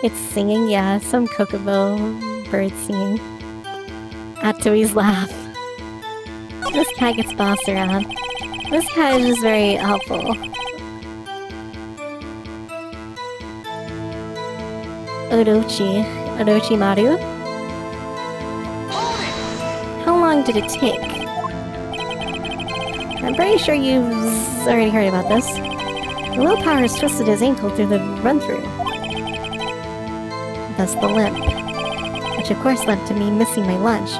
Speaker 1: It's singing, yeah, some Kokopo bird singing. At Toei's laugh. This cat gets bossed around. This cat is just very helpful. Orochimaru? How long did it take? I'm pretty sure you've already heard about this. The willpower has twisted his ankle through the run-through. Thus the limp. Which of course led to me missing my lunch.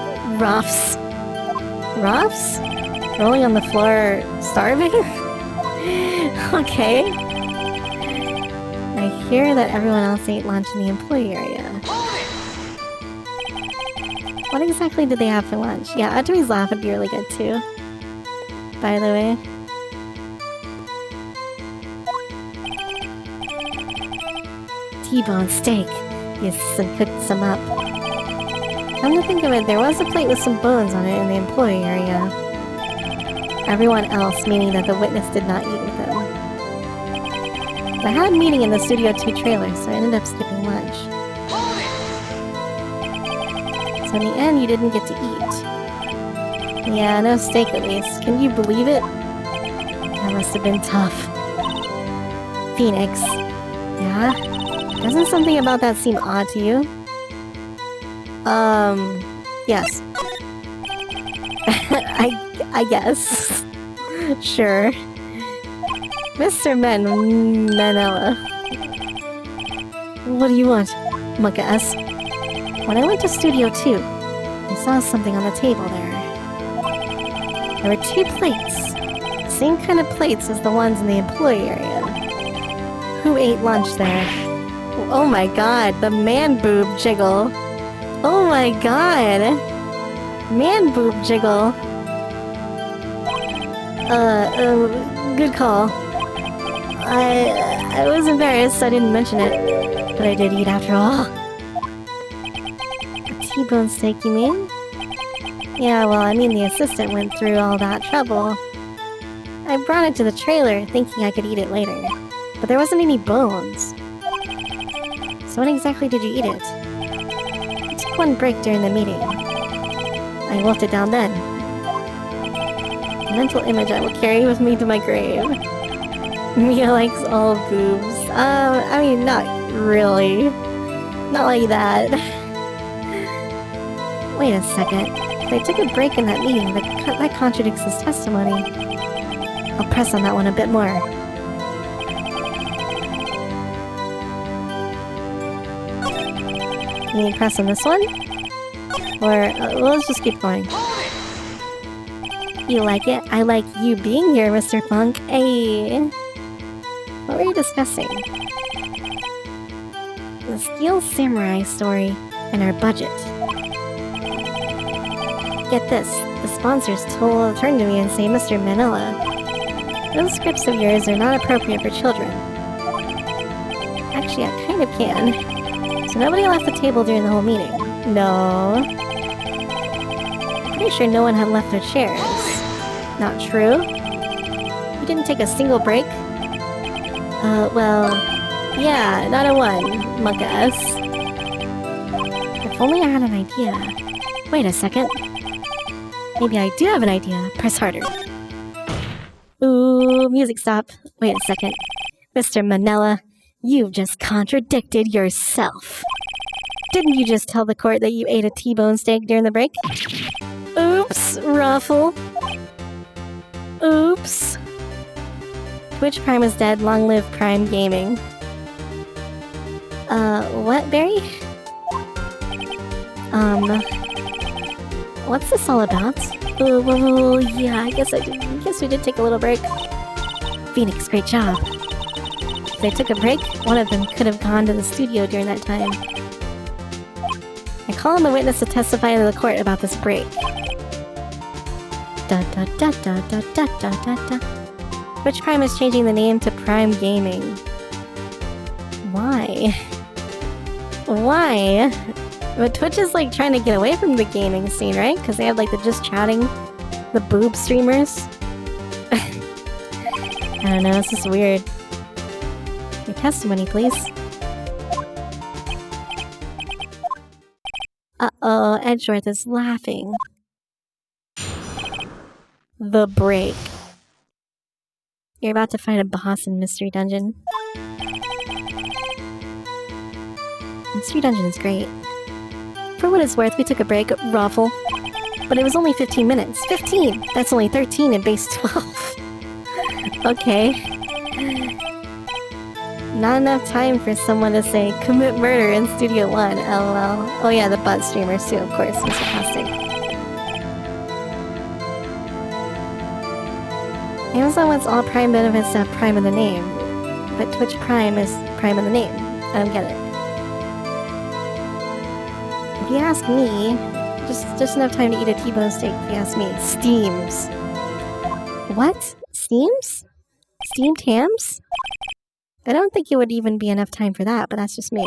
Speaker 1: Ruffs. Ruffs? Rolling on the floor, starving? Okay. I hear that everyone else ate lunch in the employee area. What exactly did they have for lunch? Yeah, Atomi's laugh would be really good too. By the way. T-bone steak. Yes, and cooked some up. Come to think of it, there was a plate with some bones on it in the employee area. Everyone else, meaning that the witness did not eat with him. I had a meeting in the Studio 2 trailer, so I ended up skipping lunch. So in the end, you didn't get to eat. Yeah, no steak at least. Can you believe it? That must have been tough. Phoenix. Yeah? Doesn't something about that seem odd to you? Yes. I guess. Sure. Mr. Manella. What do you want? Monka asked. When I went to Studio 2, I saw something on the table there. There were 2 plates. The same kind of plates as the ones in the employee area. Who ate lunch there? Oh my god, the man boob jiggle. Oh my god. Man boob jiggle. Good call. I was embarrassed I didn't mention it. But I did eat after all. A T-bone steak, you mean? Yeah, well, I mean the assistant went through all that trouble. I brought it to the trailer thinking I could eat it later. But there wasn't any bones. So when exactly did you eat it? I took one break during the meeting. I wolfed it down then. A mental image I will carry with me to my grave. Mia likes all boobs. I mean, not really. Not like that. Wait a second. If I took a break in that meeting, that contradicts his testimony. I'll press on that one a bit more. You need to press on this one? Or, let's just keep going. You like it? I like you being here, Mr. Funk. Hey. What were you discussing? The Steel Samurai story and our budget. Get this. The sponsors turn to me and say, Mr. Manila, those scripts of yours are not appropriate for children. Actually, I kind of can. So nobody left the table during the whole meeting. No. I'm pretty sure no one had left their chairs. Not true? You didn't take a single break? Well... yeah, not a one, monk-ass. If only I had an idea. Wait a second. Maybe I do have an idea. Press harder. Ooh, music stop. Wait a second. Mr. Manella, you've just contradicted yourself. Didn't you just tell the court that you ate a T-bone steak during the break? Oops, Ruffle. Oops. Twitch Prime is dead. Long live Prime Gaming. What, Barry? What's this all about? Oh, yeah, I guess we did take a little break. Phoenix, great job. If they took a break, one of them could have gone to the studio during that time. I call on the witness to testify to the court about this break. Da da da da da da da da da. Twitch Prime is changing the name to Prime Gaming. Why? Why? But Twitch is like trying to get away from the gaming scene, right? Because they have like the just chatting, the boob streamers. I don't know, it's just weird. Your testimony, please. Uh-oh, Edgeworth is laughing. The break. You're about to find a boss in Mystery Dungeon. Mystery Dungeon is great. For what it's worth, we took a break, Ruffle. But it was only 15 minutes. 15! That's only 13 in base 12. Okay. Not enough time for someone to say, commit murder in Studio 1, lol. Oh yeah, the butt streamers too, of course, Mr. Caustic. Amazon wants all Prime benefits to have Prime in the name. But Twitch Prime is Prime in the name. I don't get it. If you ask me, just enough time to eat a T-bone steak if you ask me. Steams. What? Steams? Steamed hams? I don't think it would even be enough time for that, but that's just me.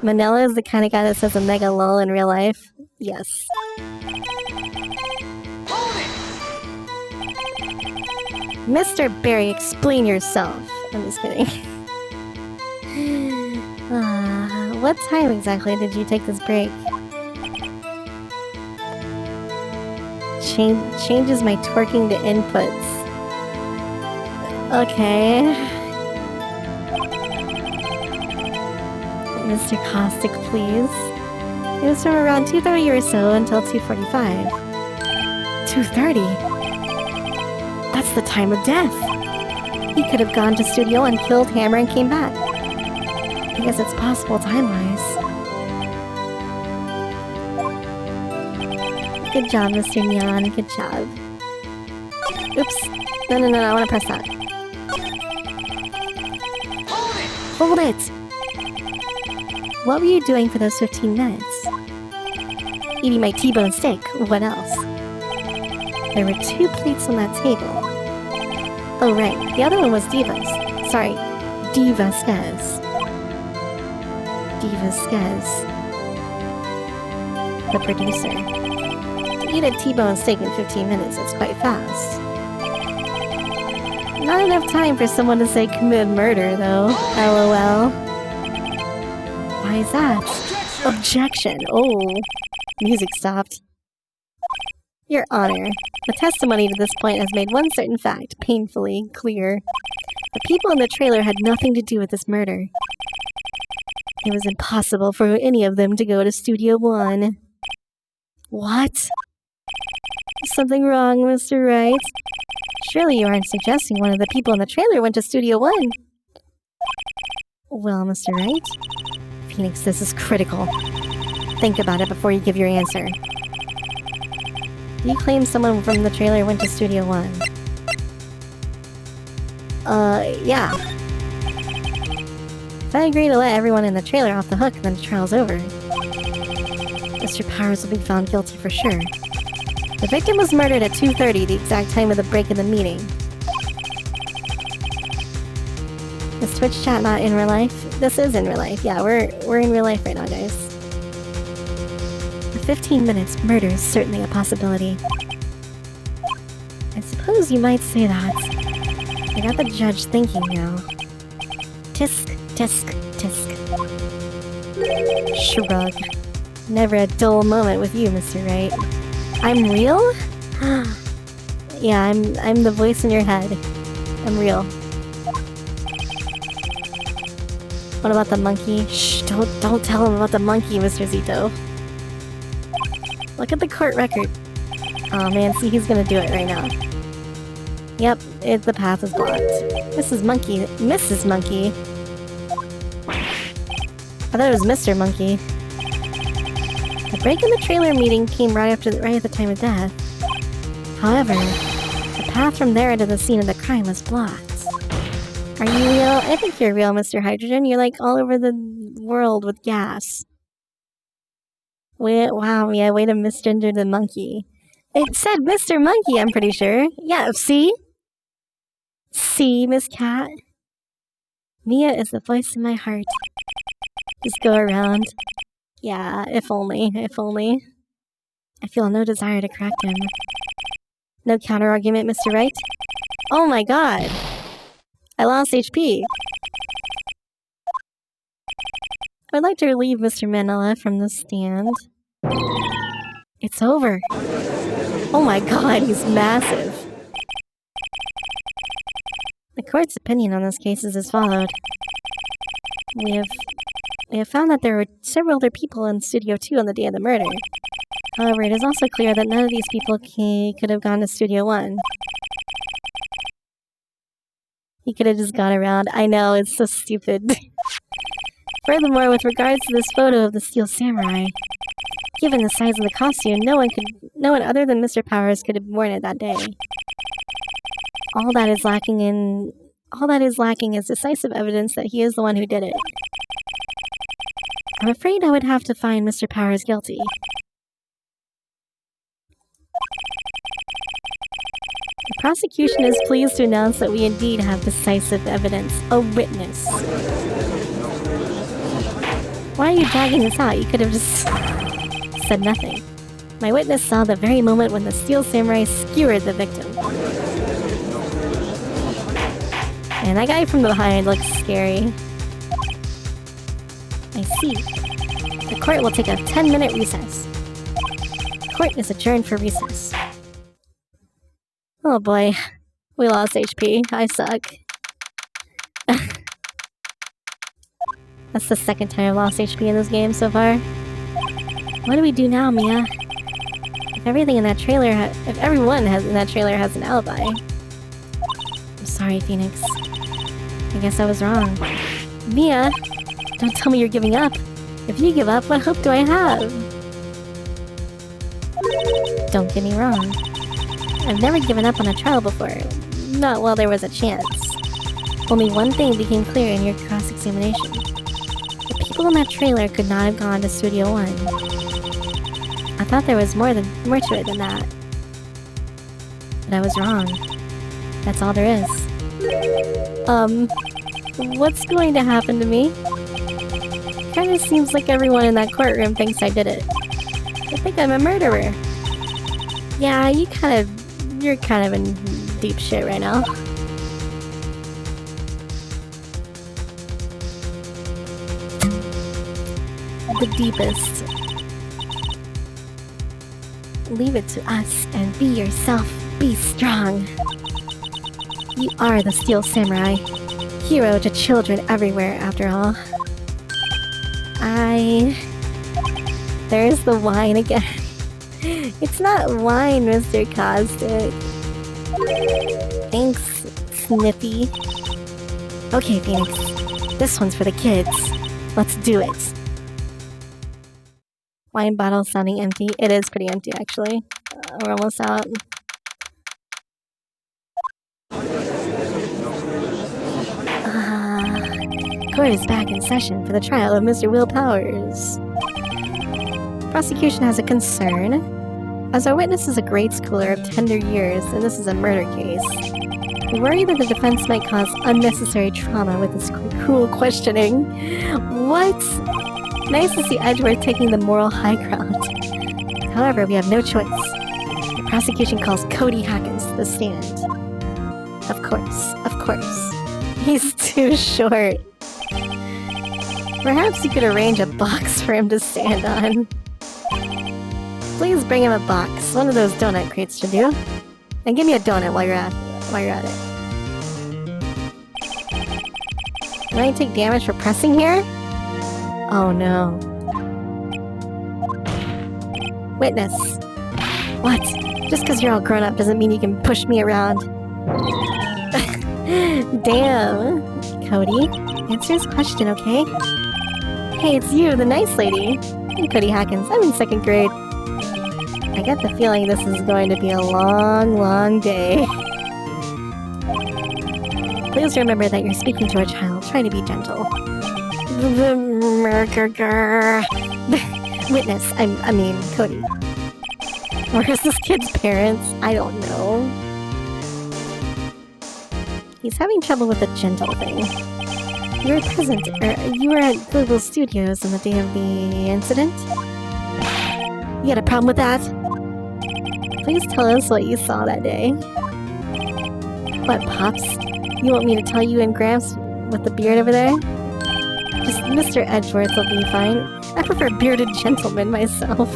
Speaker 1: Manila is the kind of guy that says a mega lol in real life. Yes. Mr. Barry, explain yourself. I'm just kidding. What time exactly did you take this break? Changes my twerking to inputs. Okay. Mr. Caustic, please. It was from around 2:30 or so until 2:45. 2:30? That's the time of death! He could have gone to Studio and killed Hammer and came back. I guess it's possible time-wise. Good job, Mr. Neon. Good job. Oops. No, I want to press that. Hold it! What were you doing for those 15 minutes? Eating my T-bone steak. What else? There were 2 plates on that table. Oh right, the other one was Diva's. Sorry, D. Vasquez. D. Vasquez. The producer. To eat a T-bone steak in 15 minutes, it's quite fast. Not enough time for someone to say commit murder, though. LOL. Why is that? Objection! Oh. Music stopped. Your Honor, the testimony to this point has made one certain fact painfully clear. The people in the trailer had nothing to do with this murder. It was impossible for any of them to go to Studio One. What? Is something wrong, Mr. Wright? Surely you aren't suggesting one of the people in the trailer went to Studio One? Well, Mr. Wright? Phoenix, this is critical. Think about it before you give your answer. Do you claim someone from the trailer went to Studio One? Yeah. If I agree to let everyone in the trailer off the hook, then the trial's over. Mr. Powers will be found guilty for sure. The victim was murdered at 2:30, the exact time of the break in the meeting. Is Twitch chat not in real life? This is in real life. Yeah, we're in real life right now, guys. For 15 minutes, murder is certainly a possibility. I suppose you might say that. I got the judge thinking now. Tisk, tisk, tisk. Shrug. Never a dull moment with you, Mr. Wright. I'm real? Yeah, I'm the voice in your head. I'm real. What about the monkey? Shh, don't tell him about the monkey, Mr. Zito. Look at the court record. Oh man, see, he's gonna do it right now. Yep, the path is blocked. Mrs. Monkey. I thought it was Mr. Monkey. The break in the trailer meeting came right at the time of death. However, the path from there to the scene of the crime was blocked. Are you real? I think you're real, Mr. Hydrogen. You're like all over the world with gas. Wow, yeah, way to misgender the monkey. It said Mr. Monkey, I'm pretty sure. Yeah, see? See, Miss Cat? Mia is the voice in my heart. Just go around. Yeah, if only. I feel no desire to correct him. No counter-argument, Mr. Wright? Oh my god! I lost HP. I would like to relieve Mr. Manila from the stand. It's over. Oh my god, he's massive. The court's opinion on this case is as followed. We have found that there were several other people in Studio 2 on the day of the murder. However, it is also clear that none of these people could have gone to Studio 1. He could have just gone around. I know, it's so stupid. Furthermore, with regards to this photo of the Steel Samurai, given the size of the costume, no one other than Mr. Powers could have worn it that day. All that is lacking is decisive evidence that he is the one who did it. I'm afraid I would have to find Mr. Powers guilty. The prosecution is pleased to announce that we indeed have decisive evidence. A witness. Why are you dragging this out? You could have just said nothing. My witness saw the very moment when the Steel Samurai skewered the victim. And that guy from behind looks scary. I see. The court will take a 10-minute recess. Court is adjourned for recess. Oh boy. We lost HP. I suck. That's the second time I've lost HP in this game so far. What do we do now, Mia? If everyone in that trailer has an alibi. I'm sorry, Phoenix. I guess I was wrong. Mia, don't tell me you're giving up. If you give up, what hope do I have? Don't get me wrong. I've never given up on a trial before. Not while there was a chance. Only one thing became clear in your cross-examination. The people in that trailer could not have gone to Studio 1. I thought there was more to it than that. But I was wrong. That's all there is. What's going to happen to me? Kinda seems like everyone in that courtroom thinks I did it. They think I'm a murderer. Yeah, you're kind of in deep shit right now. The deepest. Leave it to us and be yourself. Be strong. You are the Steel Samurai. Hero to children everywhere, after all. There's the wine again. It's not wine, Mr. Caustic. Thanks, Snippy. Okay, Phoenix. This one's for the kids. Let's do it. Wine bottle sounding empty. It is pretty empty, actually. We're almost out. Court is back in session for the trial of Mr. Will Powers. Prosecution has a concern. As our witness is a grade schooler of tender years, and this is a murder case, we worry that the defense might cause unnecessary trauma with this cruel questioning. What? Nice to see Edgeworth taking the moral high ground. However, we have no choice. The prosecution calls Cody Hackins to the stand. Of course. He's too short. Perhaps you could arrange a box for him to stand on. Please bring him a box. One of those donut crates should do. And give me a donut while you're at it. Do I take damage for pressing here? Oh no. Witness. What? Just because you're all grown up doesn't mean you can push me around. Damn. Cody, answer his question, okay? Hey, it's you, the nice lady. I'm Cody Hackins. I'm in 2nd grade. I get the feeling this is going to be a long, long day. Please remember that you're speaking to a child. Try to be gentle. Witness, I mean, Cody. Where's this kid's parents? I don't know. He's having trouble with the gentle thing. You were at Global Studios on the day of the incident? You had a problem with that? Please tell us what you saw that day. What, Pops? You want me to tell you and Gramps with the beard over there? Just Mr. Edgeworth will be fine. I prefer bearded gentlemen myself.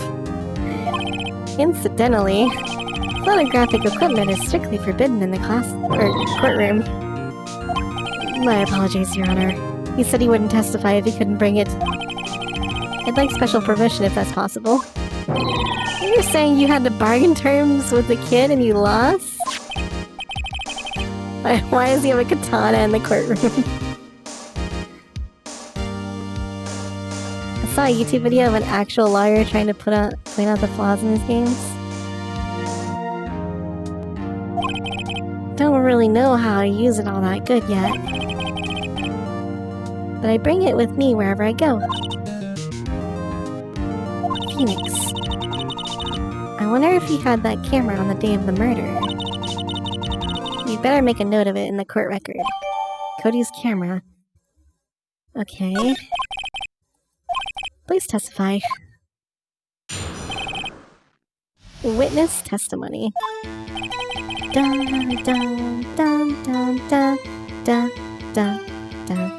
Speaker 1: Incidentally, photographic equipment is strictly forbidden in the courtroom. My apologies, Your Honor. He said he wouldn't testify if he couldn't bring it. I'd like special permission if that's possible. You're saying you had to bargain terms with the kid and you lost? Why does he have a katana in the courtroom? I saw a YouTube video of an actual lawyer trying to point out the flaws in his games. Don't really know how to use it all that good yet. But I bring it with me wherever I go. Phoenix. I wonder if he had that camera on the day of the murder. You'd better make a note of it in the court record. Cody's camera. Okay. Please testify. Witness testimony. Dun dun dun dun dun dun dun dun.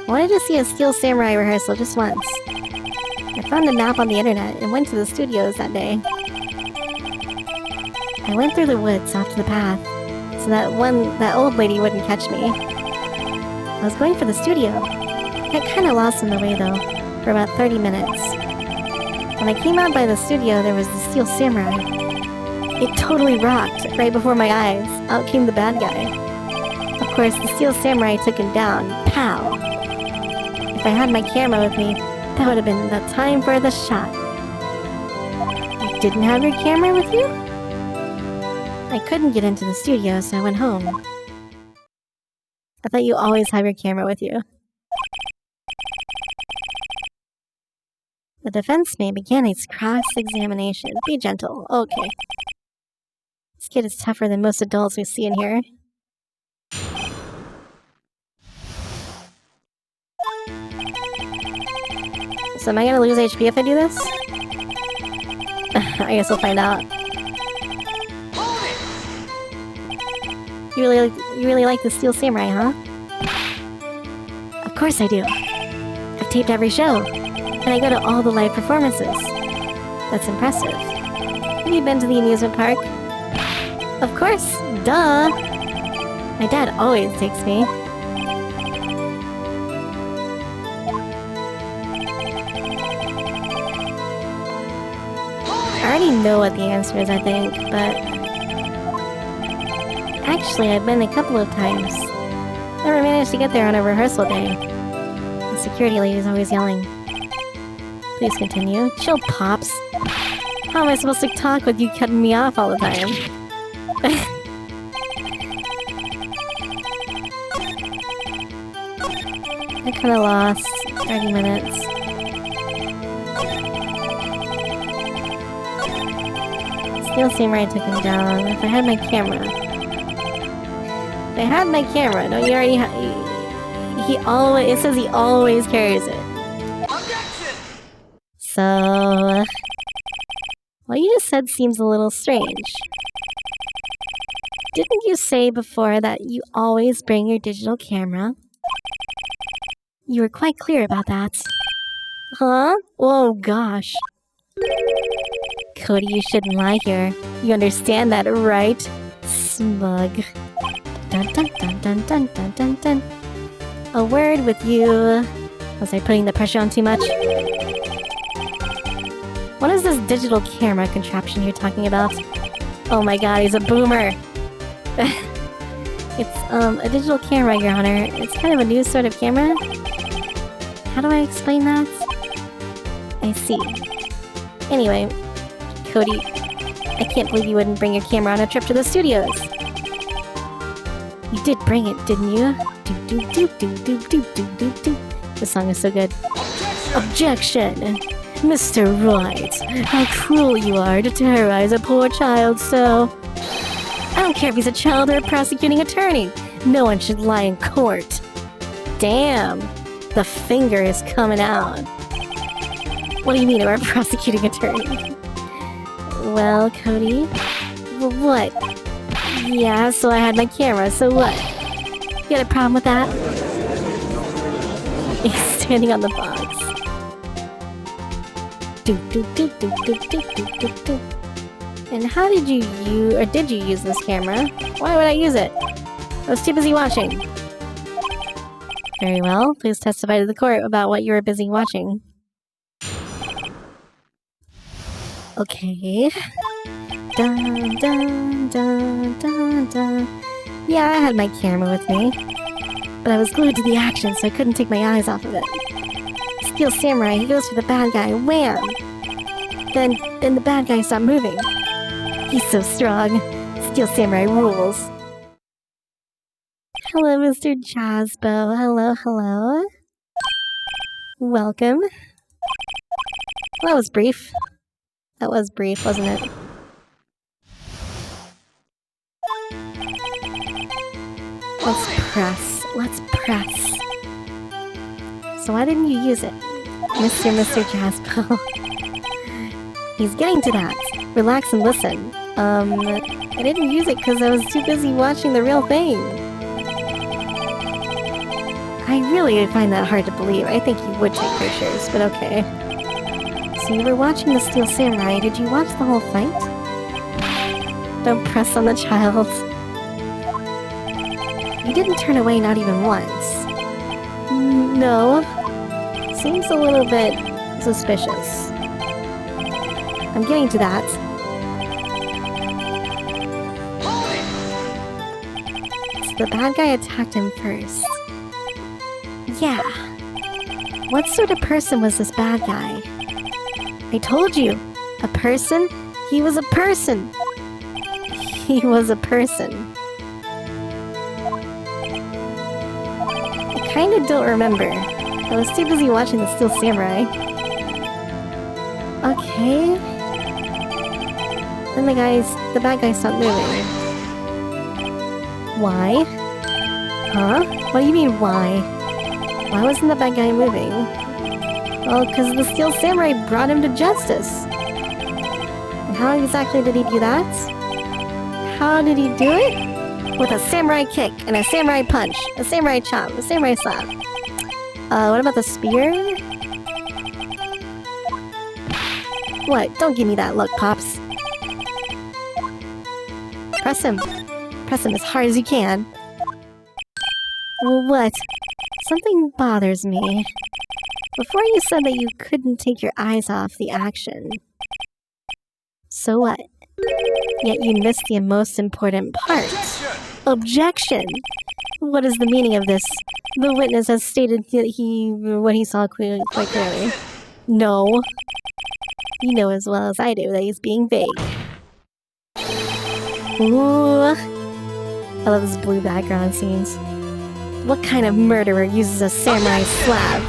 Speaker 1: I wanted to see a Steel Samurai rehearsal just once. I found a map on the internet and went to the studios that day. I went through the woods off to the path, so that old lady wouldn't catch me. I was going for the studio. I got kinda lost on the way though, for about 30 minutes. When I came out by the studio, there was the Steel Samurai. It totally rocked, right before my eyes. Out came the bad guy. Of course, the Steel Samurai took him down. Pow! If I had my camera with me, that would have been the time for the shot. You didn't have your camera with you? I couldn't get into the studio, so I went home. I thought you always have your camera with you. The defense may begin its cross-examination. Be gentle. Okay. This kid is tougher than most adults we see in here. So am I gonna lose HP if I do this? I guess we'll find out. You really like the Steel Samurai, huh? Of course I do. I've taped every show, and I go to all the live performances. That's impressive. Have you been to the amusement park? Of course, duh! My dad always takes me. I already know what the answer is, I think, but... Actually, I've been a couple of times. Never managed to get there on a rehearsal day. The security lady's always yelling. Please continue. Chill, Pops. How am I supposed to talk with you cutting me off all the time? I kinda lost 30 minutes. Steel Samurai took him down. If I had my camera. If I had my camera, don't you already he always, it says he always carries it. So... what you just said seems a little strange. Didn't you say before that you always bring your digital camera? You were quite clear about that. Huh? Oh gosh. Cody, you shouldn't lie here. You understand that, right? Smug. Dun dun dun dun dun dun dun dun. A word with you. Was I putting the pressure on too much? What is this digital camera contraption you're talking about? Oh my god, he's a boomer! It's, a digital camera, Your Honor. It's kind of a new sort of camera. How do I explain that? I see. Anyway, Cody, I can't believe you wouldn't bring your camera on a trip to the studios. You did bring it, didn't you? Do-do-do-do-do-do-do-do. This song is so good. Objection! Mr. Wright, how cruel you are to terrorize a poor child so... I don't care if he's a child or a prosecuting attorney. No one should lie in court. Damn, the finger is coming out. What do you mean, we're a prosecuting attorney? Well, Cody... what? Yeah, so I had my camera, so what? You got a problem with that? He's standing on the box. And how did you use this camera? Why would I use it? I was too busy watching. Very well, please testify to the court about what you were busy watching. Okay. Dun dun dun dun dun. Yeah, I had my camera with me. But I was glued to the action, so I couldn't take my eyes off of it. Steel Samurai, he goes for the bad guy, wham! Then the bad guy stopped moving. He's so strong. Steel Samurai rules. Hello, Mr. Jasbo. Hello, hello. Welcome. Well, that was brief. That was brief, wasn't it? Let's press. Let's press. So why didn't you use it? Mr. Jaspo. He's getting to that. Relax and listen. I didn't use it because I was too busy watching the real thing. I really find that hard to believe. I think you would take pictures, but okay. So you were watching the Steel Samurai. Did you watch the whole fight? Don't press on the child. You didn't turn away not even once. No. Seems a little bit suspicious. I'm getting to that. So the bad guy attacked him first. Yeah. What sort of person was this bad guy? I told you. A person? He was a person. He was a person. I kinda don't remember. I was too busy watching the Steel Samurai. Okay. Then the bad guy stopped moving. Why? Huh? What do you mean, why? Why wasn't the bad guy moving? Well, because the Steel Samurai brought him to justice. And how exactly did he do that? How did he do it? With a samurai kick, and a samurai punch, a samurai chop, a samurai slap. What about the spear? What? Don't give me that look, Pops. Press him. Press him as hard as you can. What? Something bothers me. Before you said that you couldn't take your eyes off the action. So what? Yet you missed the most important part. Objection! What is the meaning of this? The witness has stated that what he saw quite clearly. No. You know as well as I do that he's being vague. Ooh. I love this blue background scenes. What kind of murderer uses a samurai slap?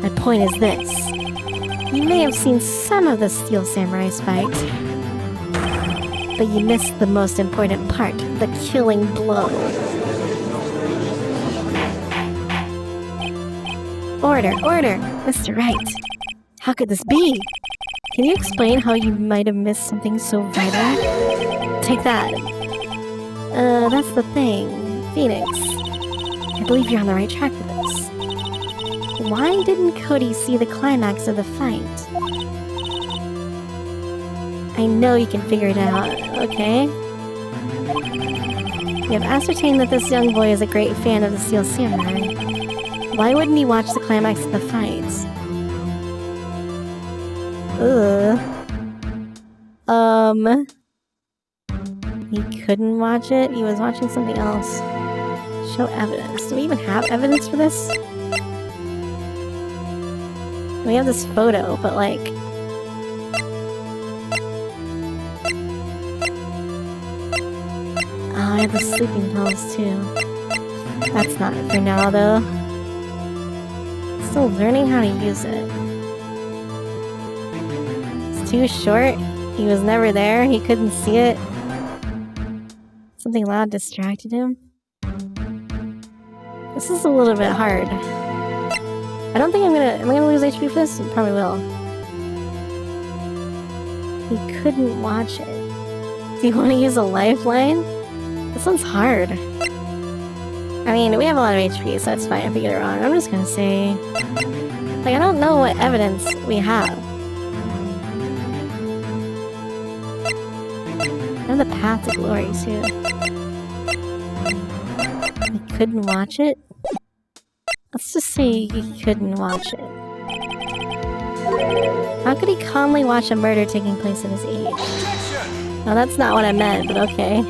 Speaker 1: My point is this. You may have seen some of the Steel Samurai's fight, but you missed the most important part, the killing blow. Order, order! Mr. Wright. How could this be? Can you explain how you might have missed something so vital? Take that. That's the thing. Phoenix. I believe you're on the right track with this. Why didn't Cody see the climax of the fight? I know you can figure it out, okay? You have ascertained that this young boy is a great fan of the Steel Samurai. Why wouldn't he watch the climax of the fight? He couldn't watch it? He was watching something else. Show evidence. Do we even have evidence for this? We have this photo, but like... Oh, I have the sleeping pills too. That's not it for now, though. Still learning how to use it. It's too short. He was never there. He couldn't see it. Something loud distracted him. This is a little bit hard. I don't think am I gonna lose HP for this? Probably will. He couldn't watch it. Do you want to use a lifeline? This one's hard. I mean, we have a lot of HP, so it's fine if we get it wrong. I'm just gonna say... Like, I don't know what evidence we have. And the path to glory, too. He couldn't watch it? Let's just say he couldn't watch it. How could he calmly watch a murder taking place at his age? No, that's not what I meant, but okay.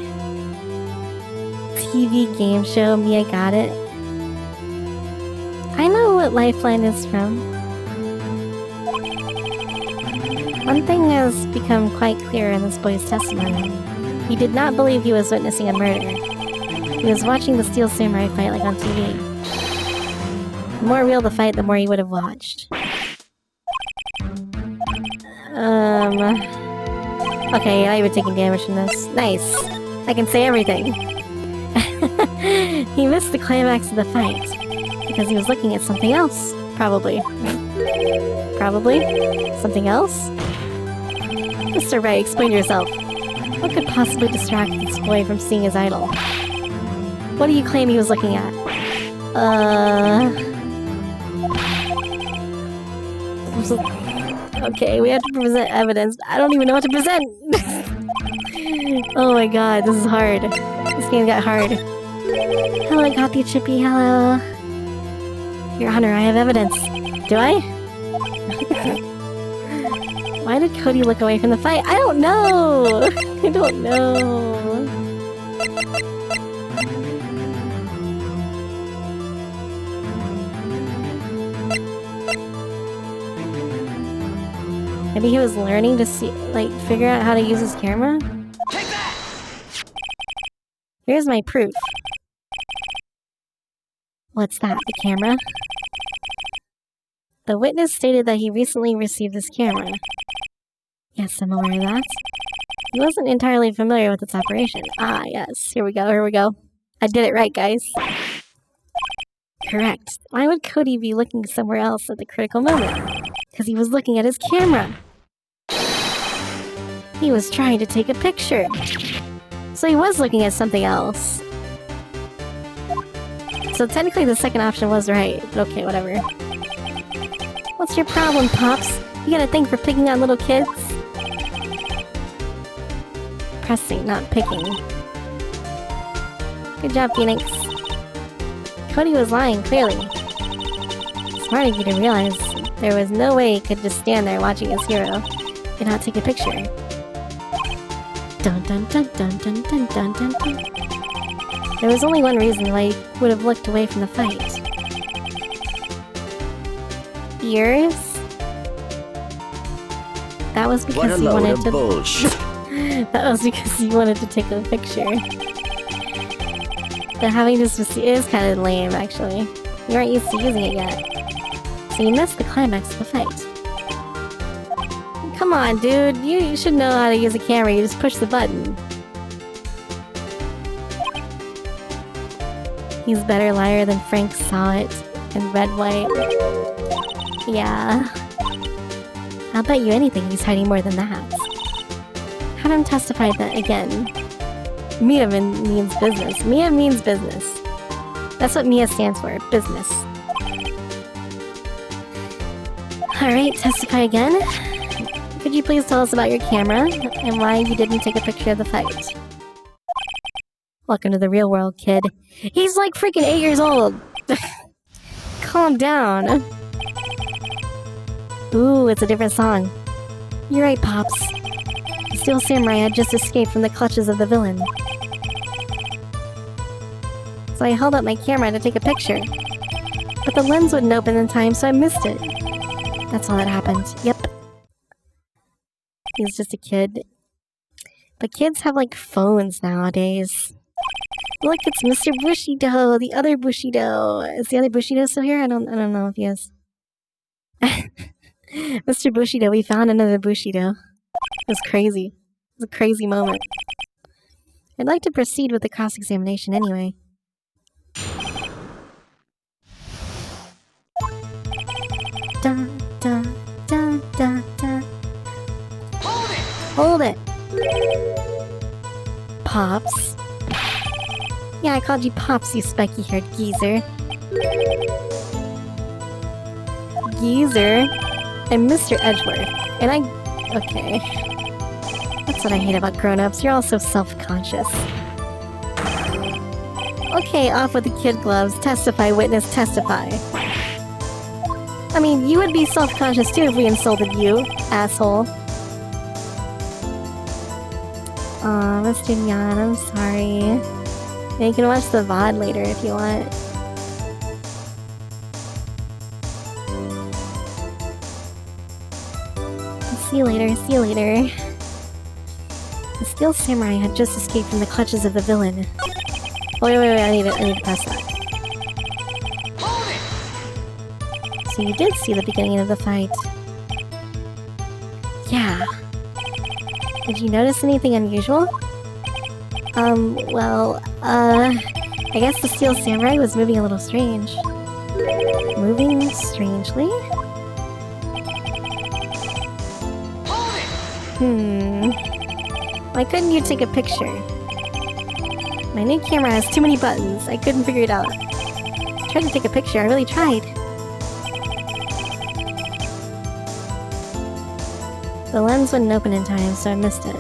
Speaker 1: TV game show, me, I got it. I know what Lifeline is from. One thing has become quite clear in this boy's testimony. He did not believe he was witnessing a murder. He was watching the Steel Samurai fight like on TV. The more real the fight, the more he would have watched. Okay, not even taking damage from this. Nice. I can say everything. He missed the climax of the fight because he was looking at something else. Probably. Probably? Something else? Mr. Wright, explain yourself. What could possibly distract this boy from seeing his idol? What do you claim he was looking at? Okay, we have to present evidence. I don't even know what to present! Oh my god, this is hard. This game got hard. Hello, Copy Chippy, hello. Your Honor, I have evidence. Do I? Why did Cody look away from the fight? I don't know! I don't know. Maybe he was learning to see, like, figure out how to use his camera?
Speaker 2: Take that!
Speaker 1: Here's my proof. What's that, the camera? The witness stated that he recently received this camera. Yes, I'm aware of that. He wasn't entirely familiar with its operation. Ah, yes. Here we go, here we go. I did it right, guys. Correct. Why would Cody be looking somewhere else at the critical moment? Because he was looking at his camera. He was trying to take a picture. So he was looking at something else. So technically the second option was right. But okay, whatever. What's your problem, Pops? You got a thing for picking on little kids? Pressing, not picking. Good job, Phoenix. Cody was lying, clearly. Smart of you to realize there was no way he could just stand there watching his hero and not take a picture. Dun dun dun dun dun dun dun dun dun. There was only one reason why he would have looked away from the fight. Ears? That was because he wanted to...
Speaker 2: bullshit.
Speaker 1: That was because he wanted to take a picture. But having this is kind of lame, actually. You aren't used to using it yet. So you missed the climax of the fight. Come on, dude. You should know how to use a camera. You just push the button. He's a better liar than Frank saw it in Red White. Yeah. I'll bet you anything he's hiding more than that. Have him testify that again. Mia means business. Mia means business. That's what Mia stands for. Business. Alright, testify again. Could you please tell us about your camera and why you didn't take a picture of the fight? Welcome to the real world, kid. He's like freaking 8 years old! Calm down. Ooh, it's a different song. You're right, Pops. The Steel Samurai had just escaped from the clutches of the villain. So I held up my camera to take a picture. But the lens wouldn't open in time, so I missed it. That's all that happened. Yep. He's just a kid. But kids have, like, phones nowadays. Look, it's Mr. Bushido, the other Bushido. Is the other Bushido still here? I don't know if he is. Mr. Bushido, we found another Bushido. It was crazy. It was a crazy moment. I'd like to proceed with the cross-examination anyway. Dun, dun, dun, dun, dun. Hold it! Pops. Yeah, I called you Pops, you spiky-haired geezer. Geezer? I'm Mr. Edgeworth, and okay. That's what I hate about grown-ups, you're all so self-conscious. Okay, off with the kid gloves. Testify, witness, testify. I mean, you would be self-conscious too if we insulted you, asshole. Aw, Mr. Nyan, I'm sorry. And you can watch the VOD later if you want. See you later, see you later. The Steel Samurai had just escaped from the clutches of the villain. Oh, wait, I need to press that. So you did see the beginning of the fight. Yeah. Did you notice anything unusual? I guess the Steel Samurai was moving a little strange. Moving strangely? Why couldn't you take a picture? My new camera has too many buttons. I couldn't figure it out. I tried to take a picture. I really tried. The lens wouldn't open in time, so I missed it.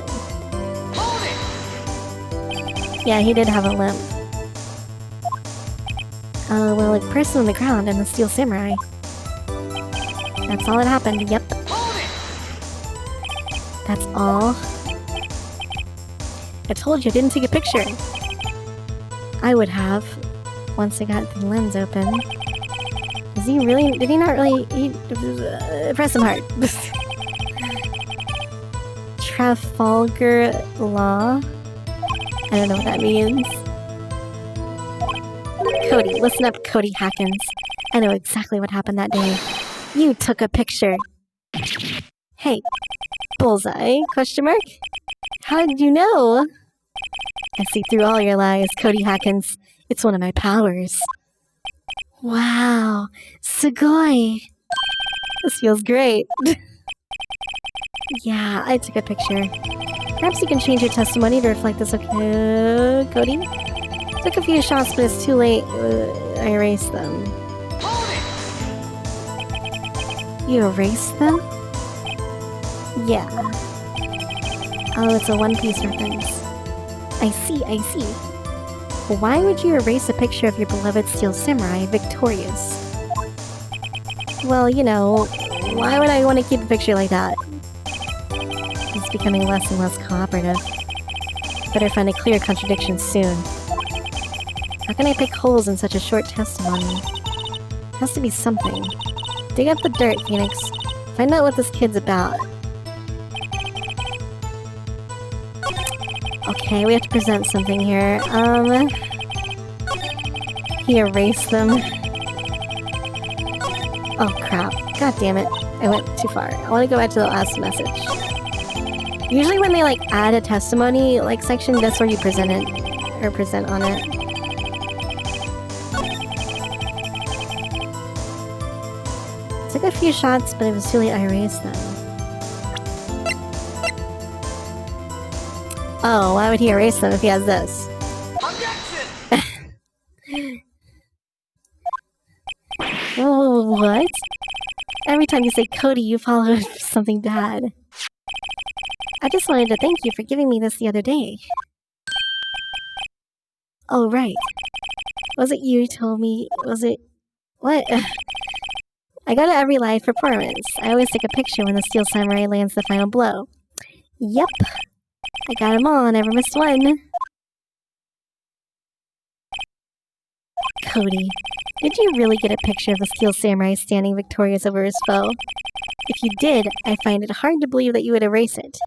Speaker 1: Yeah, he did have a limp. Well, a person on the ground and the Steel Samurai. That's all that happened, yep. That's all. I told you I didn't take a picture. I would have, once I got the lens open. Is he really? Did he not really? Press him hard. Trafalgar Law? I don't know what that means. Cody, listen up, Cody Hackins. I know exactly what happened that day. You took a picture. Hey, bullseye? Question mark? How did you know? I see through all your lies, Cody Hackins. It's one of my powers. Wow, Sugoi! This feels great. Yeah, I took a picture. Perhaps you can change your testimony to reflect this, okay, Cody? Took a few shots, but it's too late. I erased them. You erased them? Yeah. Oh, it's a One Piece reference. I see, I see. Why would you erase a picture of your beloved Steel Samurai victorious? Well, you know, why would I want to keep a picture like that? He's becoming less and less cooperative. Better find a clear contradiction soon. How can I pick holes in such a short testimony? Has to be something. Dig up the dirt, Phoenix. Find out what this kid's about. Okay, we have to present something here. He erased them. Oh crap. God damn it. I went too far. I want to go back to the last message. Usually when they like add a testimony like section, that's where you present it. Or present on it. Took a few shots, but it was too late. I erased them. Oh, why would he erase them if he has this? Oh, what? Every time you say Cody, you follow it with something bad. I just wanted to thank you for giving me this the other day. Oh, right. Was it you who told me? Was it... What? I go to every live performance. I always take a picture when the Steel Samurai lands the final blow. Yep. I got them all, never missed one. Cody, did you really get a picture of the Steel Samurai standing victorious over his foe? If you did, I find it hard to believe that you would erase it.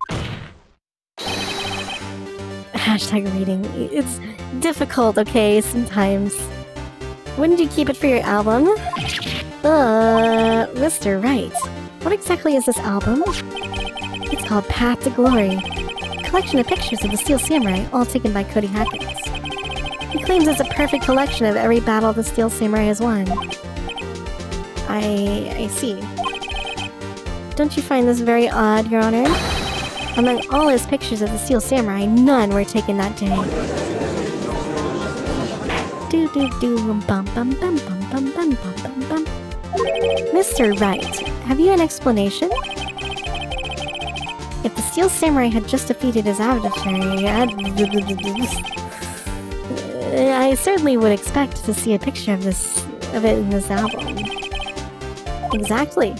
Speaker 1: Hashtag reading. It's difficult, okay, sometimes. Wouldn't you keep it for your album? Mr. Wright. What exactly is this album? It's called Path to Glory. A collection of pictures of the Steel Samurai, all taken by Cody Hackins. He claims it's a perfect collection of every battle the Steel Samurai has won. I see. Don't you find this very odd, Your Honor? Among all his pictures of the Steel Samurai, none were taken that day. Do do do bum bum bum bum bum bum bum bum bum. Mr. Wright, have you an explanation? If the Steel Samurai had just defeated his adversary, I certainly would expect to see a picture of it in this album. Exactly.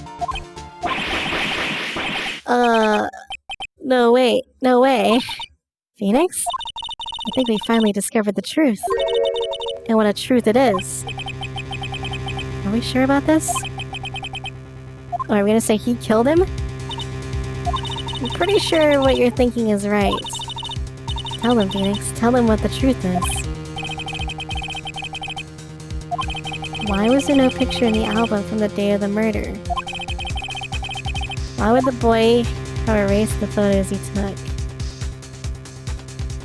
Speaker 1: No way. Phoenix? I think we finally discovered the truth. And what a truth it is. Are we sure about this? Or are we gonna say he killed him? I'm pretty sure what you're thinking is right. Tell them, Phoenix. Tell them what the truth is. Why was there no picture in the album from the day of the murder? Why would the boy have erased the photos he took?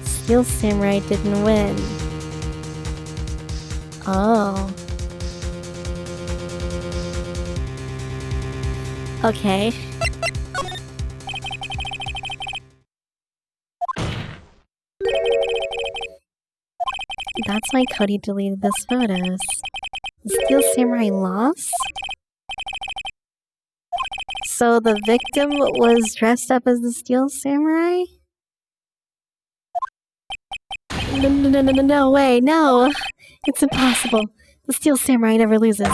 Speaker 1: Steel Samurai didn't win. Oh. Okay. That's why Cody deleted those photos. The Steel Samurai lost? So the victim was dressed up as the Steel Samurai? No way, no! It's impossible. The Steel Samurai never loses.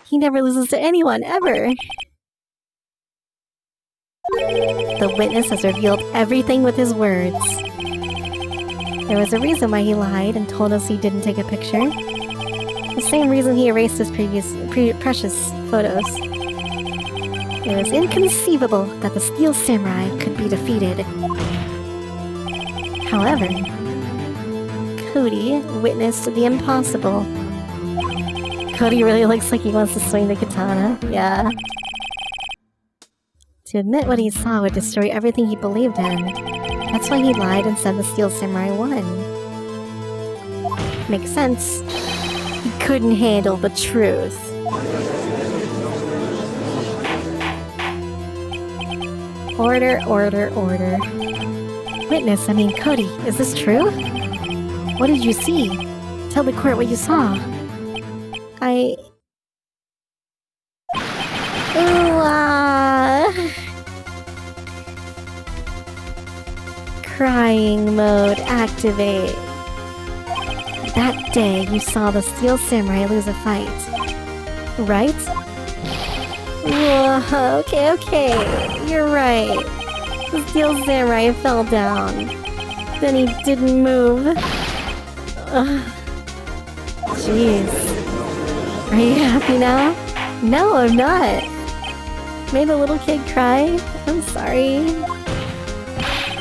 Speaker 1: He never loses to anyone, ever! The witness has revealed everything with his words. There was a reason why he lied and told us he didn't take a picture. The same reason he erased his precious photos. It was inconceivable that the Steel Samurai could be defeated. However, Cody witnessed the impossible. Cody really looks like he wants to swing the katana. Yeah. To admit what he saw would destroy everything he believed in. That's why he lied and said the Steel Samurai won. Makes sense. He He couldn't handle the truth. Order, order, order. Witness, I mean, Cody, is this true? What did you see? Tell the court what you saw. Crying mode activate. That day, you saw the Steel Samurai lose a fight. Right? Whoa, okay. You're right. The Steel Samurai fell down. Then he didn't move. Jeez. Are you happy now? No, I'm not. Made a little kid cry? I'm sorry.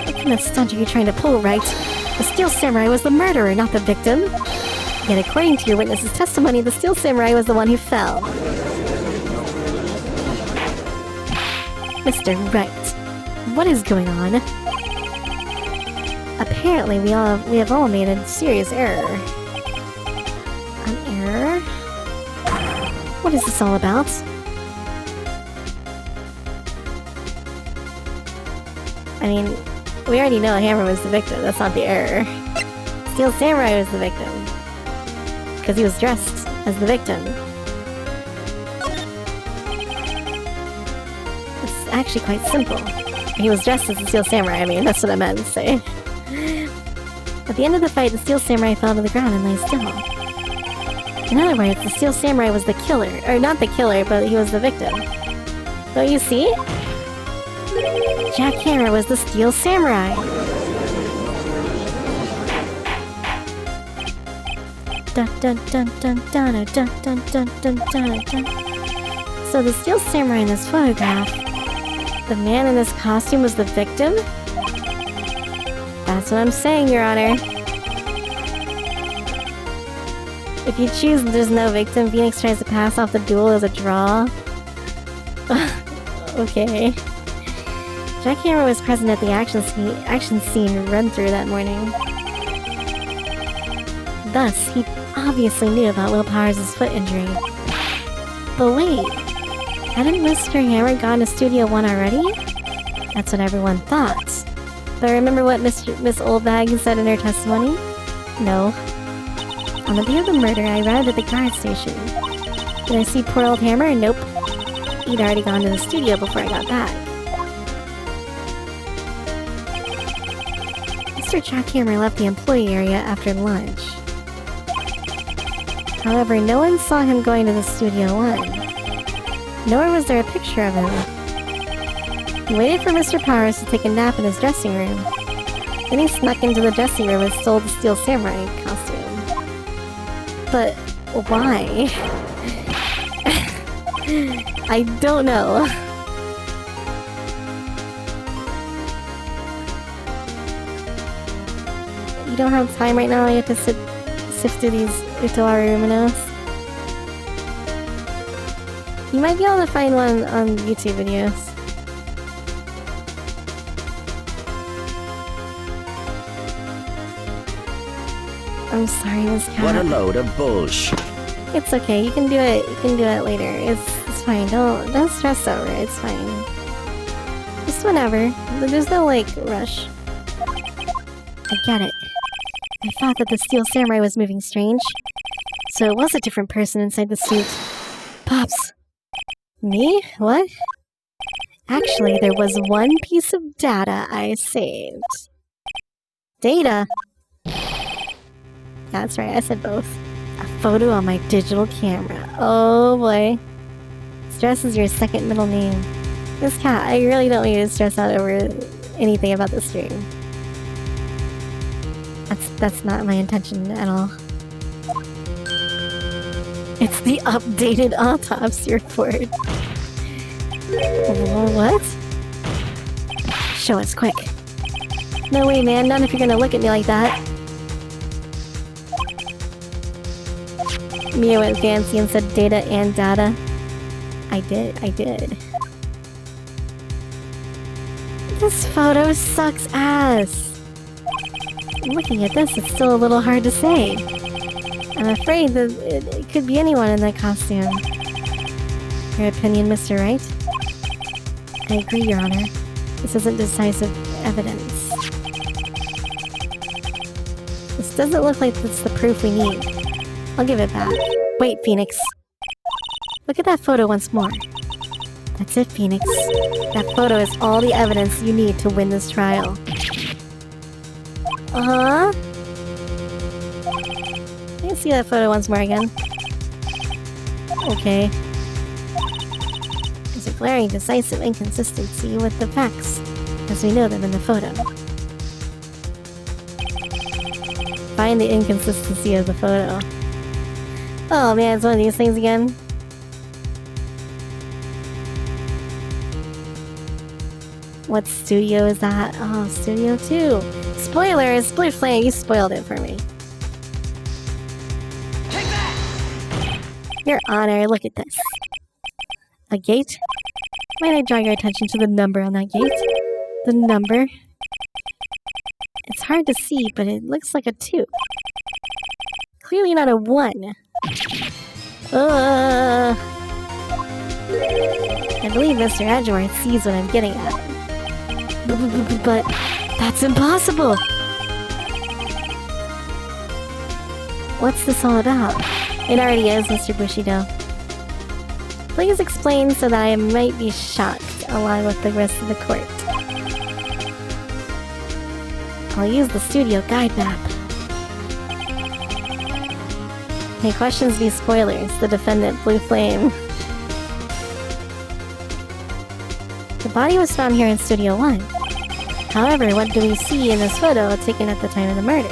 Speaker 1: What kind of stunt are you trying to pull, Wright? The Steel Samurai was the murderer, not the victim. Yet according to your witness's testimony, the Steel Samurai was the one who fell. Mr. Wright, what is going on? Apparently, we have all made a serious error. An error? What is this all about? I mean, we already know Hammer was the victim, that's not the error. Steel Samurai was the victim. Because he was dressed as the victim. It's actually quite simple. He was dressed as the Steel Samurai, I mean, that's what I meant to say. At the end of the fight, the Steel Samurai fell to the ground and lay still. In other words, the Steel Samurai was the killer. Or not the killer, but he was the victim. Don't you see? Jack Hammer was the Steel Samurai. Dun dun dun dun dun dun dun dun dun dun dun. So the Steel Samurai in this photograph, the man in this costume was the victim? That's what I'm saying, Your Honor. If you choose there's no victim, Phoenix tries to pass off the duel as a draw. Okay. Jack Hammer was present at the action scene run-through that morning. Thus, he obviously knew about Will Powers' foot injury. But wait, hadn't Mr. Hammer gone to Studio 1 already? That's what everyone thought. But remember what Miss Oldbag said in her testimony? No. On the day of the murder, I arrived at the guard station. Did I see poor old Hammer? Nope. He'd already gone to the studio before I got back. Mr. Jack Hammer left the employee area after lunch. However, no one saw him going to the Studio 1. Nor was there a picture of him. He waited for Mr. Powers to take a nap in his dressing room. Then he snuck into the dressing room and stole the Steel Samurai costume. But why? I don't know. You don't have time right now, you have to sift through these Utawaru-Uminos. You might be able to find one on YouTube videos. I'm sorry, Miss Cat.
Speaker 4: What a load of bullshit.
Speaker 1: It's okay, you can do it. You can do it later. It's fine. Don't stress over it. It's fine. Just whenever. There's no like rush. I get it. I thought that the Steel Samurai was moving strange. So it was a different person inside the suit. Pops. Me? What? Actually, there was one piece of data I saved. Data? Yeah, that's right, I said both. A photo on my digital camera. Oh boy. Stress is your second middle name. Miss Cat, I really don't want you to stress out over anything about the stream. That's not my intention at all. It's the updated autopsy report. What? Show us quick. No way, man, not if you're gonna look at me like that. Mia went fancy and said data and data. I did. This photo sucks ass. Looking at this, it's still a little hard to say. I'm afraid that it could be anyone in that costume. Your opinion, Mr. Wright? I agree, Your Honor. This isn't decisive evidence. This doesn't look like it's the proof we need. I'll give it back. Wait, Phoenix. Look at that photo once more. That's it, Phoenix. That photo is all the evidence you need to win this trial. Uh-huh. Let me see that photo once more again. Okay. There's a glaring, decisive inconsistency with the facts, as we know them in the photo. Find the inconsistency of the photo. Oh man, it's one of these things again. What studio is that? Oh, Studio 2. Spoilers! Blue Flame, you spoiled it for me. Your Honor, look at this. A gate? Might I draw your attention to the number on that gate? The number? It's hard to see, but it looks like a 2. Clearly not a 1. I believe Mr. Edgeworth sees what I'm getting at. But that's impossible! What's this all about? It already is, Mr. Bushido. Please explain so that I might be shocked along with the rest of the court. I'll use the studio guide map. May questions be spoilers, the defendant, Blue Flame. The body was found here in Studio 1. However, what do we see in this photo taken at the time of the murder?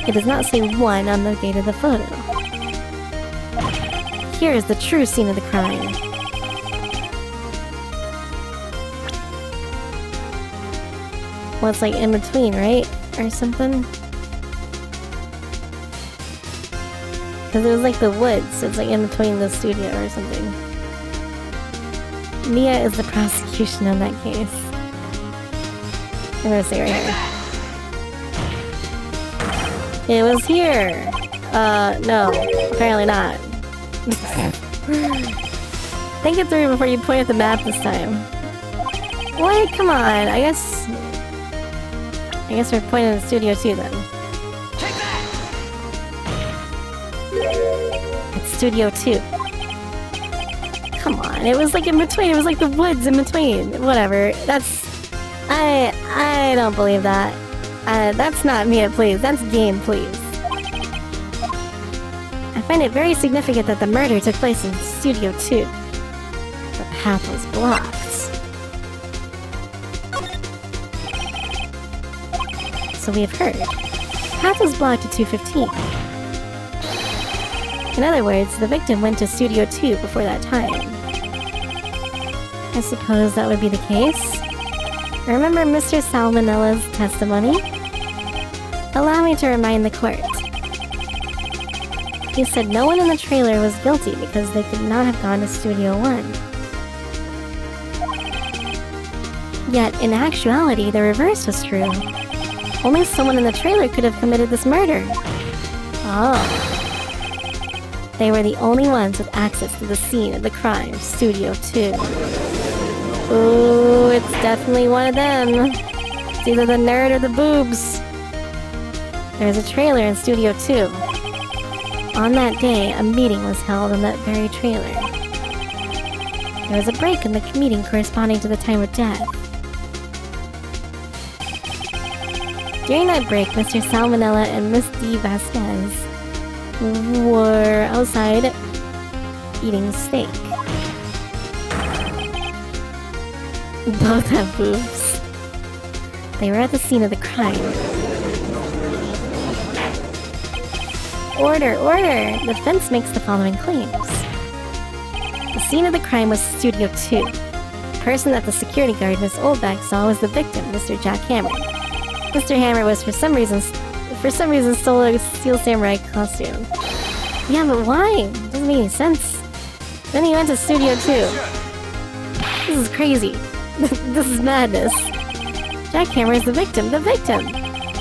Speaker 1: It does not say 1 on the date of the photo. Here is the true scene of the crime. Well, it's like in between, right? Or something? Because it was like the woods, so it's like in between the studio or something. Mia is the prosecution in that case. I'm gonna say right here. It was here! No. Apparently not. Think it through before you point at the map this time. Wait, come on. I guess we're pointing at Studio 2 then. It's Studio 2. Come on, it was like in between. It was like the woods in between. Whatever. That's... I don't believe that. That's not Mia, please. That's game, please. I find it very significant that the murder took place in Studio 2. The path was blocked. So we have heard. The path was blocked at 2:15. In other words, the victim went to Studio 2 before that time. I suppose that would be the case. Remember Mr. Salmonella's testimony? Allow me to remind the court. He said no one in the trailer was guilty because they could not have gone to Studio 1. Yet, in actuality, the reverse was true. Only someone in the trailer could have committed this murder. Oh. They were the only ones with access to the scene of the crime, Studio 2. Ooh, it's definitely one of them. It's either the nerd or the boobs. There's a trailer in Studio 2. On that day, a meeting was held in that very trailer. There was a break in the meeting corresponding to the time of death. During that break, Mr. Salmonella and Miss D. Vasquez were outside eating steak. Both have boobs. They were at the scene of the crime. Order, order! The defense makes the following claims. The scene of the crime was Studio 2. The person that the security guard, Miss Oldback, saw was the victim, Mr. Jack Hammer. Mr. Hammer was for some reason stole a Steel Samurai costume. Yeah, but why? Doesn't make any sense. Then he went to Studio 2. This is crazy. This is madness. Jack Hammer is the victim. The victim!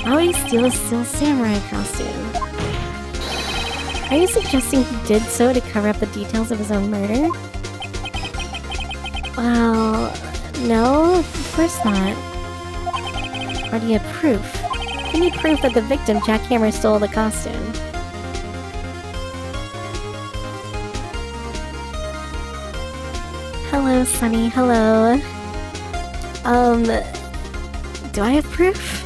Speaker 1: Why would he steal a Steel Samurai costume? Are you suggesting he did so to cover up the details of his own murder? Well, no, of course not. Or do you have proof? Give me proof that the victim, Jack Hammer, stole the costume. Hello, Sunny, hello. Do I have proof?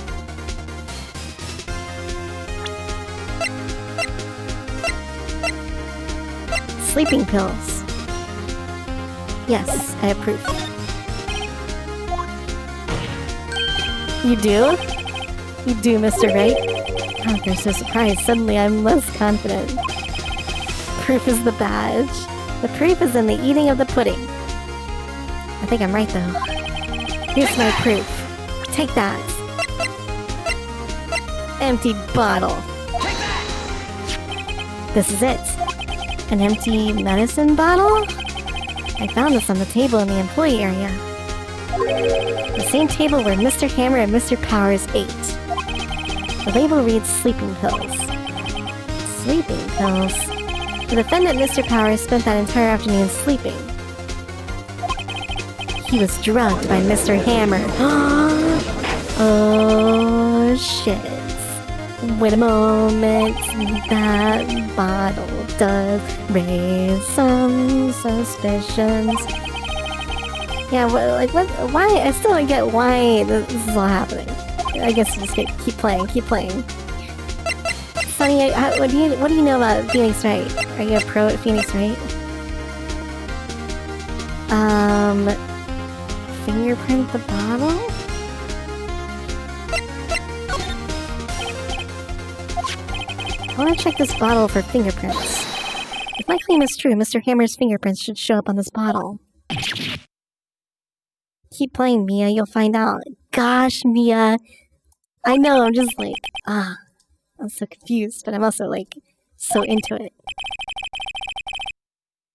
Speaker 1: Sleeping pills. Yes, I have proof. You do? You do, Mr. Wright? Oh, they're so surprised. Suddenly I'm less confident. Proof is the badge. The proof is in the eating of the pudding. I think I'm right, though. Here's my proof. Take that. Empty bottle.
Speaker 2: Take that!
Speaker 1: This is it. An empty medicine bottle? I found this on the table in the employee area. The same table where Mr. Hammer and Mr. Powers ate. The label reads sleeping pills. Sleeping pills? The defendant, Mr. Powers, spent that entire afternoon sleeping. He was drugged by Mr. Hammer. Oh, shit. Wait a moment. That bottle does raise some suspicions. Yeah, what, why? I still don't get why this is all happening. I guess just keep playing. Sunny, what do you know about Phoenix Wright? Are you a pro at Phoenix Wright? Fingerprint the bottle? I want to check this bottle for fingerprints. If my claim is true, Mr. Hammer's fingerprints should show up on this bottle. Keep playing, Mia, you'll find out. Gosh, Mia. I know, I'm just like, I'm so confused, but I'm also like, so into it.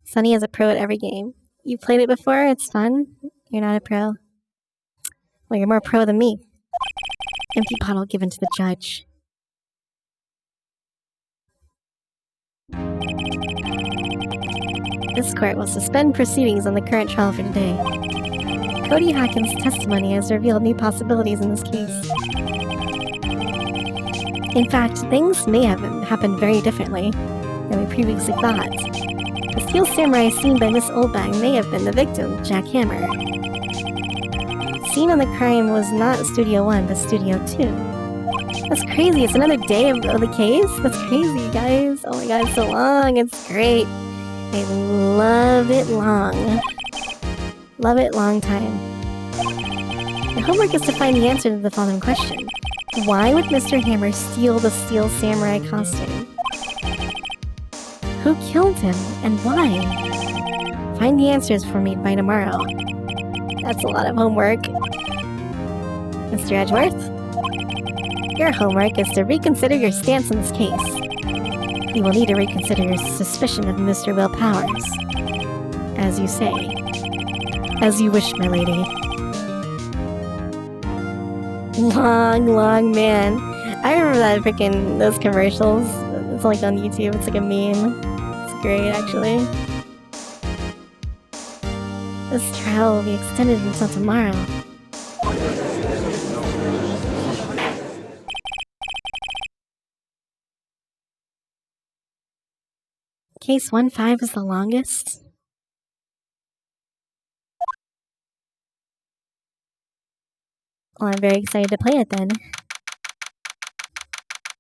Speaker 1: Sunny is a pro at every game. You played it before? It's fun? You're not a pro? Well, you're more pro than me. Empty bottle given to the judge. This court will suspend proceedings on the current trial for today. Cody Hawkins' testimony has revealed new possibilities in this case. In fact, things may have happened very differently than we previously thought. The steel samurai seen by Miss Oldbag may have been the victim, Jack Hammer. The scene on the crime was not Studio 1, but Studio 2. That's crazy, it's another day of the case? That's crazy, guys. Oh my god, it's so long, it's great. I love it long. Love it long time. The homework is to find the answer to the following question. Why would Mr. Hammer steal the steel samurai costume? Who killed him, and why? Find the answers for me by tomorrow. That's a lot of homework. Mr. Edgeworth? Your homework is to reconsider your stance in this case. You will need to reconsider your suspicion of Mr. Will Powers. As you say. As you wish, my lady. Long man. I remember that freaking, those commercials. It's like on YouTube, it's like a meme. It's great, actually. This trial will be extended until tomorrow. Case 1-5 is the longest. Well, I'm very excited to play it then.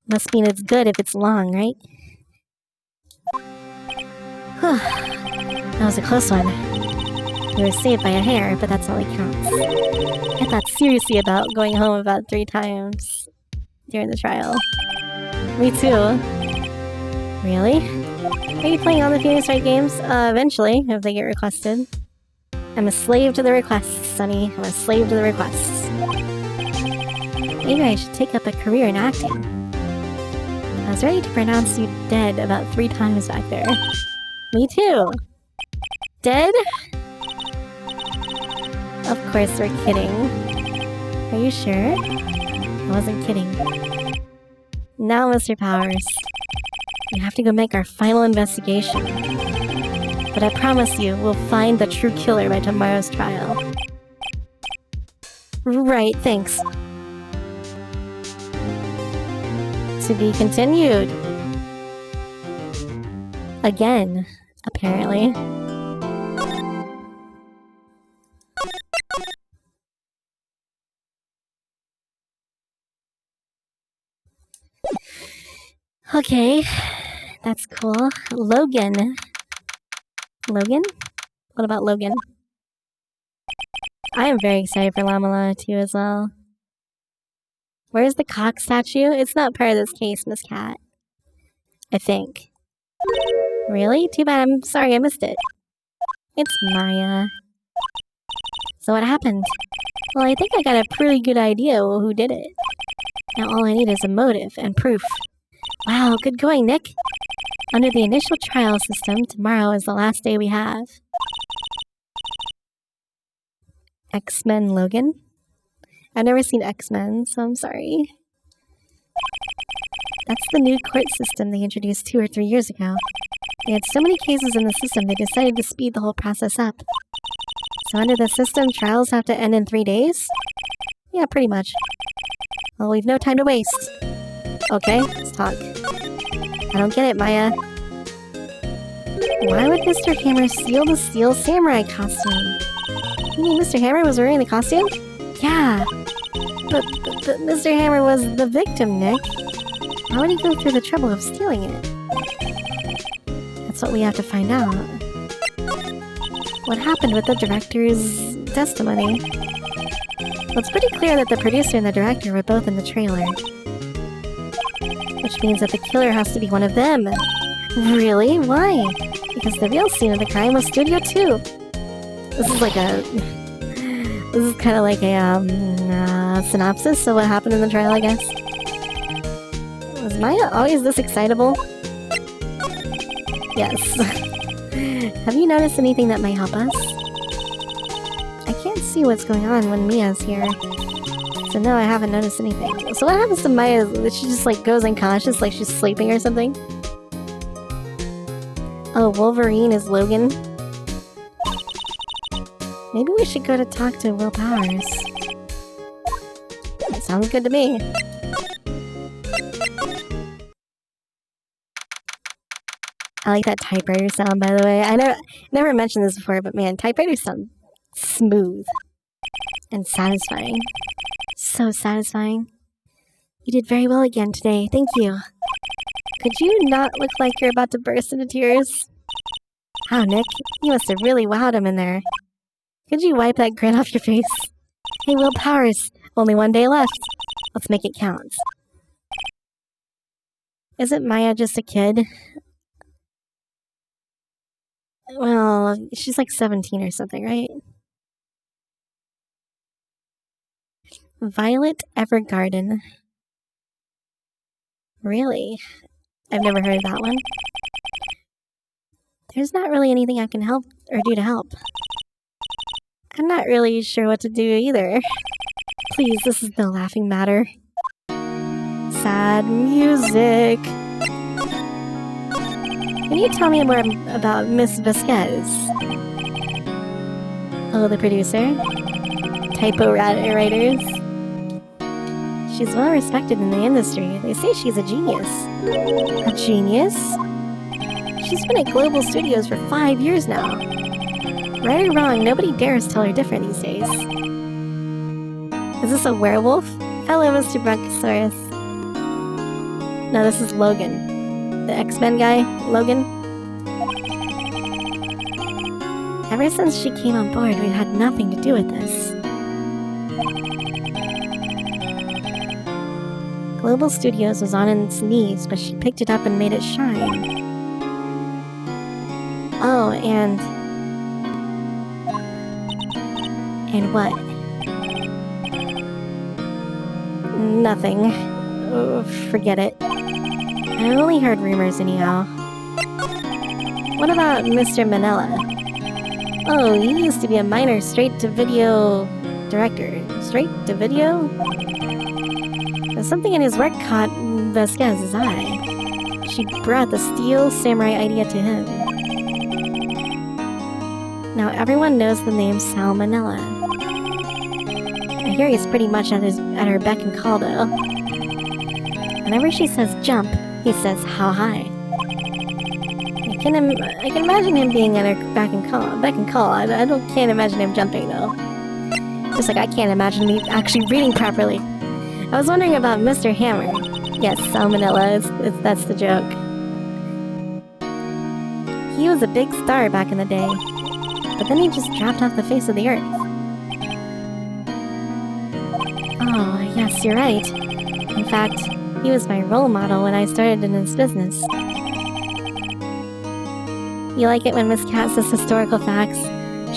Speaker 1: Must mean it's good if it's long, right? Whew. That was a close one. We were saved by a hair, but that's all that counts. I thought seriously about going home about 3 times during the trial. Me too. Really? Are you playing all the Phoenix Wright games? Eventually, if they get requested. I'm a slave to the requests, Sonny. I'm a slave to the requests. Maybe I should take up a career in acting. I was ready to pronounce you dead about 3 times back there. Me too. Dead? Of course we're kidding. Are you sure? I wasn't kidding. Now, Mr. Powers. We have to go make our final investigation. But I promise you, we'll find the true killer by tomorrow's trial. Right, thanks. To be continued. Again, apparently. Okay, that's cool. Logan. Logan? What about Logan? I am very excited for Lamala too as well. Where's the cock statue? It's not part of this case, Miss Cat. I think. Really? Too bad. I'm sorry I missed it. It's Maya. So what happened? Well, I think I got a pretty good idea who did it. Now all I need is a motive and proof. Wow, good going, Nick. Under the initial trial system, tomorrow is the last day we have. X-Men Logan? I've never seen X-Men, so I'm sorry. That's the new court system they introduced 2 or 3 years ago. They had so many cases in the system, they decided to speed the whole process up. So under the system, trials have to end in 3 days? Yeah, pretty much. Well, we've no time to waste. Okay, let's talk. I don't get it, Maya. Why would Mr. Hammer steal the Steel Samurai costume? You mean Mr. Hammer was wearing the costume? Yeah. But Mr. Hammer was the victim, Nick. Why would he go through the trouble of stealing it? That's what we have to find out. What happened with the director's testimony? Well, it's pretty clear that the producer and the director were both in the trailer. Which means that the killer has to be one of them. Really? Why? Because the real scene of the crime was Studio 2. This is like a... This is kind of like a synopsis of what happened in the trial, I guess. Was Maya always this excitable? Yes. Have you noticed anything that might help us? I can't see what's going on when Mia's here. So no, I haven't noticed anything. So what happens to Maya? She just like goes unconscious, like she's sleeping or something? Oh, Wolverine is Logan? Maybe we should go to talk to Will Powers. That sounds good to me. I like that typewriter sound, by the way. I never mentioned this before, but man, typewriters sound smooth and satisfying. So satisfying. You did very well again today, thank you. Could you not look like you're about to burst into tears? Wow, Nick, you must have really wowed him in there. Could you wipe that grin off your face? Hey, Will Powers, only 1 day left. Let's make it count. Isn't Maya just a kid? Well, she's like 17 or something, right? Violet Evergarden. Really? I've never heard of that one. There's not really anything I can help or do to help. I'm not really sure what to do either. Please, this is no laughing matter. Sad music. Can you tell me more about Miss Vasquez? Oh, the producer? Typo writers? She's well respected in the industry. They say she's a genius. A genius? She's been at Global Studios for 5 years now. Right or wrong, nobody dares tell her different these days. Is this a werewolf? Hello, Mr. Bronchosaurus. No, this is Logan. The X-Men guy, Logan. Ever since she came on board, we've had nothing to do with this. Global Studios was on its knees, but she picked it up and made it shine. Oh, and what? Nothing. Oh, forget it. I only heard rumors anyhow. What about Mr. Manella? Oh, he used to be a minor straight-to-video director. Straight-to-video? There's something in his work caught Vasquez's eye. she brought the steel samurai idea to him. Now everyone knows the name Salmonella. I hear he's pretty much at her beck and call though. Whenever she says jump, he says how high. I can imagine him being at her beck and call. I can't imagine him jumping though. Just like I can't imagine me actually reading properly. I was wondering about Mr. Hammer. Yes, Salmonella, that's the joke. He was a big star back in the day, but then he just dropped off the face of the earth. Oh, yes, you're right. In fact, he was my role model when I started in this business. You like it when Miss Cat says historical facts?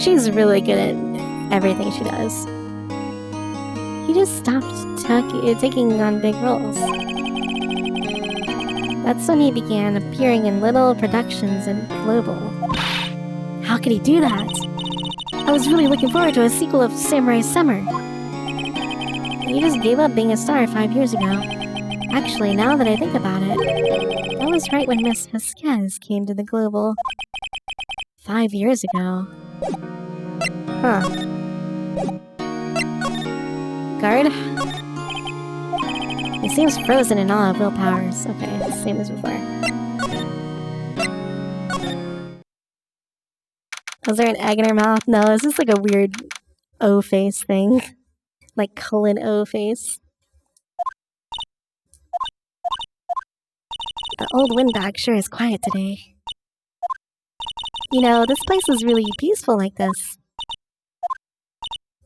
Speaker 1: She's really good at everything she does. He just stopped taking on big roles. That's when he began appearing in little productions and global. How could he do that? I was really looking forward to a sequel of Samurai Summer. He just gave up being a star 5 years ago. Actually, now that I think about it, that was right when Miss Vasquez came to the global 5 years ago. Huh. Guard? He seems frozen in awe of Will Powers. Okay, same as before. Was there an egg in her mouth? No, it's just like a weird O face thing. Like colon O face. The old windbag sure is quiet today. You know, this place is really peaceful like this.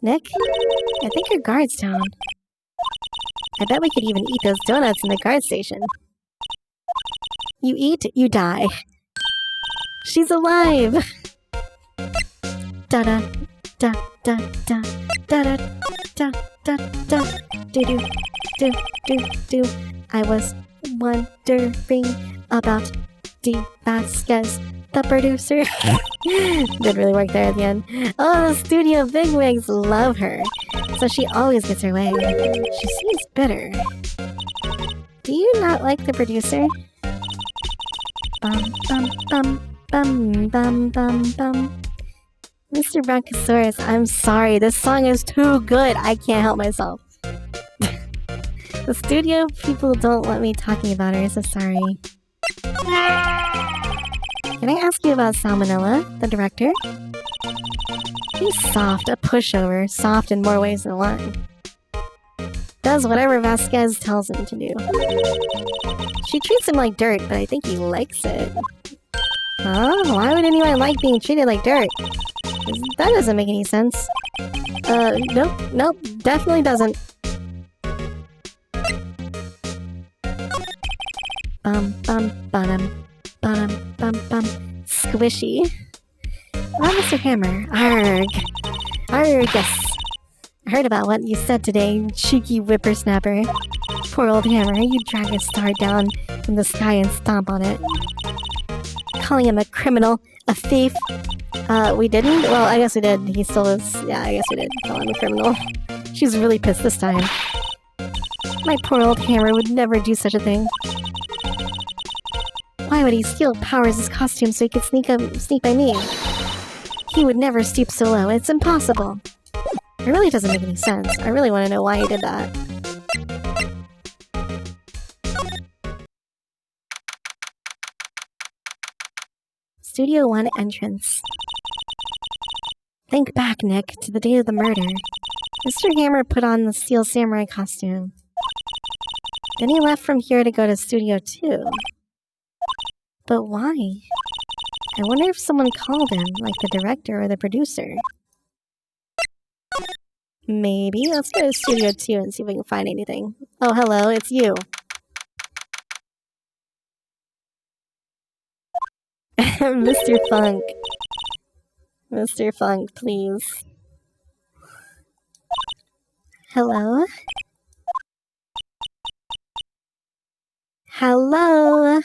Speaker 1: Nick? I think your guard's down. I bet we could even eat those donuts in the guard station. You eat, you die. She's alive! Da-da, da-da-da, da-da, da-da-da, do-do, I was wondering about Dee Vasquez, the producer. Did really work there at the end. Oh, the studio bigwigs love her, so she always gets her way. She seems bitter. Do you not like the producer? Bum bum bum bum bum bum bum. Mr. Bronchosaurus, I'm sorry, this song is too good. I can't help myself. The studio people don't let me talking about her, so sorry. Can I ask you about Salmonella, the director? He's soft, a pushover, soft in more ways than one. Does whatever Vasquez tells him to do. She treats him like dirt, but I think he likes it. Huh? Why would anyone like being treated like dirt? That doesn't make any sense. Nope, definitely doesn't. Bum bum squishy. Well, Mr. Hammer, arg, yes. I heard about what you said today, cheeky whippersnapper. Poor old Hammer, you drag a star down from the sky and stomp on it. Calling him a criminal, a thief. We didn't? Well, I guess we did. He stole his... Yeah, I guess we did call him a criminal. She's really pissed this time. My poor old Hammer would never do such a thing. Why would he steal Powers' costume so he could sneak by me? He would never stoop so low. It's impossible. It really doesn't make any sense. I really want to know why he did that. Studio 1 entrance. Think back, Nick, to the day of the murder. Mr. Hammer put on the Steel Samurai costume. Then he left from here to go to Studio 2. But why? I wonder if someone called him, like the director or the producer. Maybe. Let's go to Studio 2 and see if we can find anything. Oh, hello, it's you. Mr. Funk. Mr. Funk, please. Hello? Hello?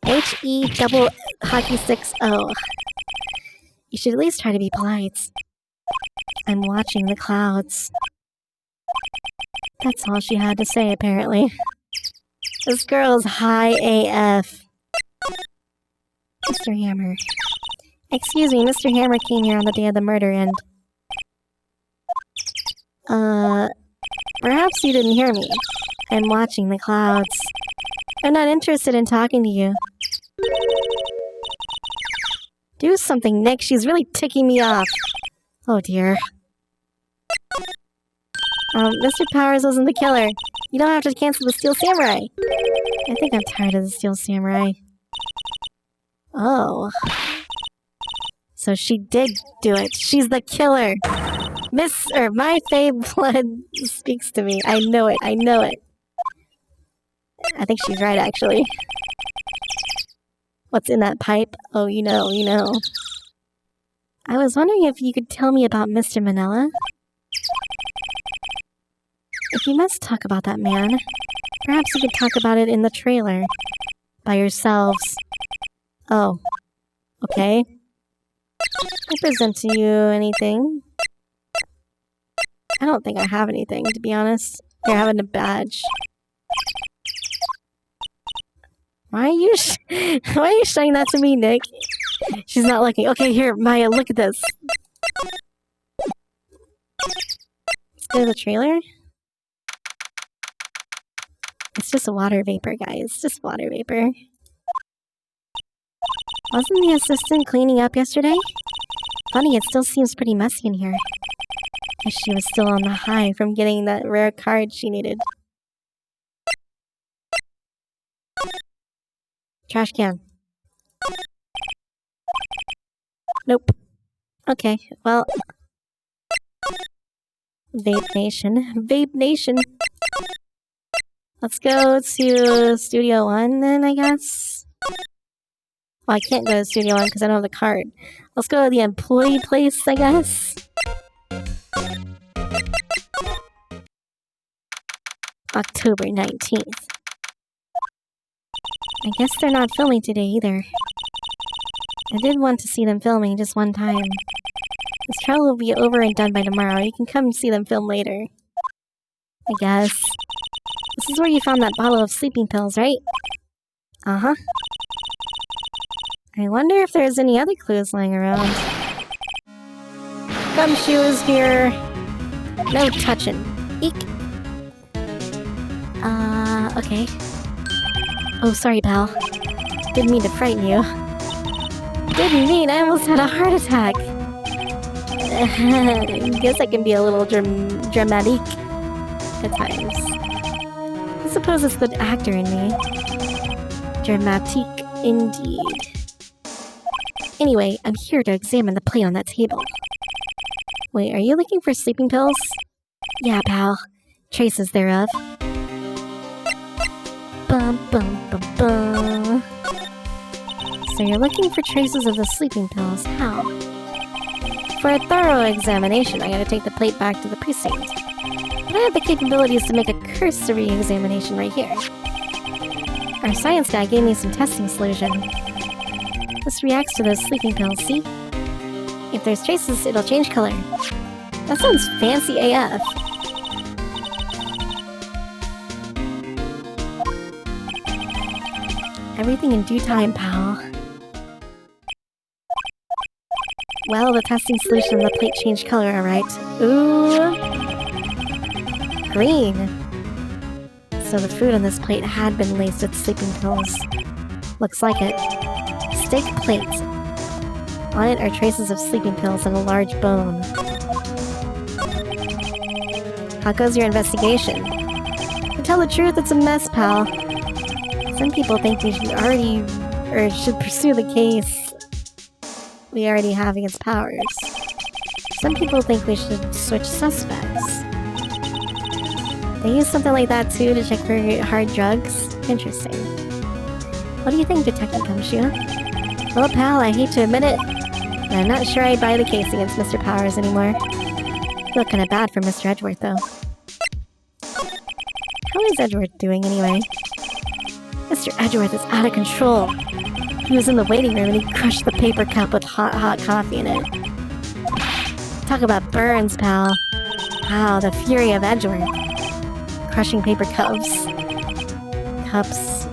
Speaker 1: H-E double hockey 6-O. You should at least try to be polite. I'm watching the clouds. That's all she had to say, apparently. This girl's high AF. Mr. Hammer. Excuse me, Mr. Hammer came here on the day of the murder and... Perhaps you didn't hear me. I'm watching the clouds. I'm not interested in talking to you. Do something, Nick. She's really ticking me off. Oh dear. Mr. Powers wasn't the killer. You don't have to cancel the Steel Samurai. I think I'm tired of the Steel Samurai. Oh. So she did do it. She's the killer. My Fae blood speaks to me. I know it. I know it. I think she's right, actually. What's in that pipe? Oh, you know, you know. I was wondering if you could tell me about Mr. Manila. If you must talk about that man, perhaps you could talk about it in the trailer. By yourselves. Oh. Okay. I present to you anything. I don't think I have anything, to be honest. Here, having a badge. Why are you showing that to me, Nick? She's not looking. Okay, here, Maya, look at this. Let's go to the trailer. It's just a water vapor, guys. It's just water vapor. Wasn't the assistant cleaning up yesterday? Funny, it still seems pretty messy in here. Guess she was still on the high from getting that rare card she needed. Trash can. Nope. Okay, well... Vape Nation. Vape Nation! Let's go to Studio 1 then, I guess? Well, I can't go to Studio 1 because I don't have the card. Let's go to the employee place, I guess? October 19th. I guess they're not filming today either. I did want to see them filming just one time. This trial will be over and done by tomorrow. You can come and see them film later. I guess. This is where you found that bottle of sleeping pills, right? Uh-huh. I wonder if there's any other clues lying around. Gumshoe here. No touching. Eek. Okay. Oh, sorry, pal. Didn't mean to frighten you. Didn't mean, I almost had a heart attack. Guess I can be a little dramatic at times. I suppose it's the actor in me. Dramatic indeed. Anyway, I'm here to examine the plate on that table. Wait, are you looking for sleeping pills? Yeah, pal. Traces thereof. Bum bum bum bum. So you're looking for traces of the sleeping pills. How? For a thorough examination, I gotta take the plate back to the precinct. But I have the capabilities to make a cursory examination right here. Our science guy gave me some testing solution. This reacts to those sleeping pills, see? If there's traces, it'll change color. That sounds fancy AF. Everything in due time, pal. Well, the testing solution on the plate changed color, alright. Ooh. Green. So the food on this plate had been laced with sleeping pills. Looks like it. Steak plate. On it are traces of sleeping pills and a large bone. How goes your investigation? To tell the truth, it's a mess, pal. Some people think we should pursue the case we already have against Powers. Some people think we should switch suspects. They use something like that too to check for hard drugs? Interesting. What do you think, Detective Gumshoe? Well, pal, I hate to admit it, but I'm not sure I'd buy the case against Mr. Powers anymore. I feel kinda bad for Mr. Edgeworth, though. How is Edgeworth doing, anyway? Mr. Edgeworth is out of control. He was in the waiting room and he crushed the paper cup with hot coffee in it. Talk about burns, pal. Wow, the fury of Edgeworth. crushing paper cups. Cups?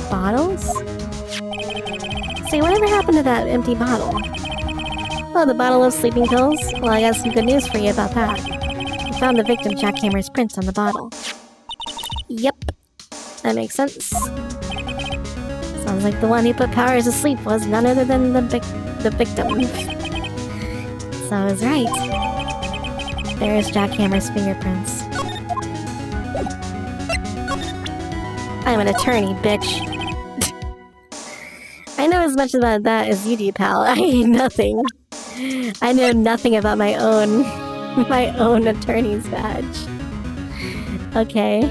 Speaker 1: Bottles? Say, whatever happened to that empty bottle? Oh, the bottle of sleeping pills? Well, I got some good news for you about that. We found the victim jackhammer's prints on the bottle. Yep. That makes sense. Sounds like the one who put Powers asleep was none other than the victim. So I was right. There's Jackhammer's fingerprints. I'm an attorney, bitch. I know as much about that as you do, pal. I know nothing. I know nothing about my own attorney's badge. Okay.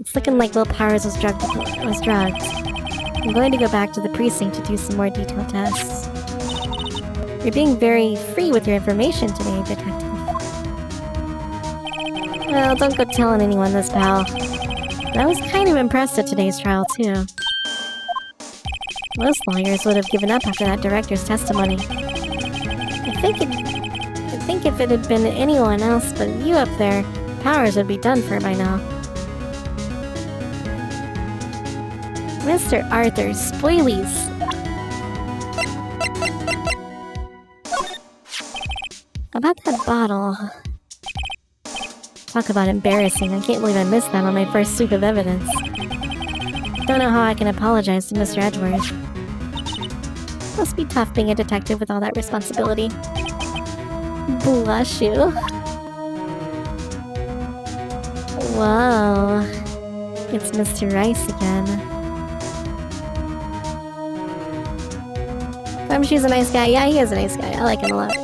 Speaker 1: It's looking like Will Powers was drugged. I'm going to go back to the precinct to do some more detailed tests. You're being very free with your information today, Detective. Well, don't go telling anyone this, pal. But I was kind of impressed at today's trial, too. Most lawyers would have given up after that director's testimony. I think if it had been anyone else but you up there, Powers would be done for by now. Mr. Arthur Spoilies. About that bottle. Talk about embarrassing. I can't believe I missed that on my first sweep of evidence. Don't know how I can apologize to Mr. Edgeworth. Must be tough being a detective with all that responsibility. Bless you. Whoa. It's Mr. Rice again. She's a nice guy. Yeah, he is a nice guy. I like him a lot.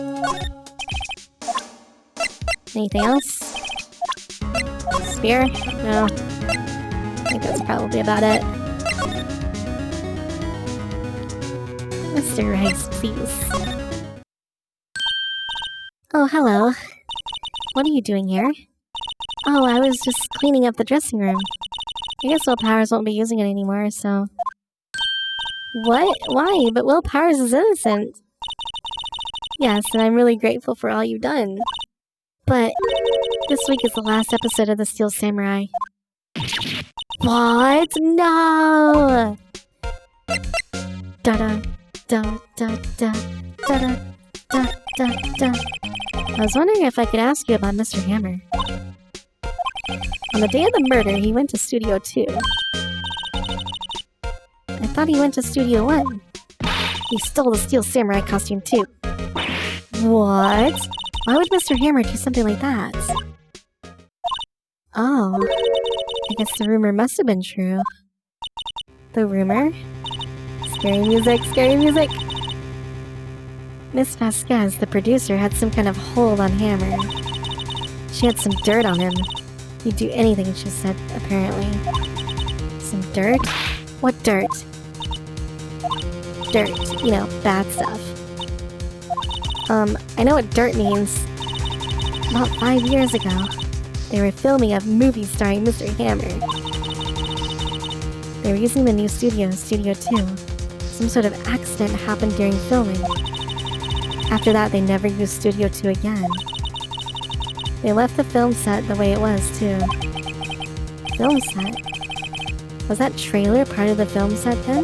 Speaker 1: Anything else? Spear? No. I think that's probably about it. Mr. Rice, please. Oh, hello. What are you doing here? Oh, I was just cleaning up the dressing room. I guess Will Powers won't be using it anymore, so... What? Why? But Will Powers is innocent. Yes, and I'm really grateful for all you've done. But this week is the last episode of The Steel Samurai. What? No! Da-da, da-da, da-da, da-da, da. I was wondering if I could ask you about Mr. Hammer. On the day of the murder, he went to Studio 2. I thought he went to Studio 1. He stole the Steel Samurai costume too. What? Why would Mr. Hammer do something like that? Oh. I guess the rumor must have been true. The rumor? Scary music, scary music! Miss Vasquez, the producer, had some kind of hold on Hammer. She had some dirt on him. He'd do anything, she said, apparently. Some dirt? What dirt? Dirt. You know, bad stuff. I know what dirt means. About 5 years ago, they were filming a movie starring Mr. Hammer. They were using the new studio, Studio 2. Some sort of accident happened during filming. After that, they never used Studio 2 again. They left the film set the way it was, too. Film set? Was that trailer part of the film set then?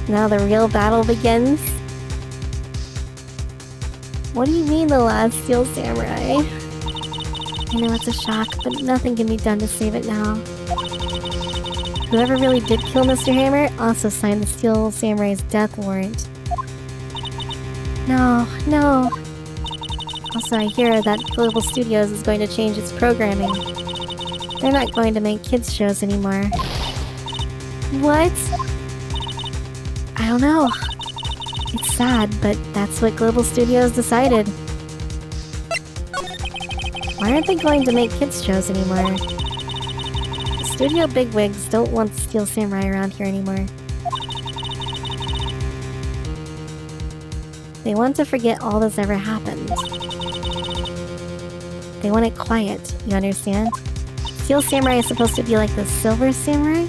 Speaker 1: Now the real battle begins? What do you mean the last Steel Samurai? I know it's a shock, but nothing can be done to save it now. Whoever really did kill Mr. Hammer also signed the Steel Samurai's death warrant. No, no. Also, I hear that Global Studios is going to change its programming. They're not going to make kids shows anymore. What? I don't know. It's sad, but that's what Global Studios decided. Why aren't they going to make kids shows anymore? The studio bigwigs don't want Steel Samurai around here anymore. They want to forget all that's ever happened. They want it quiet, you understand? Steel Samurai is supposed to be like the Silver Samurai?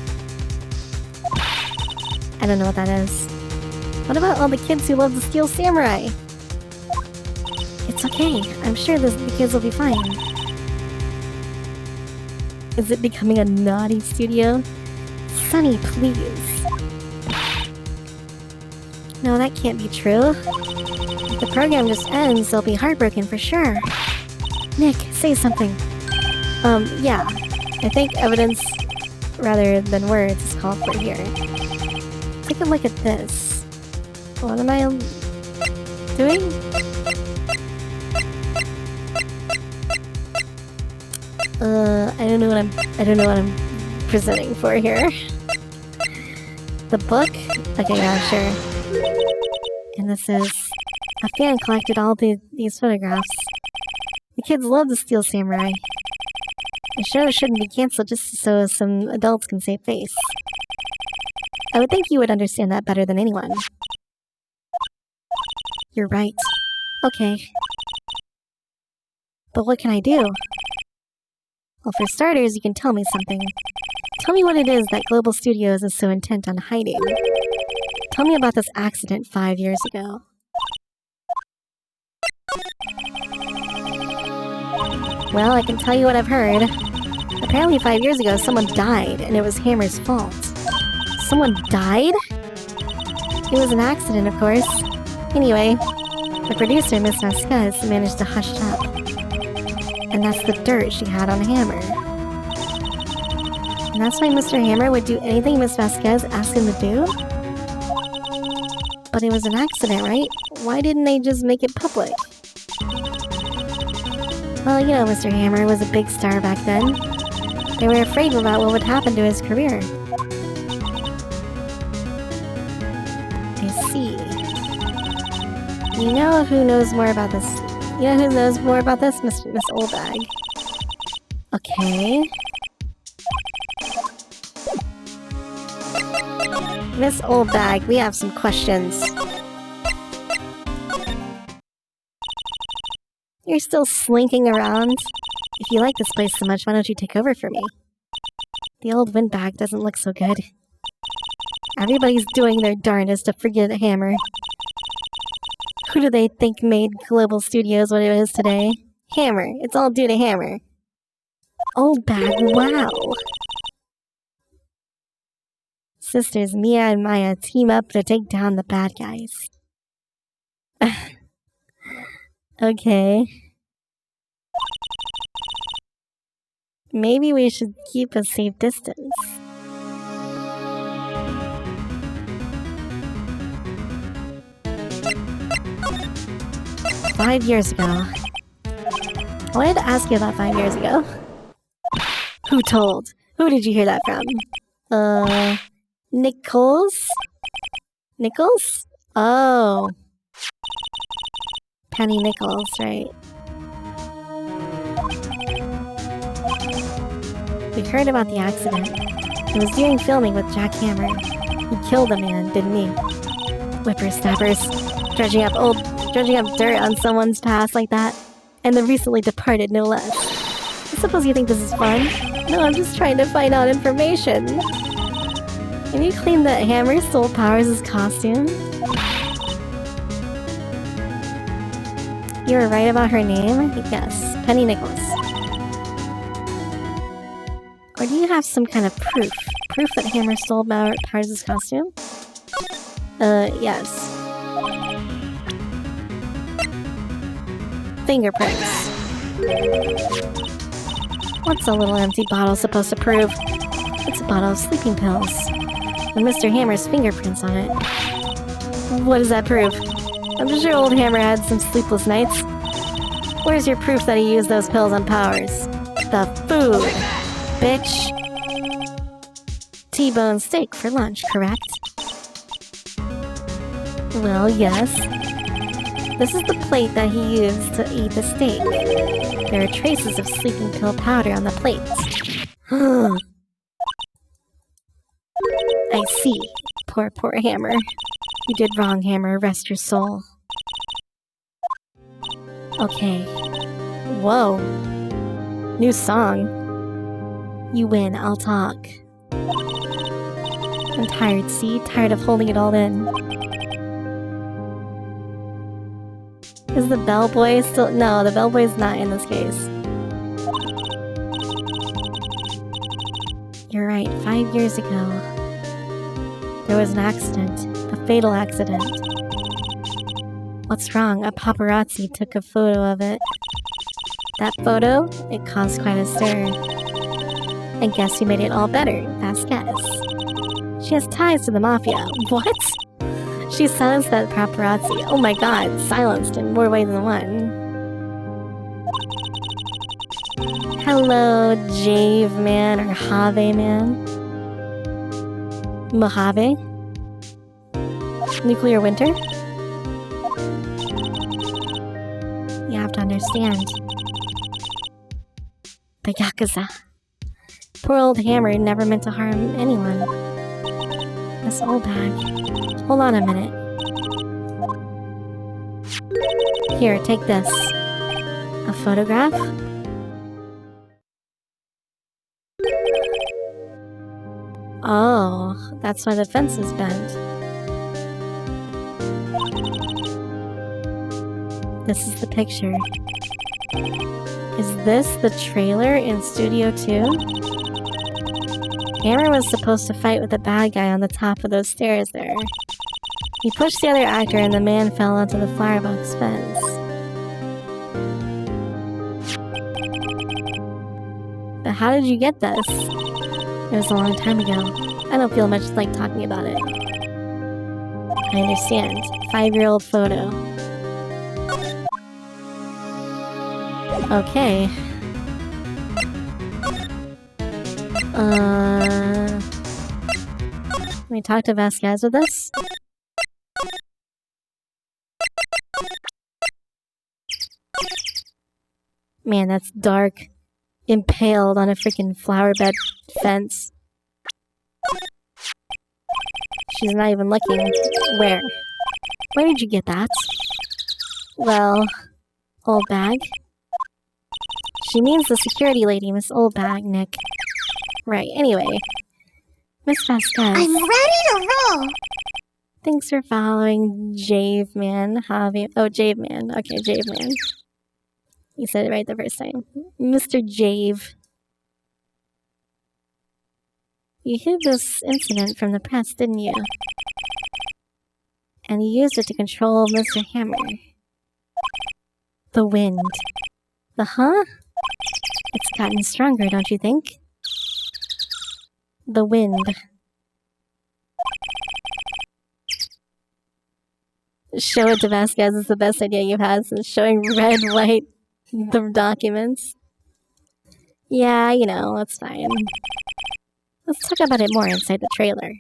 Speaker 1: I don't know what that is. What about all the kids who love the Steel Samurai? It's okay. I'm sure the kids will be fine. Is it becoming a naughty studio? Sunny, please. No, that can't be true. If the program just ends, they'll be heartbroken for sure. Nick, say something. Yeah. I think evidence rather than words is called for here. Take a look at this. What am I doing? I don't know what I'm presenting for here. The book? Okay, yeah, sure. And this is a fan collected all these photographs. The kids love the Steel Samurai. The show shouldn't be canceled just so some adults can save face. I would think you would understand that better than anyone. You're right. Okay. But what can I do? Well, for starters, you can tell me something. Tell me what it is that Global Studios is so intent on hiding. Tell me about this accident 5 years ago. Well, I can tell you what I've heard. Apparently 5 years ago, someone died, and it was Hammer's fault. Someone died? It was an accident, of course. Anyway, the producer, Miss Vasquez, managed to hush it up. And that's the dirt she had on Hammer. And that's why Mr. Hammer would do anything Miss Vasquez asked him to do? But it was an accident, right? Why didn't they just make it public? Well, you know, Mr. Hammer was a big star back then. They were afraid about what would happen to his career. I see. You know who knows more about this? You know who knows more about this? Miss Oldbag. Okay. Miss Oldbag, we have some questions. You're still slinking around? If you like this place so much, why don't you take over for me? The old windbag doesn't look so good. Everybody's doing their darndest to forget Hammer. Who do they think made Global Studios what it is today? Hammer. It's all due to Hammer. Old bag, wow. Sisters Mia and Maya team up to take down the bad guys. Okay. Maybe we should keep a safe distance. "5 years ago." I wanted to ask you about 5 years ago. Who told? Who did you hear that from? Nichols? Nichols? Oh. Penny Nichols, right. We heard about the accident. It was during filming with Jack Hammer. He killed a man, didn't he? Whippersnappers. Dredging up dirt on someone's past like that. And the recently departed, no less. I suppose you think this is fun? No, I'm just trying to find out information. And you claim that Hammer stole Powers' costume? You were right about her name? Yes, Penny Nichols. Or do you have some kind of proof? Proof that Hammer stole Powers' costume? Yes. Fingerprints. What's a little empty bottle supposed to prove? It's a bottle of sleeping pills. With Mr. Hammer's fingerprints on it. What does that prove? I'm sure old Hammer had some sleepless nights. Where's your proof that he used those pills on Powers? The food, bitch. T-bone steak for lunch, correct? Well, yes. This is the plate that he used to eat the steak. There are traces of sleeping pill powder on the plate. I see. Poor Hammer. You did wrong, Hammer. Rest your soul. Okay. Whoa. New song. You win, I'll talk. I'm tired, see? Tired of holding it all in. Is the bellboy still? No, the bellboy's not in this case. You're right, 5 years ago, there was an accident. A fatal accident. What's wrong? A paparazzi took a photo of it. That photo? It caused quite a stir. And guess who made it all better? Vasquez. She has ties to the mafia. What? She silenced that paparazzi. Oh my god, silenced in more ways than one. Hello, Jave Man or Have Man. Mojave? Nuclear winter? You have to understand. The Yakuza. Poor old Hammer never meant to harm anyone. This old bag. Hold on a minute. Here, take this. A photograph? Oh, that's why the fence is bent. This is the picture. Is this the trailer in Studio 2? Hammer was supposed to fight with the bad guy on the top of those stairs there. He pushed the other actor and the man fell onto the flower box fence. But how did you get this? It was a long time ago. I don't feel much like talking about it. I understand. 5-year-old photo. Okay. Can we talk to Vasquez with this? Man, that's dark. Impaled on a freaking flower bed fence. She's not even looking. Where? Where did you get that? Well, old bag. She means the security lady, Miss Old Bag, Nick. Right, anyway. Miss Vasquez.
Speaker 3: I'm ready to roll!
Speaker 1: Thanks for following Jave Man. Javi. Oh, Jave Man. Okay, Jave Man. You said it right the first time. Mr. Jave. You hid this incident from the press, didn't you? And you used it to control Mr. Hammer. The wind. The huh? It's gotten stronger, don't you think? The wind. Show it to Vasquez is the best idea you've had since showing red, white, the documents. Yeah, you know, that's fine. Let's talk about it more inside the trailer.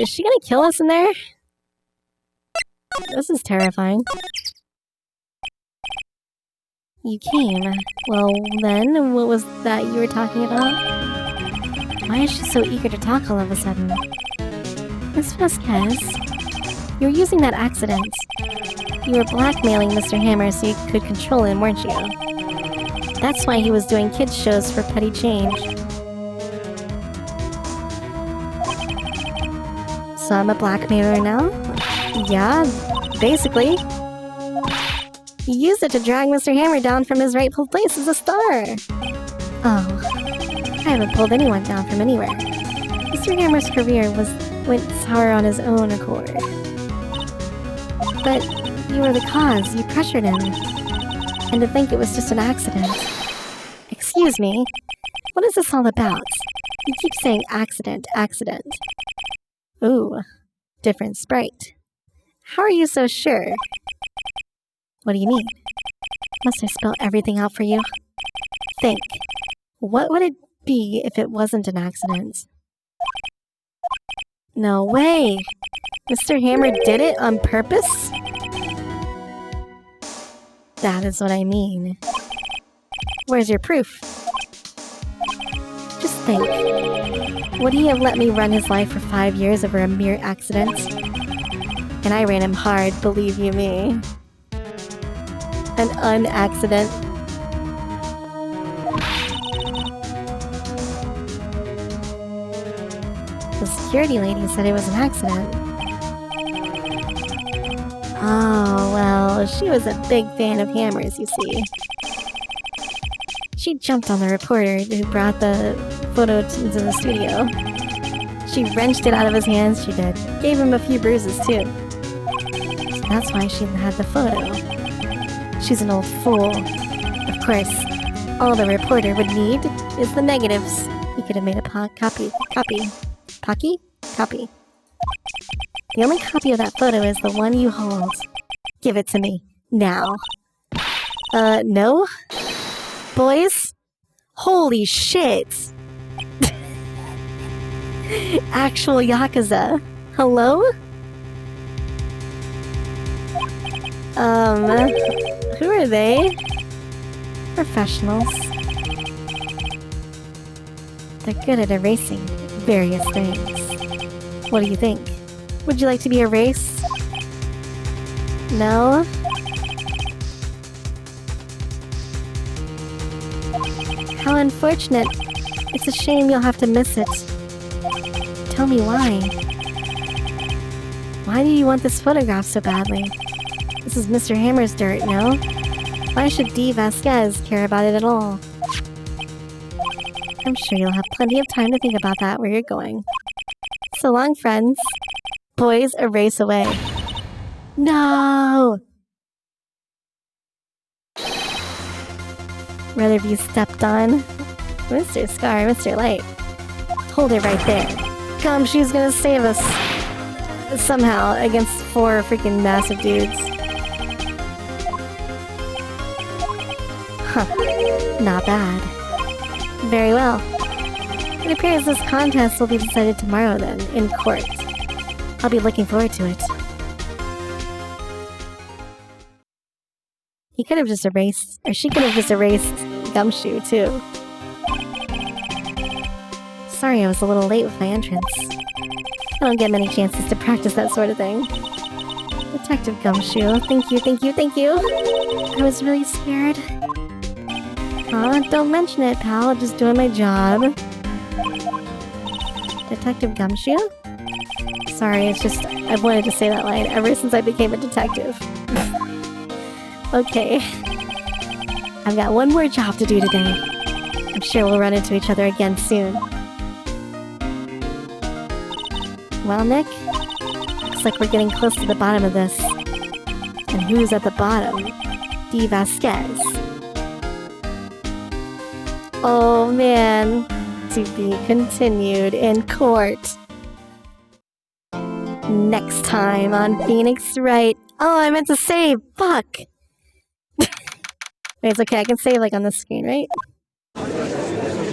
Speaker 1: Is she gonna kill us in there? This is terrifying. You came. Well, then, what was that you were talking about? Why is she so eager to talk all of a sudden? Miss Vasquez, you were using that accident. You were blackmailing Mr. Hammer so you could control him, weren't you? That's why he was doing kids' shows for petty change. So I'm a blackmailer now? Yeah, basically. You used it to drag Mr. Hammer down from his rightful place as a star. Oh, I haven't pulled anyone down from anywhere. Mr. Hammer's career went sour on his own accord. But you were the cause. You pressured him. And to think it was just an accident. Excuse me. What is this all about? You keep saying accident, accident. Ooh, different sprite. How are you so sure? What do you mean? Must I spell everything out for you? Think. What would it be if it wasn't an accident? No way! Mr. Hammer did it on purpose? That is what I mean. Where's your proof? Just think. Would he have let me run his life for 5 years over a mere accident? And I ran him hard, believe you me. An unaccident. The security lady said it was an accident. Oh, well, she was a big fan of hammers, you see. She jumped on the reporter who brought the photo into the studio. She wrenched it out of his hands, she did. Gave him a few bruises, too. So that's why she had the photo. She's an old fool. Of course, all the reporter would need is the negatives. He could have made a copy. The only copy of that photo is the one you hold. Give it to me. Now. No? Boys? Holy shit! Actual Yakuza. Hello? Who are they? Professionals. They're good at erasing various things. What do you think? Would you like to be erased? No? How unfortunate. It's a shame you'll have to miss it. Tell me why. Why do you want this photograph so badly? This is Mr. Hammer's dirt, no? Why should D. Vasquez care about it at all? I'm sure you'll have plenty of time to think about that where you're going. So long, friends. Boys, erase away. No! Rather be stepped on? Mr. Scar, Mr. Light. Hold it right there. Gumshoe's gonna save us. Somehow, against 4 freaking massive dudes. Huh. Not bad. Very well. It appears this contest will be decided tomorrow then, in court. I'll be looking forward to it. He could have just erased, or she could have just erased Gumshoe, too. Sorry I was a little late with my entrance. I don't get many chances to practice that sort of thing. Detective Gumshoe, thank you. I was really scared. Aw, don't mention it, pal. Just doing my job. Detective Gumshoe? Sorry, it's just, I've wanted to say that line ever since I became a detective. Okay. I've got one more job to do today. I'm sure we'll run into each other again soon. Well, Nick, looks like we're getting close to the bottom of this. And who's at the bottom? D. Vasquez. Oh man, to be continued in court. Next time on Phoenix Wright. Oh, I meant to save! Fuck! Wait, it's okay, I can save like on the screen, right?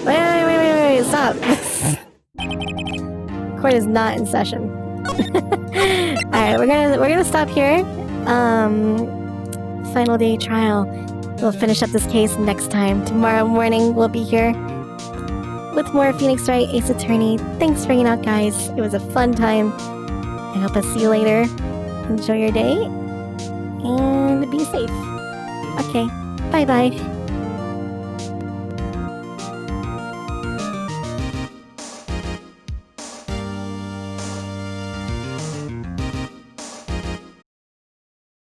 Speaker 1: Wait, stop! Court is not in session. Alright, we're gonna stop here. Final day trial. We'll finish up this case next time. Tomorrow morning we'll be here with more Phoenix Wright Ace Attorney. Thanks for hanging out, guys. It was a fun time. I hope I'll see you later. Enjoy your day and be safe. Okay, bye-bye.